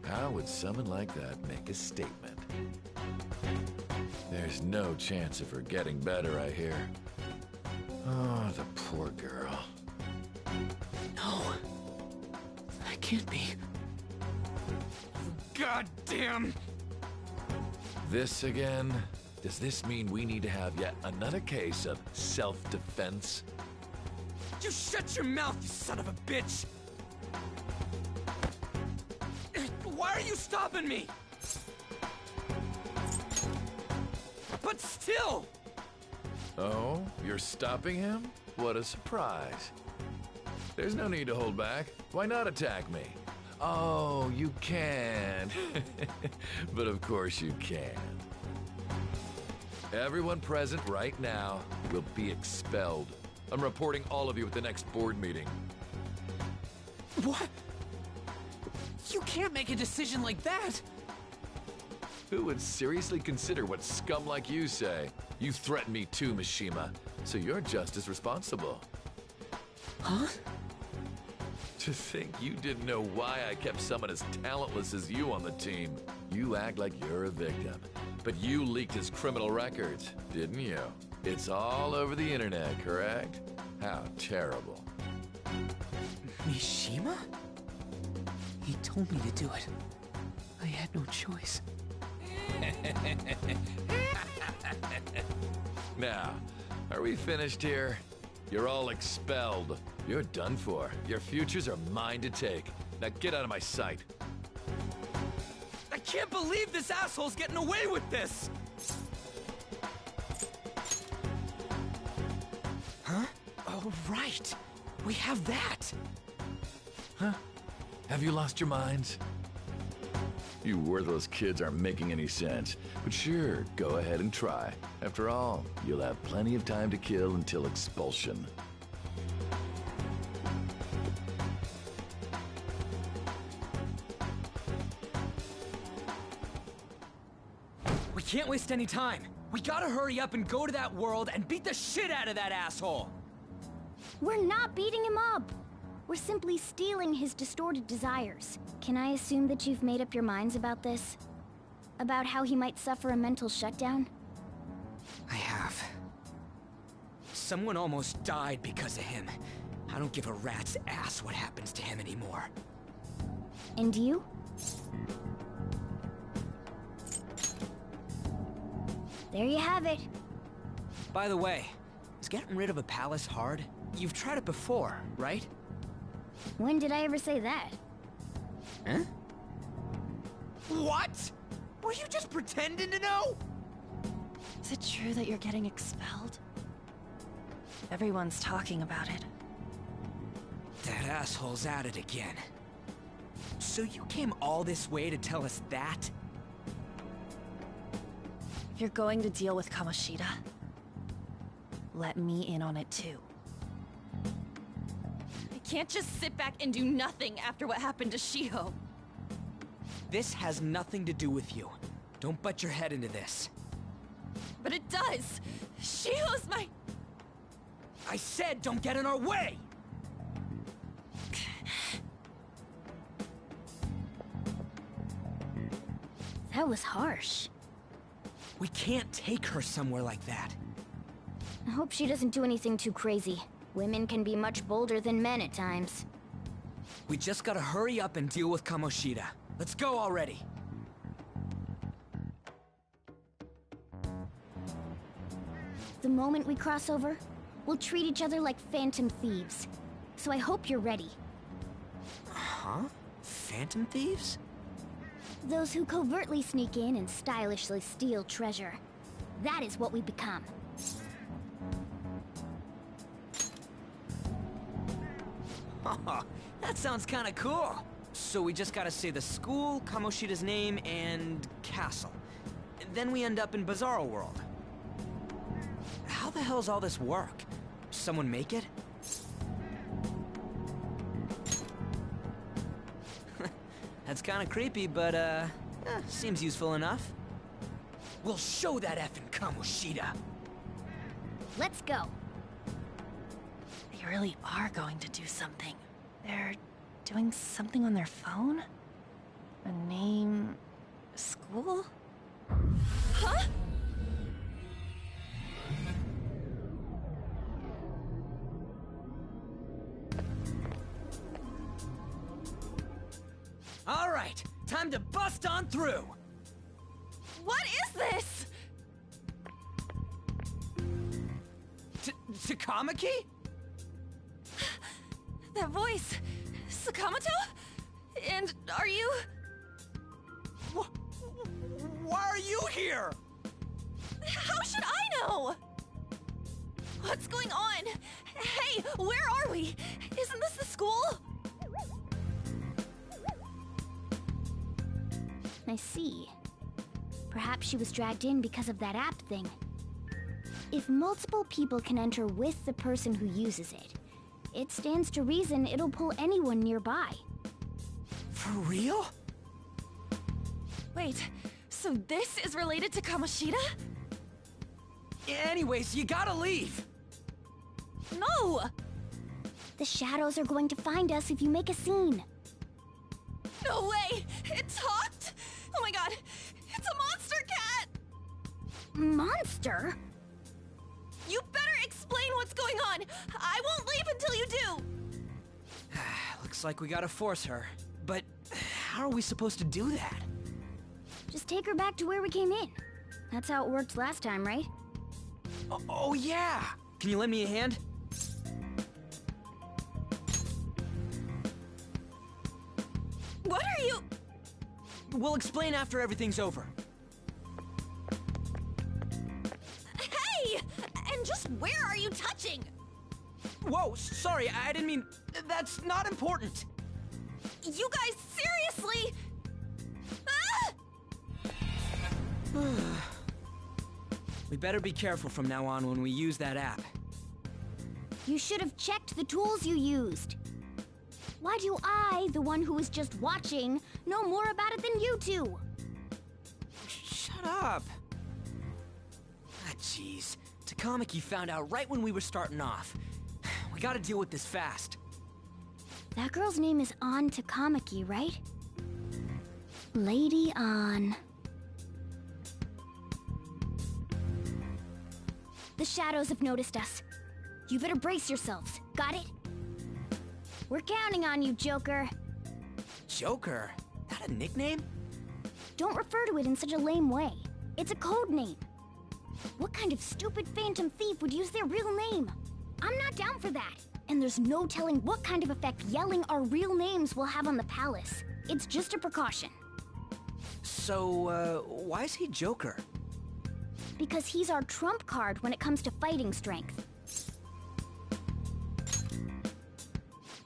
How would someone like that make a statement? There's no chance of her getting better, I hear. Oh, the poor girl. No. That can't be. Goddamn! This again? Does this mean we need to have yet another case of self-defense? You shut your mouth, you son of a bitch! Why are you stopping me? But still! Oh, you're stopping him? What a surprise. There's no need to hold back. Why not attack me? Oh, you can. But of course you can. Everyone present right now will be expelled. I'm reporting all of you at the next board meeting. What? You can't make a decision like that! Who would seriously consider what scum like you say? You threatened me too, Mishima, so you're just as responsible. Huh? To think you didn't know why I kept someone as talentless as you on the team. You act like you're a victim, but you leaked his criminal records, didn't you? It's all over the internet, correct? How terrible. Mishima? He told me to do it. I had no choice. Now, are we finished here? You're all expelled. You're done for. Your futures are mine to take. Now get out of my sight. I can't believe this asshole's getting away with this! Huh? Oh, right. We have that. Huh? Have you lost your minds? You worthless kids aren't making any sense. But sure, go ahead and try. After all, you'll have plenty of time to kill until expulsion. We can't waste any time. We gotta hurry up and go to that world and beat the shit out of that asshole! We're not beating him up! We're simply stealing his distorted desires. Can I assume that you've made up your minds about this? About how he might suffer a mental shutdown? I have. Someone almost died because of him. I don't give a rat's ass what happens to him anymore. And you? There you have it. By the way, is getting rid of a palace hard? You've tried it before, right? When did I ever say that? Huh? What? Were you just pretending to know? Is it true that you're getting expelled? Everyone's talking about it. That asshole's at it again. So you came all this way to tell us that? If you're going to deal with Kamoshida, let me in on it too. I can't just sit back and do nothing after what happened to Shiho. This has nothing to do with you. Don't butt your head into this. But it does! Shiho's my... I said don't get in our way! That was harsh. We can't take her somewhere like that. I hope she doesn't do anything too crazy. Women can be much bolder than men at times. We just gotta hurry up and deal with Kamoshida. Let's go already. The moment we cross over, we'll treat each other like phantom thieves. So I hope you're ready. Huh? Phantom thieves? Those who covertly sneak in and stylishly steal treasure. That is what we become. Haha, that sounds kinda cool. So we just gotta say the school, Kamoshida's name, and castle. Then we end up in Bizarro World. How the hell's all this work? Someone make it? That's kinda creepy, but seems useful enough. We'll show that effing Kamoshida. Let's go. They really are going to do something. They're doing something on their phone? A name... school? Huh? All right, time to bust on through. What is this? Takamaki? That voice... Sakamoto? And are you... Why are you here? How should I know? What's going on? Hey, where are we? Isn't this the school? I see. Perhaps she was dragged in because of that app thing. If multiple people can enter with the person who uses it, it stands to reason it'll pull anyone nearby. For real? Wait, so this is related to Kamoshida? Anyways, you gotta leave. No! The shadows are going to find us if you make a scene. No way! It talked? Oh my god, it's a monster cat! Monster? You better explain what's going on! I won't leave until you do! Looks like we gotta force her. But how are we supposed to do that? Just take her back to where we came in. That's how it worked last time, right? Oh yeah! Can you lend me a hand? What are you... We'll explain after everything's over. Hey! And just where are you touching? Whoa, sorry, I didn't mean... That's not important. You guys, seriously? Ah! We better be careful from now on when we use that app. You should have checked the tools you used. Why do I, the one who was just watching, know more about it than you two? Shut up. Ah, jeez. Takamaki found out right when we were starting off. We gotta deal with this fast. That girl's name is An Takamaki, right? Lady An. The shadows have noticed us. You better brace yourselves. Got it? We're counting on you, Joker. Joker? That a nickname? Don't refer to it in such a lame way. It's a code name. What kind of stupid phantom thief would use their real name? I'm not down for that. And there's no telling what kind of effect yelling our real names will have on the palace. It's just a precaution. So, why is he Joker? Because he's our trump card when it comes to fighting strength.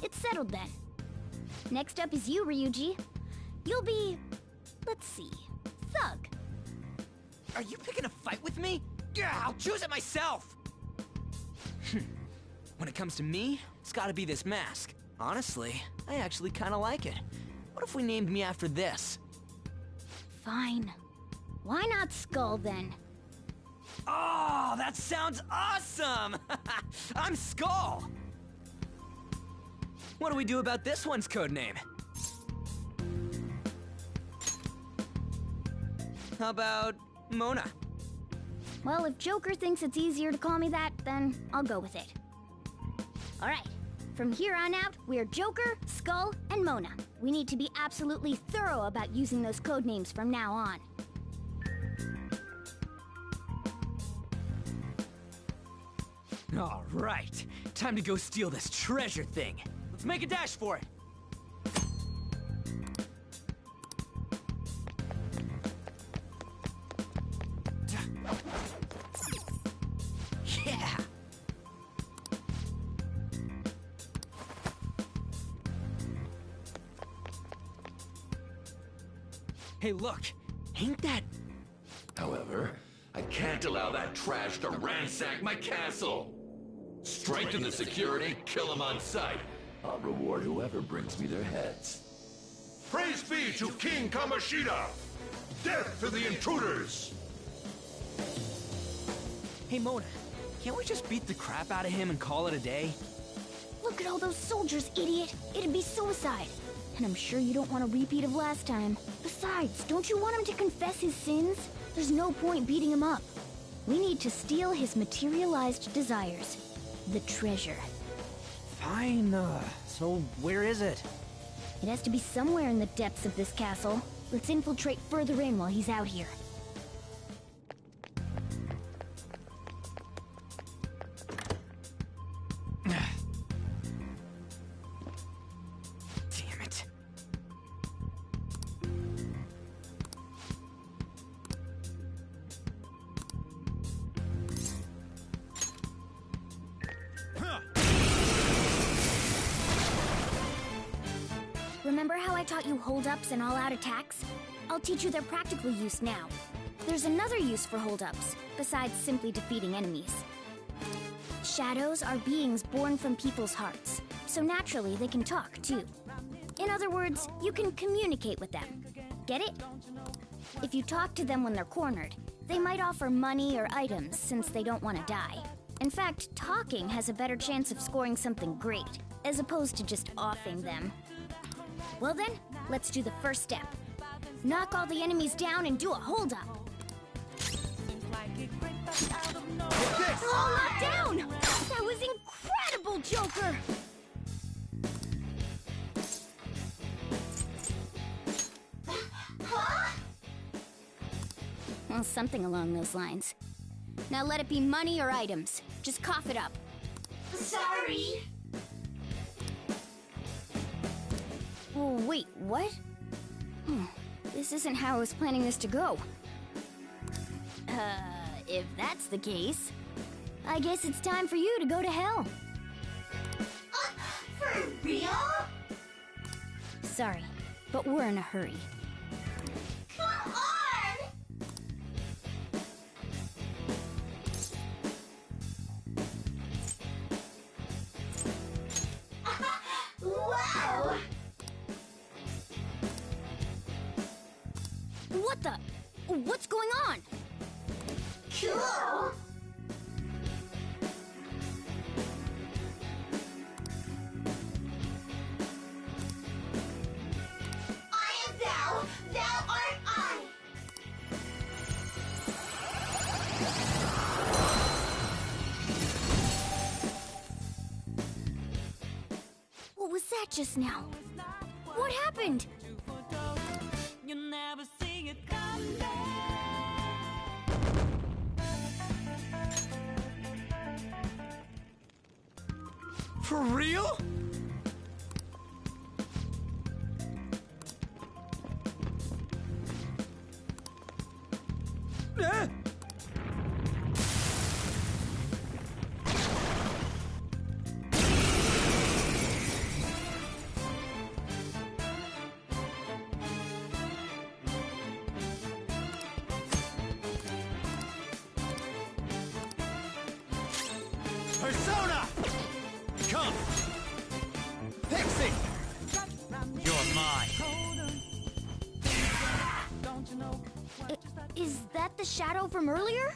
It's settled then. Next up is you, Ryuji. You'll be... let's see... Thug. Are you picking a fight with me? Yeah, I'll choose it myself! When it comes to me, it's gotta be this mask. Honestly, I actually kinda like it. What if we named me after this? Fine. Why not Skull, then? Oh, that sounds awesome! I'm Skull! What do we do about this one's codename? How about Mona? Well, if Joker thinks it's easier to call me that, then I'll go with it. Alright, from here on out, we're Joker, Skull, and Mona. We need to be absolutely thorough about using those code names from now on. Alright, time to go steal this treasure thing. Let's make a dash for it. Yeah! Hey, look! Ain't that... However, I can't allow that trash to ransack my castle! Strengthen the security, kill them on sight. I'll reward whoever brings me their heads. Praise be to King Kamoshida! Death to the intruders! Hey, Mona, can't we just beat the crap out of him and call it a day? Look at all those soldiers, idiot! It'd be suicide. And I'm sure you don't want a repeat of last time. Besides, don't you want him to confess his sins? There's no point beating him up. We need to steal his materialized desires. The treasure. Fine, so where is it? It has to be somewhere in the depths of this castle. Let's infiltrate further in while he's out here. Damn it. Remember how I taught you hold-ups and all-out attacks? I'll teach you their practical use now. There's another use for hold-ups, besides simply defeating enemies. Shadows are beings born from people's hearts, so naturally they can talk, too. In other words, you can communicate with them. Get it? If you talk to them when they're cornered, they might offer money or items since they don't want to die. In fact, talking has a better chance of scoring something great, as opposed to just offing them. Well then, let's do the first step. Knock all the enemies down and do a hold-up. All knocked down! That was incredible, Joker! Well, something along those lines. Now let it be money or items. Just cough it up. Sorry. Oh, wait, what? This isn't how I was planning this to go. If that's the case, I guess it's time for you to go to hell. For real? Sorry, but we're in a hurry. Come on! Wow! What the? What's going on? Cool! I am thou, thou art I! What was that just now? What happened? You never see it come back. For real? Persona! Come! Pixie! You're mine! Is that the shadow from earlier?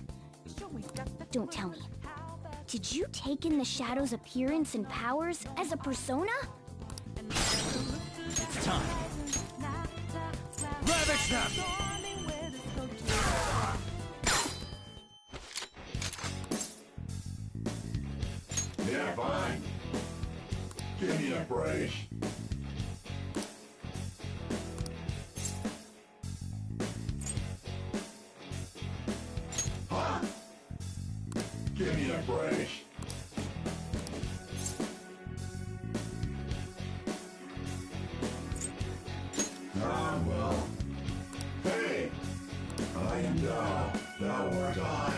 Don't tell me. Did you take in the shadow's appearance and powers as a persona? It's time! Ravage them! a break. Ah, well. Hey! I am thou, thou art I.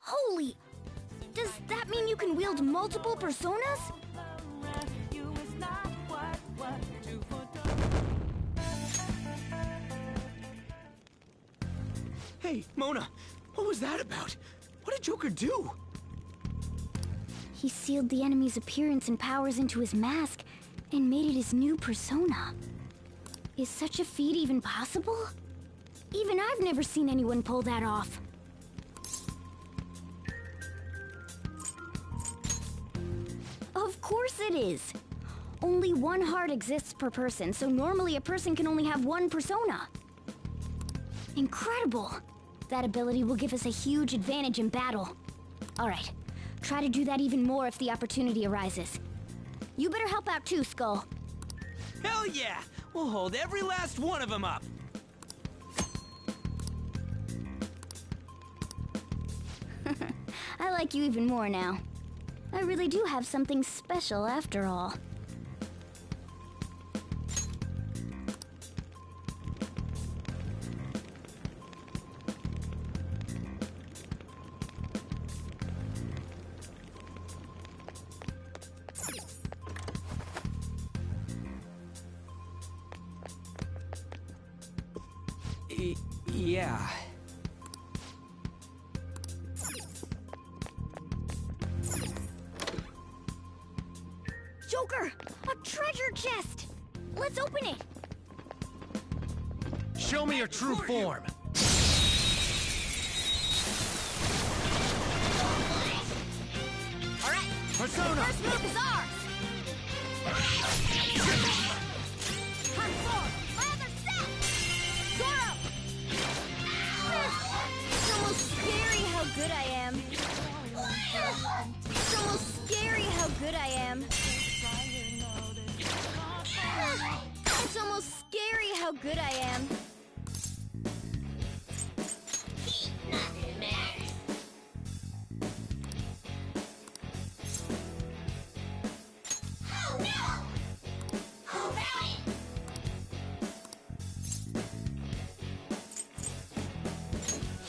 Holy! Does that mean you can wield multiple personas? Hey, Mona, what was that about? What did Joker do? He sealed the enemy's appearance and powers into his mask and made it his new persona. Is such a feat even possible? Even I've never seen anyone pull that off. Of course it is. Only one heart exists per person, so normally a person can only have one persona. Incredible! That ability will give us a huge advantage in battle. Alright, try to do that even more if the opportunity arises. You better help out too, Skull. Hell yeah! We'll hold every last one of them up! I like you even more now. I really do have something special after all. Yeah. Joker! A treasure chest! Let's open it! Show me your true form. Alright! Persona! The first move is ours! Hunt sword! My other self! Zoro! It's almost scary how good I am. It's almost scary how good I am. It's almost scary how good I am. Nothing matters. Oh no! How about it?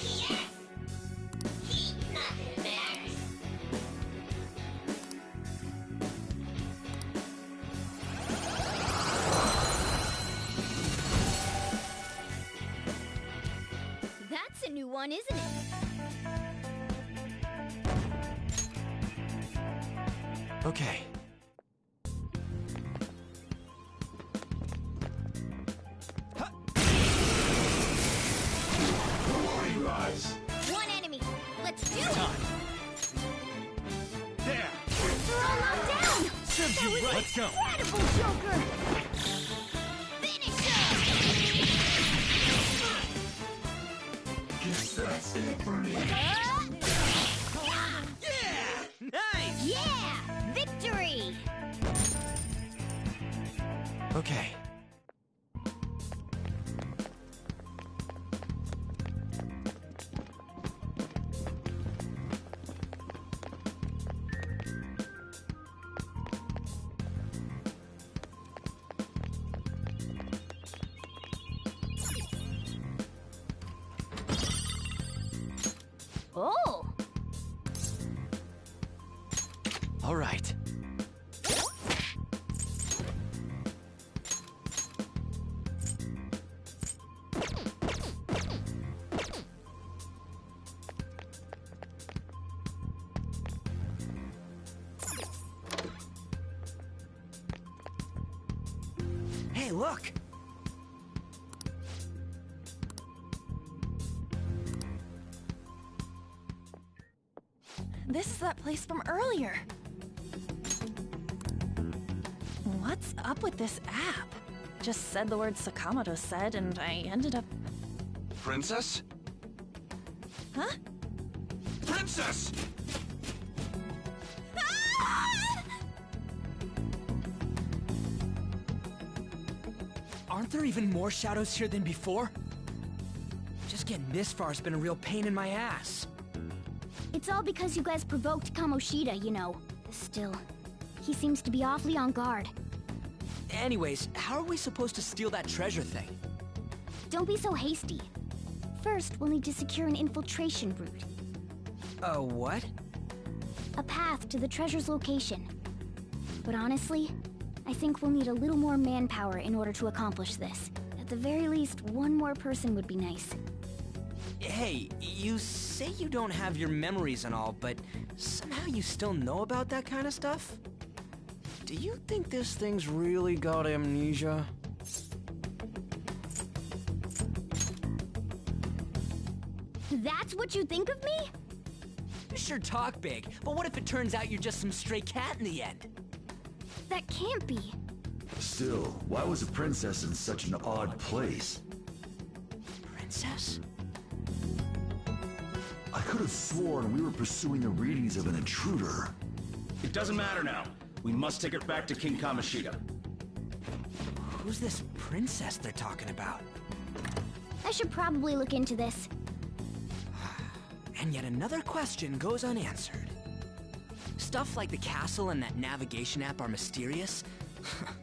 Yes! Nothing matters. That's a new one, isn't it? Okay. Who are you guys? One enemy. Let's do it. There. They're all knocked down. Serves That you was right. Let's go. incredible, Joker. Finish Guess that's it for me. Yeah! Nice! Yeah! Victory! Okay. Oh! All right. Hey, look! This is that place from earlier. What's up with this app? Just said the word Sakamoto said, and I ended up... Princess? Huh? Princess! Aren't there even more shadows here than before? Just getting this far has been a real pain in my ass. It's all because you guys provoked Kamoshida, you know. Still, he seems to be awfully on guard. Anyways, how are we supposed to steal that treasure thing? Don't be so hasty. First, we'll need to secure an infiltration route. What? A path to the treasure's location. But honestly, I think we'll need a little more manpower in order to accomplish this. At the very least, one more person would be nice. Hey, you say you don't have your memories and all, but somehow you still know about that kind of stuff? Do you think this thing's really got amnesia? That's what you think of me? You sure talk big, but what if it turns out you're just some stray cat in the end? That can't be. Still, why was a princess in such an odd place? Princess? I could have sworn we were pursuing the readings of an intruder. It doesn't matter now. We must take it back to King Kamoshida. Who's this princess they're talking about? I should probably look into this. And yet another question goes unanswered. Stuff like the castle and that navigation app are mysterious,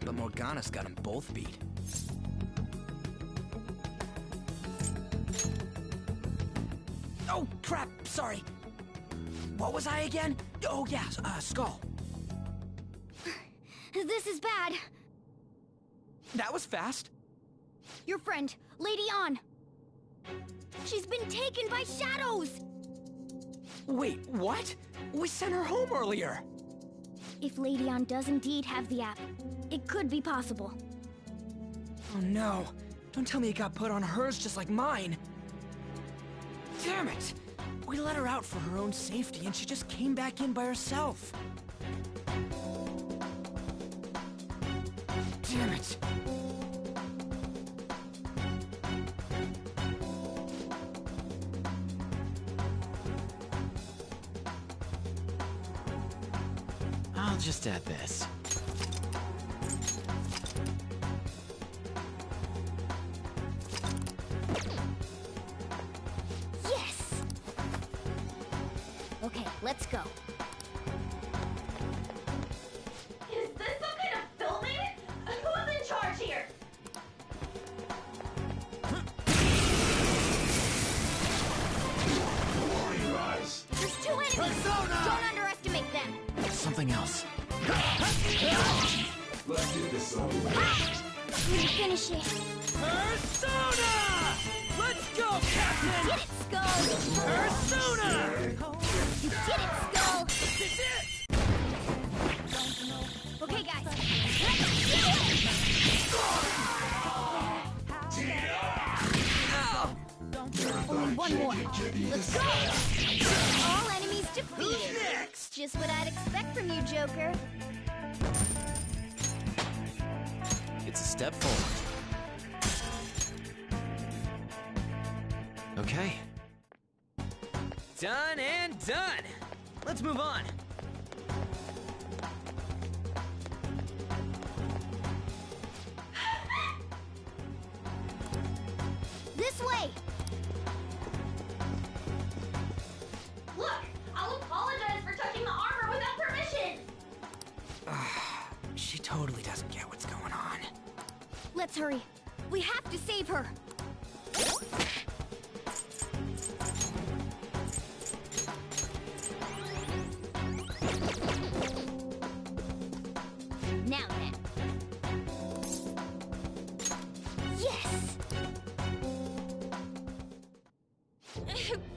but Morgana's got them both beat. Oh, crap, sorry. What was I again? Oh, yeah, Skull. This is bad. That was fast. Your friend, Lady An. She's been taken by shadows! Wait, what? We sent her home earlier. If Lady An does indeed have the app, it could be possible. Oh no. Don't tell me it got put on hers just like mine. Damn it! We let her out for her own safety and she just came back in by herself. Damn it! I'll just add this. Yes! Okay, let's go. Is this some kind of filming? Who's in charge here? There's two enemies! Don't underestimate them! Something else. Let's get this over with. Need to finish it. Persona! Let's go, Captain! You did it, Skull! Persona! You did it, Skull! This it! Okay, guys, let's do it! Only one more. Let's go! All enemies defeated. Who's next? Just what I'd expect from you, Joker. It's a step forward. Okay. Done and done. Let's move on. This way! Look, I'll apologize for touching the armor without permission. She totally doesn't get what's going on. Let's hurry. We have to save her. Now then. Yes!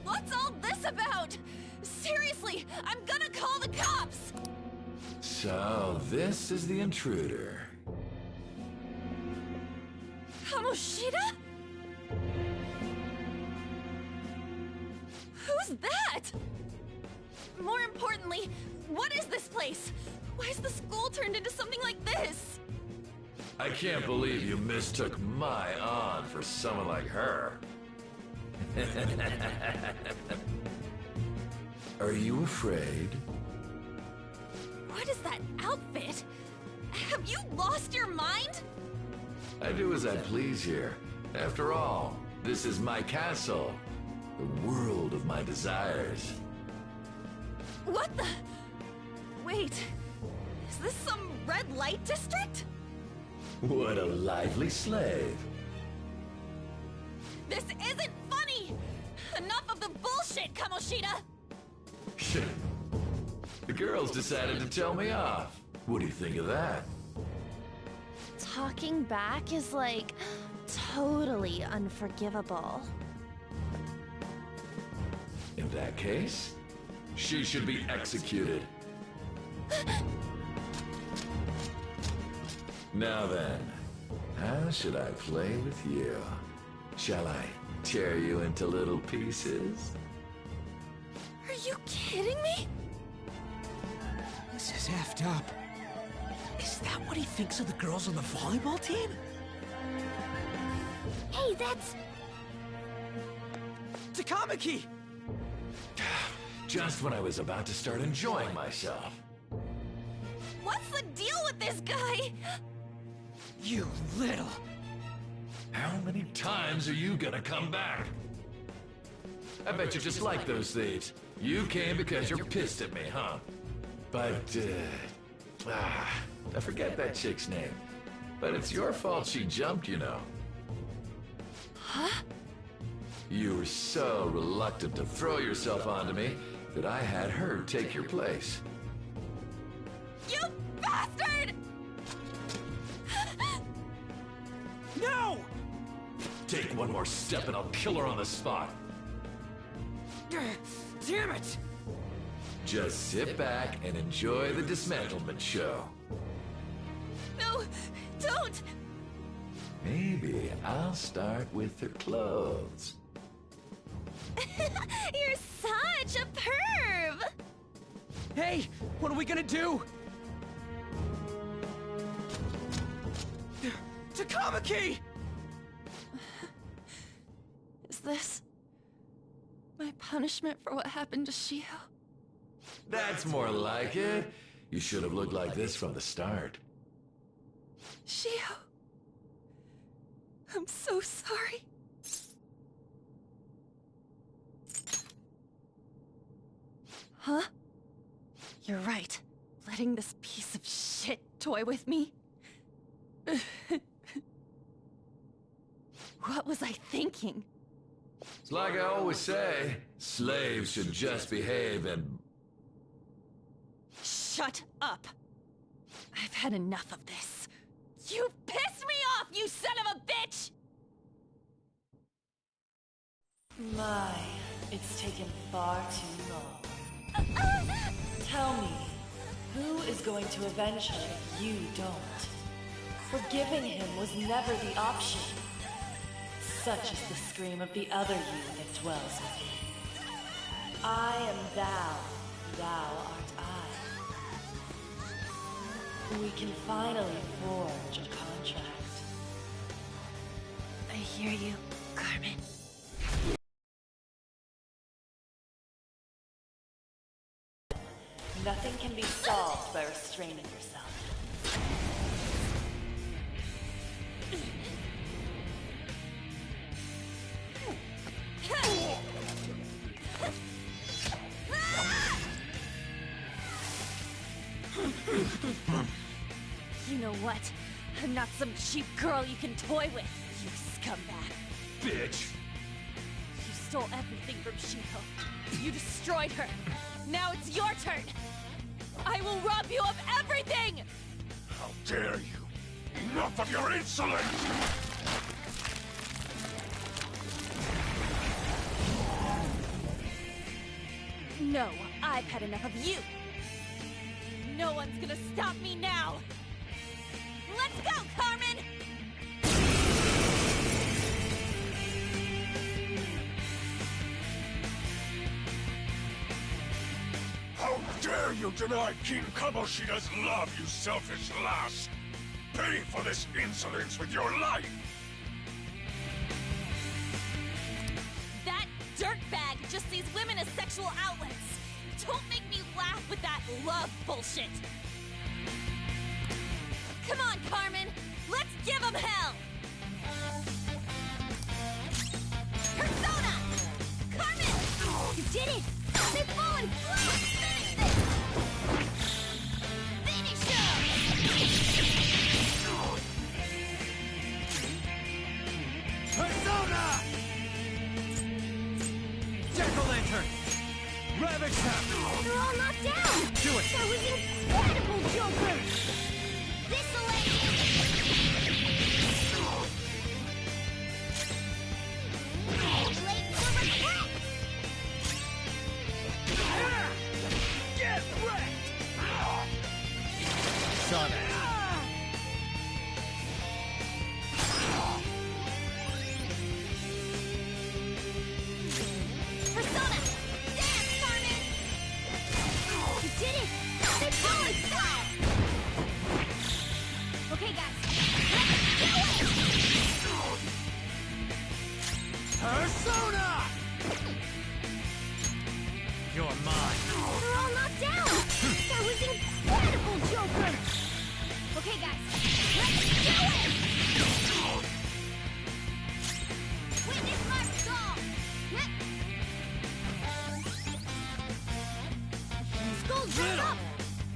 What's all this about? Seriously, I'm gonna call the cops! So, this is the intruder. Kamoshida? Who's that? More importantly, what is this place? Why is the school turned into something like this? I can't believe you mistook my aunt for someone like her. Are you afraid? What is that outfit? Have you lost your mind? I do as I please here. After all, this is my castle. The world of my desires. What the? Wait, is this some red light district? What a lively slave. This isn't funny! Enough of the bullshit, Kamoshida! The girls decided to tell me off. What do you think of that? Talking back is like totally unforgivable. In that case, she should be executed. Now then, how should I play with you? Shall I tear you into little pieces? Are you kidding me? This is effed up. Is that what he thinks of the girls on the volleyball team? Hey, that's... Takamaki! Just when I was about to start enjoying myself. What's the deal with this guy? You little... How many times are you gonna come back? I bet you just like those thieves. You came because you're pissed at me, huh? But, I forget that chick's name. But it's your fault she jumped, you know. Huh? You were so reluctant to throw yourself onto me that I had her take your place. You bastard! No! Take one more step and I'll kill her on the spot. Damn it! Just sit back and enjoy the dismantlement show. No, don't! Maybe I'll start with her clothes. You're such a perv! Hey, what are we gonna do? Takamaki! Is this my punishment for what happened to Shiho? That's more like it. You should have looked like this from the start. Shiho, I'm so sorry. Huh? You're right. Letting this piece of shit toy with me? What was I thinking? It's like I always say, slaves should just behave and... Shut up! I've had enough of this. You pissed me off, you son of a bitch! My, it's taken far too long. Tell me, who is going to avenge him if you don't? Forgiving him was never the option. Such is the scream of the other you that dwells within. I am thou, thou art I. We can finally forge a contract. I hear you, Carmen. Nothing can be solved by restraining yourself. You know what? I'm not some cheap girl you can toy with, you scumbag. Bitch! You stole everything from Shiho. You destroyed her. Now it's your turn. I will rob you of everything! How dare you! Enough of your insolence! No, I've had enough of you. No one's gonna stop me now. Let's go, Carmen! How dare you deny King Kamoshida's love, you selfish lass! Pay for this insolence with your life! That dirtbag just sees women as sexual outlets. Don't make me laugh with that love bullshit. Come on, Carmen. Let's give him hell! Havoc's happening! They're all knocked down! Do it! That was incredible, Joker! This'll end you! Late for retreat! Get wrecked! Saw that. Persona! Dance, Carmen! You did it! They powered stop! Okay, guys. Let's do it! Persona! You're mine. They're all knocked down! That was incredible, Joker! Okay, guys. Let's do it! Witness my resolve! Skull's back up!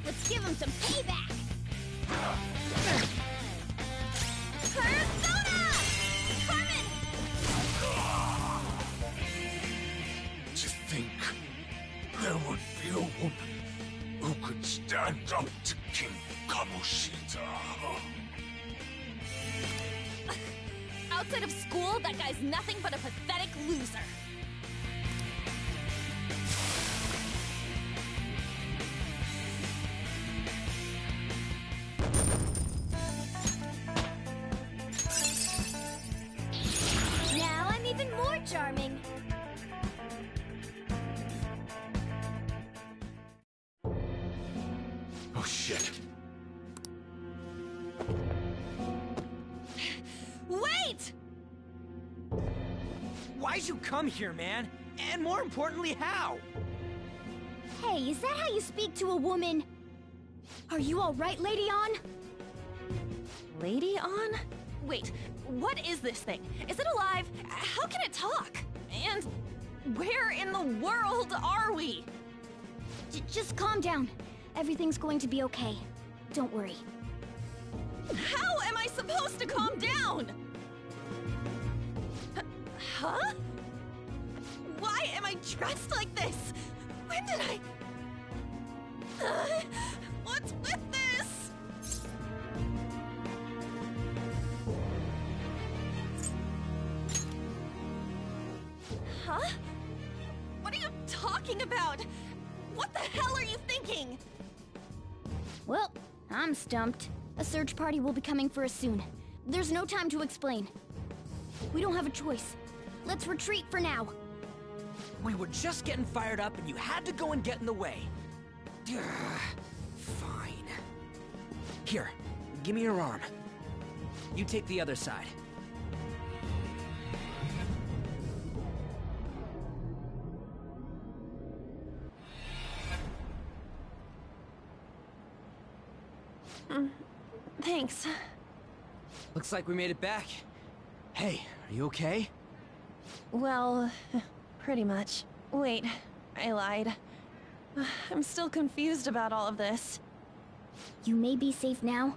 Let's give him some payback! Persona! Carmen! To think there would be a woman who could stand up to King Kamoshida. Outside of school, that guy's nothing but a pathetic loser. Now I'm even more charming! Oh shit. Wait! Why'd you come here, man? And more importantly, how? Hey, is that how you speak to a woman? Are you alright, Lady On? Lady On? Wait, what is this thing? Is it alive? How can it talk? And where in the world are we? Just calm down. Everything's going to be okay. Don't worry. How am I supposed to calm down? Huh? Why am I dressed like this? When did I... what's with this? Huh? What are you talking about? What the hell are you thinking? Well, I'm stumped. A search party will be coming for us soon. There's no time to explain. We don't have a choice. Let's retreat for now. We were just getting fired up and you had to go and get in the way. Ugh, fine. Here, give me your arm. You take the other side. Thanks. Looks like we made it back. Hey, are you okay? Well, pretty much. Wait, I lied. I'm still confused about all of this. You may be safe now,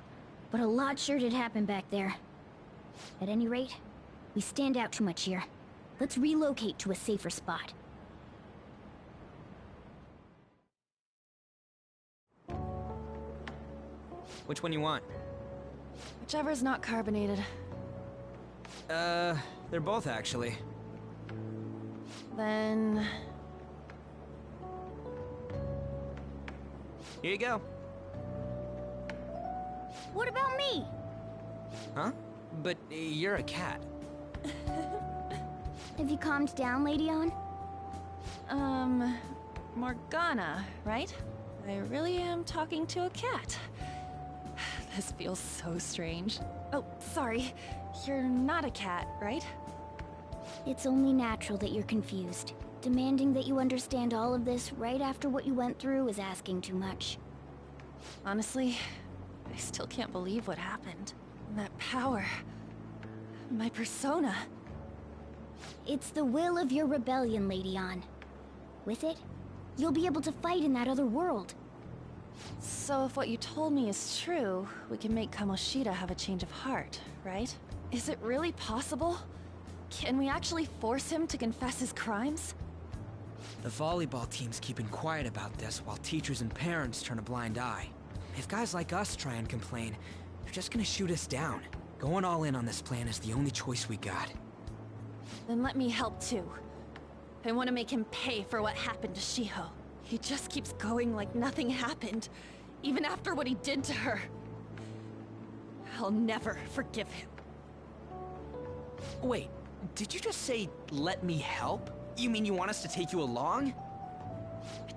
but a lot sure did happen back there. At any rate, we stand out too much here. Let's relocate to a safer spot. Which one you want? Whichever's not carbonated. They're both actually. Then... Here you go. What about me? Huh? But you're a cat. Have you calmed down, Lady On? Morgana, right? I really am talking to a cat. This feels so strange. Oh, sorry. You're not a cat, right? It's only natural that you're confused. Demanding that you understand all of this right after what you went through is asking too much. Honestly, I still can't believe what happened. That power... my persona... It's the will of your rebellion, Lady On. With it, you'll be able to fight in that other world. So if what you told me is true, we can make Kamoshida have a change of heart, right? Is it really possible? Can we actually force him to confess his crimes? The volleyball team's keeping quiet about this while teachers and parents turn a blind eye. If guys like us try and complain, they're just gonna shoot us down. Going all in on this plan is the only choice we got. Then let me help too. I want to make him pay for what happened to Shiho. He just keeps going like nothing happened, even after what he did to her. I'll never forgive him. Wait, did you just say, let me help? You mean you want us to take you along?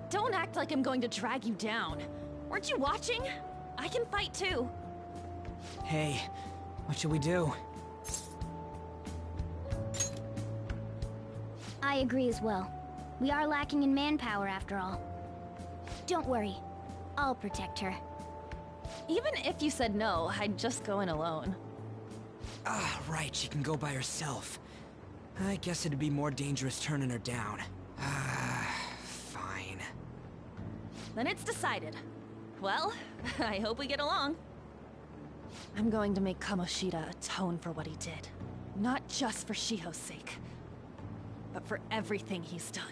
Don't act like I'm going to drag you down. Weren't you watching? I can fight too. Hey, what should we do? I agree as well. We are lacking in manpower after all. Don't worry. I'll protect her. Even if you said no, I'd just go in alone. Ah, right, she can go by herself. I guess it'd be more dangerous turning her down. Fine. Then it's decided. Well, I hope we get along. I'm going to make Kamoshida atone for what he did. Not just for Shiho's sake, but for everything he's done.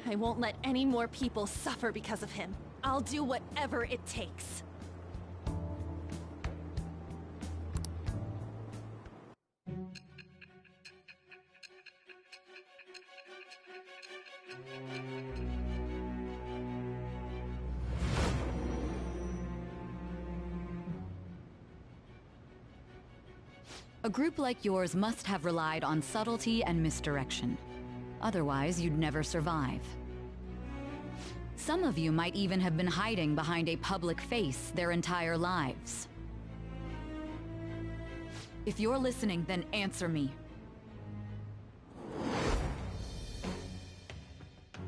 I won't let any more people suffer because of him. I'll do whatever it takes. A group like yours must have relied on subtlety and misdirection. Otherwise, you'd never survive. Some of you might even have been hiding behind a public face their entire lives. If you're listening, then answer me.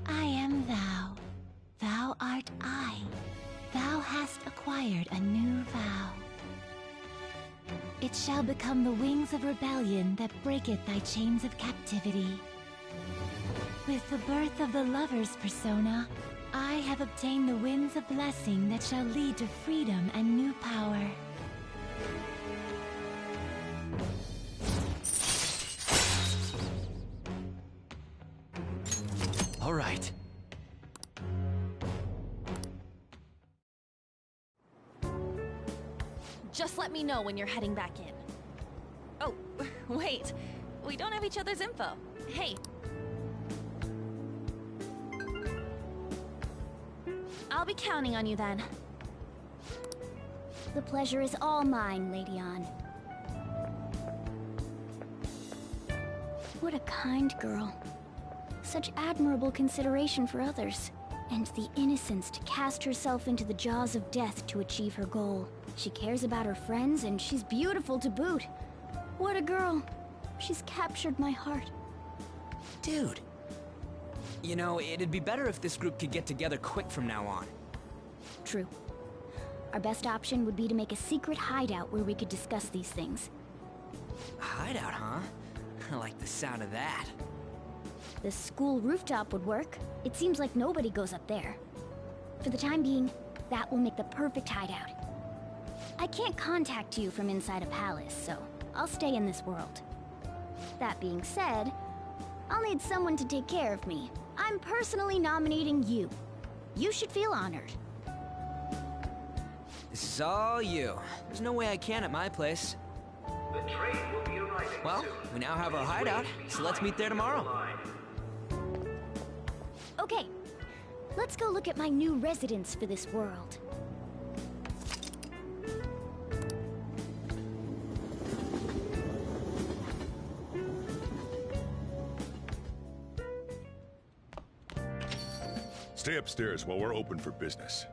I am thou. Thou art I. Thou hast acquired a new vow. It shall become the wings of rebellion that breaketh thy chains of captivity. With the birth of the lover's persona, I have obtained the winds of blessing that shall lead to freedom and new power. All right. Just let me know when you're heading back in. Oh, wait. We don't have each other's info. Hey. I'll be counting on you then. The pleasure is all mine, Lady Ann. What a kind girl. Such admirable consideration for others. And the innocence to cast herself into the jaws of death to achieve her goal. She cares about her friends, and she's beautiful to boot. What a girl. She's captured my heart. Dude. You know, it'd be better if this group could get together quick from now on. True. Our best option would be to make a secret hideout where we could discuss these things. A hideout, huh? I like the sound of that. The school rooftop would work. It seems like nobody goes up there. For the time being, that will make the perfect hideout. I can't contact you from inside a palace, so I'll stay in this world. That being said, I'll need someone to take care of me. I'm personally nominating you. You should feel honored. This is all you. There's no way I can at my place. The train will be arriving well, soon. we now have our hideout, so let's meet there tomorrow. Okay, let's go look at my new residence for this world. Stay upstairs while we're open for business.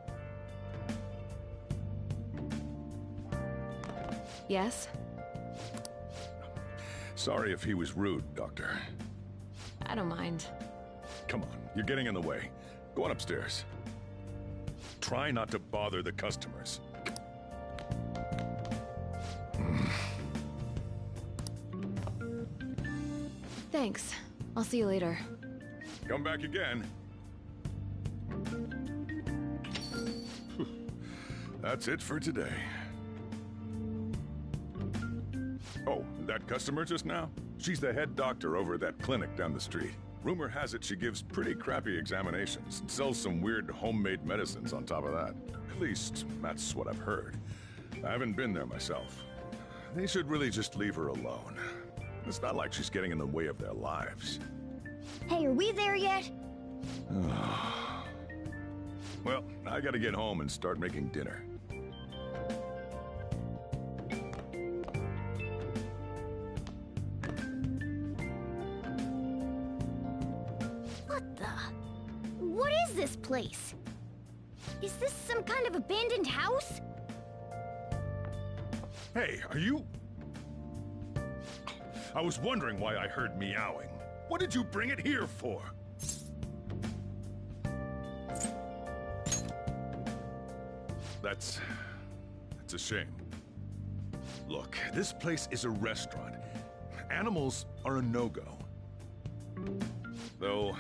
Yes? Sorry if he was rude, Doctor. I don't mind. Come on, you're getting in the way. Go on upstairs. Try not to bother the customers. Thanks. I'll see you later. Come back again. That's it for today. Oh, that customer just now? She's the head doctor over at that clinic down the street. Rumor has it she gives pretty crappy examinations and sells some weird homemade medicines on top of that. At least, that's what I've heard. I haven't been there myself. They should really just leave her alone. It's not like she's getting in the way of their lives. Hey, are we there yet? Well, I gotta get home and start making dinner. What is this place? Is this some kind of abandoned house? Hey, are you... I was wondering why I heard meowing. What did you bring it here for? That's a shame. Look, this place is a restaurant. Animals are a no-go. Though,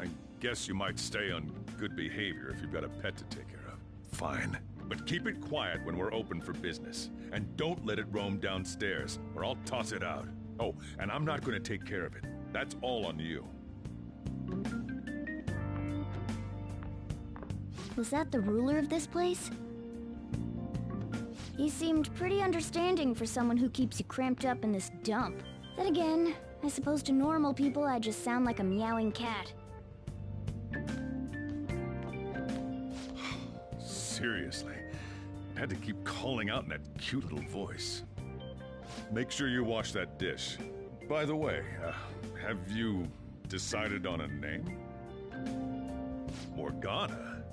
I guess you might stay on good behavior if you've got a pet to take care of. Fine. But keep it quiet when we're open for business. And don't let it roam downstairs, or I'll toss it out. Oh, and I'm not gonna take care of it. That's all on you. Was that the ruler of this place? He seemed pretty understanding for someone who keeps you cramped up in this dump. Then again, I suppose to normal people I just sound like a meowing cat. Seriously, I had to keep calling out in that cute little voice. Make sure you wash that dish. By the way, have you decided on a name? Morgana?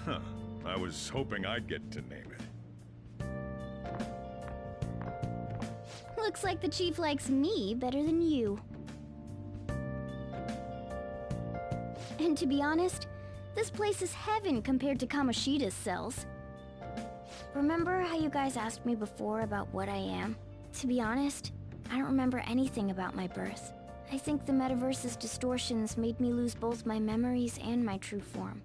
Huh. I was hoping I'd get to name it. Looks like the chief likes me better than you. And to be honest, this place is heaven compared to Kamoshida's cells. Remember how you guys asked me before about what I am? To be honest, I don't remember anything about my birth. I think the metaverse's distortions made me lose both my memories and my true form.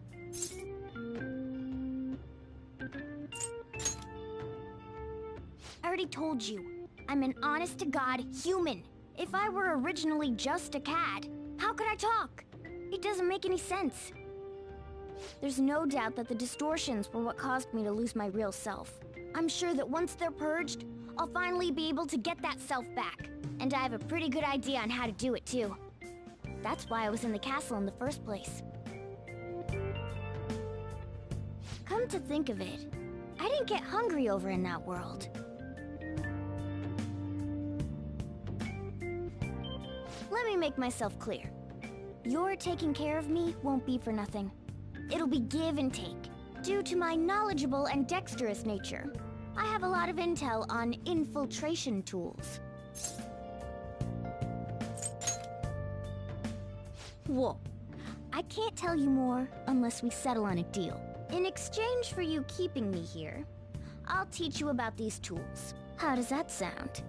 I already told you, I'm an honest-to-God human. If I were originally just a cat, how could I talk? It doesn't make any sense. There's no doubt that the distortions were what caused me to lose my real self. I'm sure that once they're purged, I'll finally be able to get that self back. And I have a pretty good idea on how to do it, too. That's why I was in the castle in the first place. Come to think of it, I didn't get hungry over in that world. Let me make myself clear. Your taking care of me won't be for nothing. It'll be give and take. Due to my knowledgeable and dexterous nature, I have a lot of intel on infiltration tools. Whoa. I can't tell you more unless we settle on a deal. In exchange for you keeping me here, I'll teach you about these tools. How does that sound?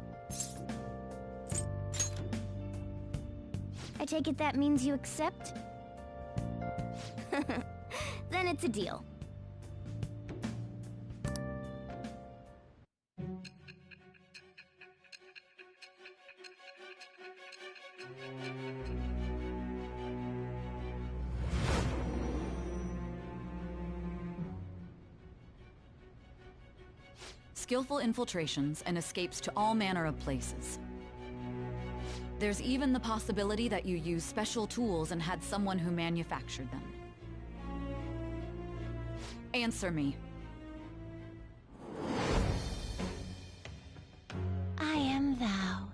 I take it that means you accept? Then it's a deal. Skillful infiltrations and escapes to all manner of places. There's even the possibility that you use special tools and had someone who manufactured them. Answer me. I am thou.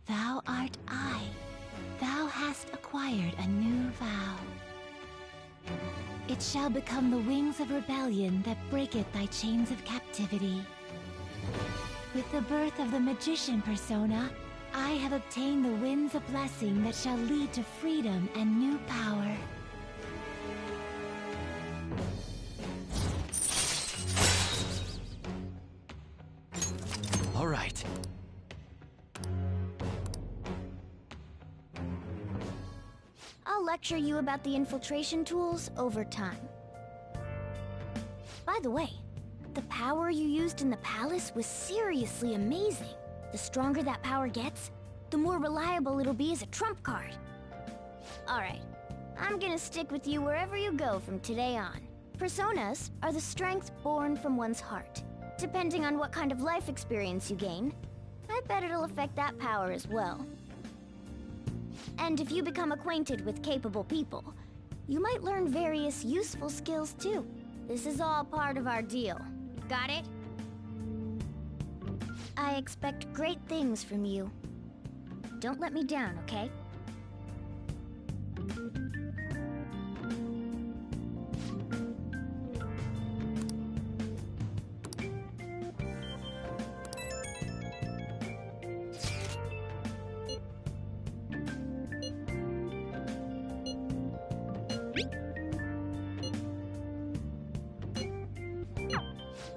Thou art I. Thou hast acquired a new vow. It shall become the wings of rebellion that breaketh thy chains of captivity. With the birth of the magician persona, I have obtained the winds of blessing that shall lead to freedom and new power. All right. I'll lecture you about the infiltration tools over time. By the way, the power you used in the palace was seriously amazing. The stronger that power gets, the more reliable it'll be as a trump card. Alright. I'm gonna stick with you wherever you go from today on. Personas are the strength born from one's heart. Depending on what kind of life experience you gain, I bet it'll affect that power as well. And if you become acquainted with capable people, you might learn various useful skills too. This is all part of our deal. Got it? I expect great things from you. Don't let me down, okay?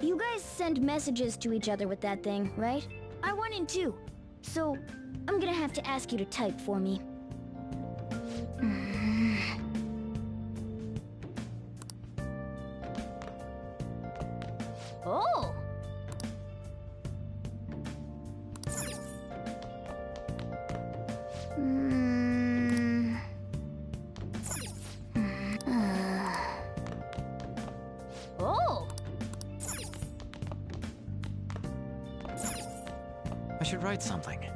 You guys send messages to each other with that thing, right? I want in too. So, I'm gonna have to ask you to type for me. Oh! Oh! I should write something.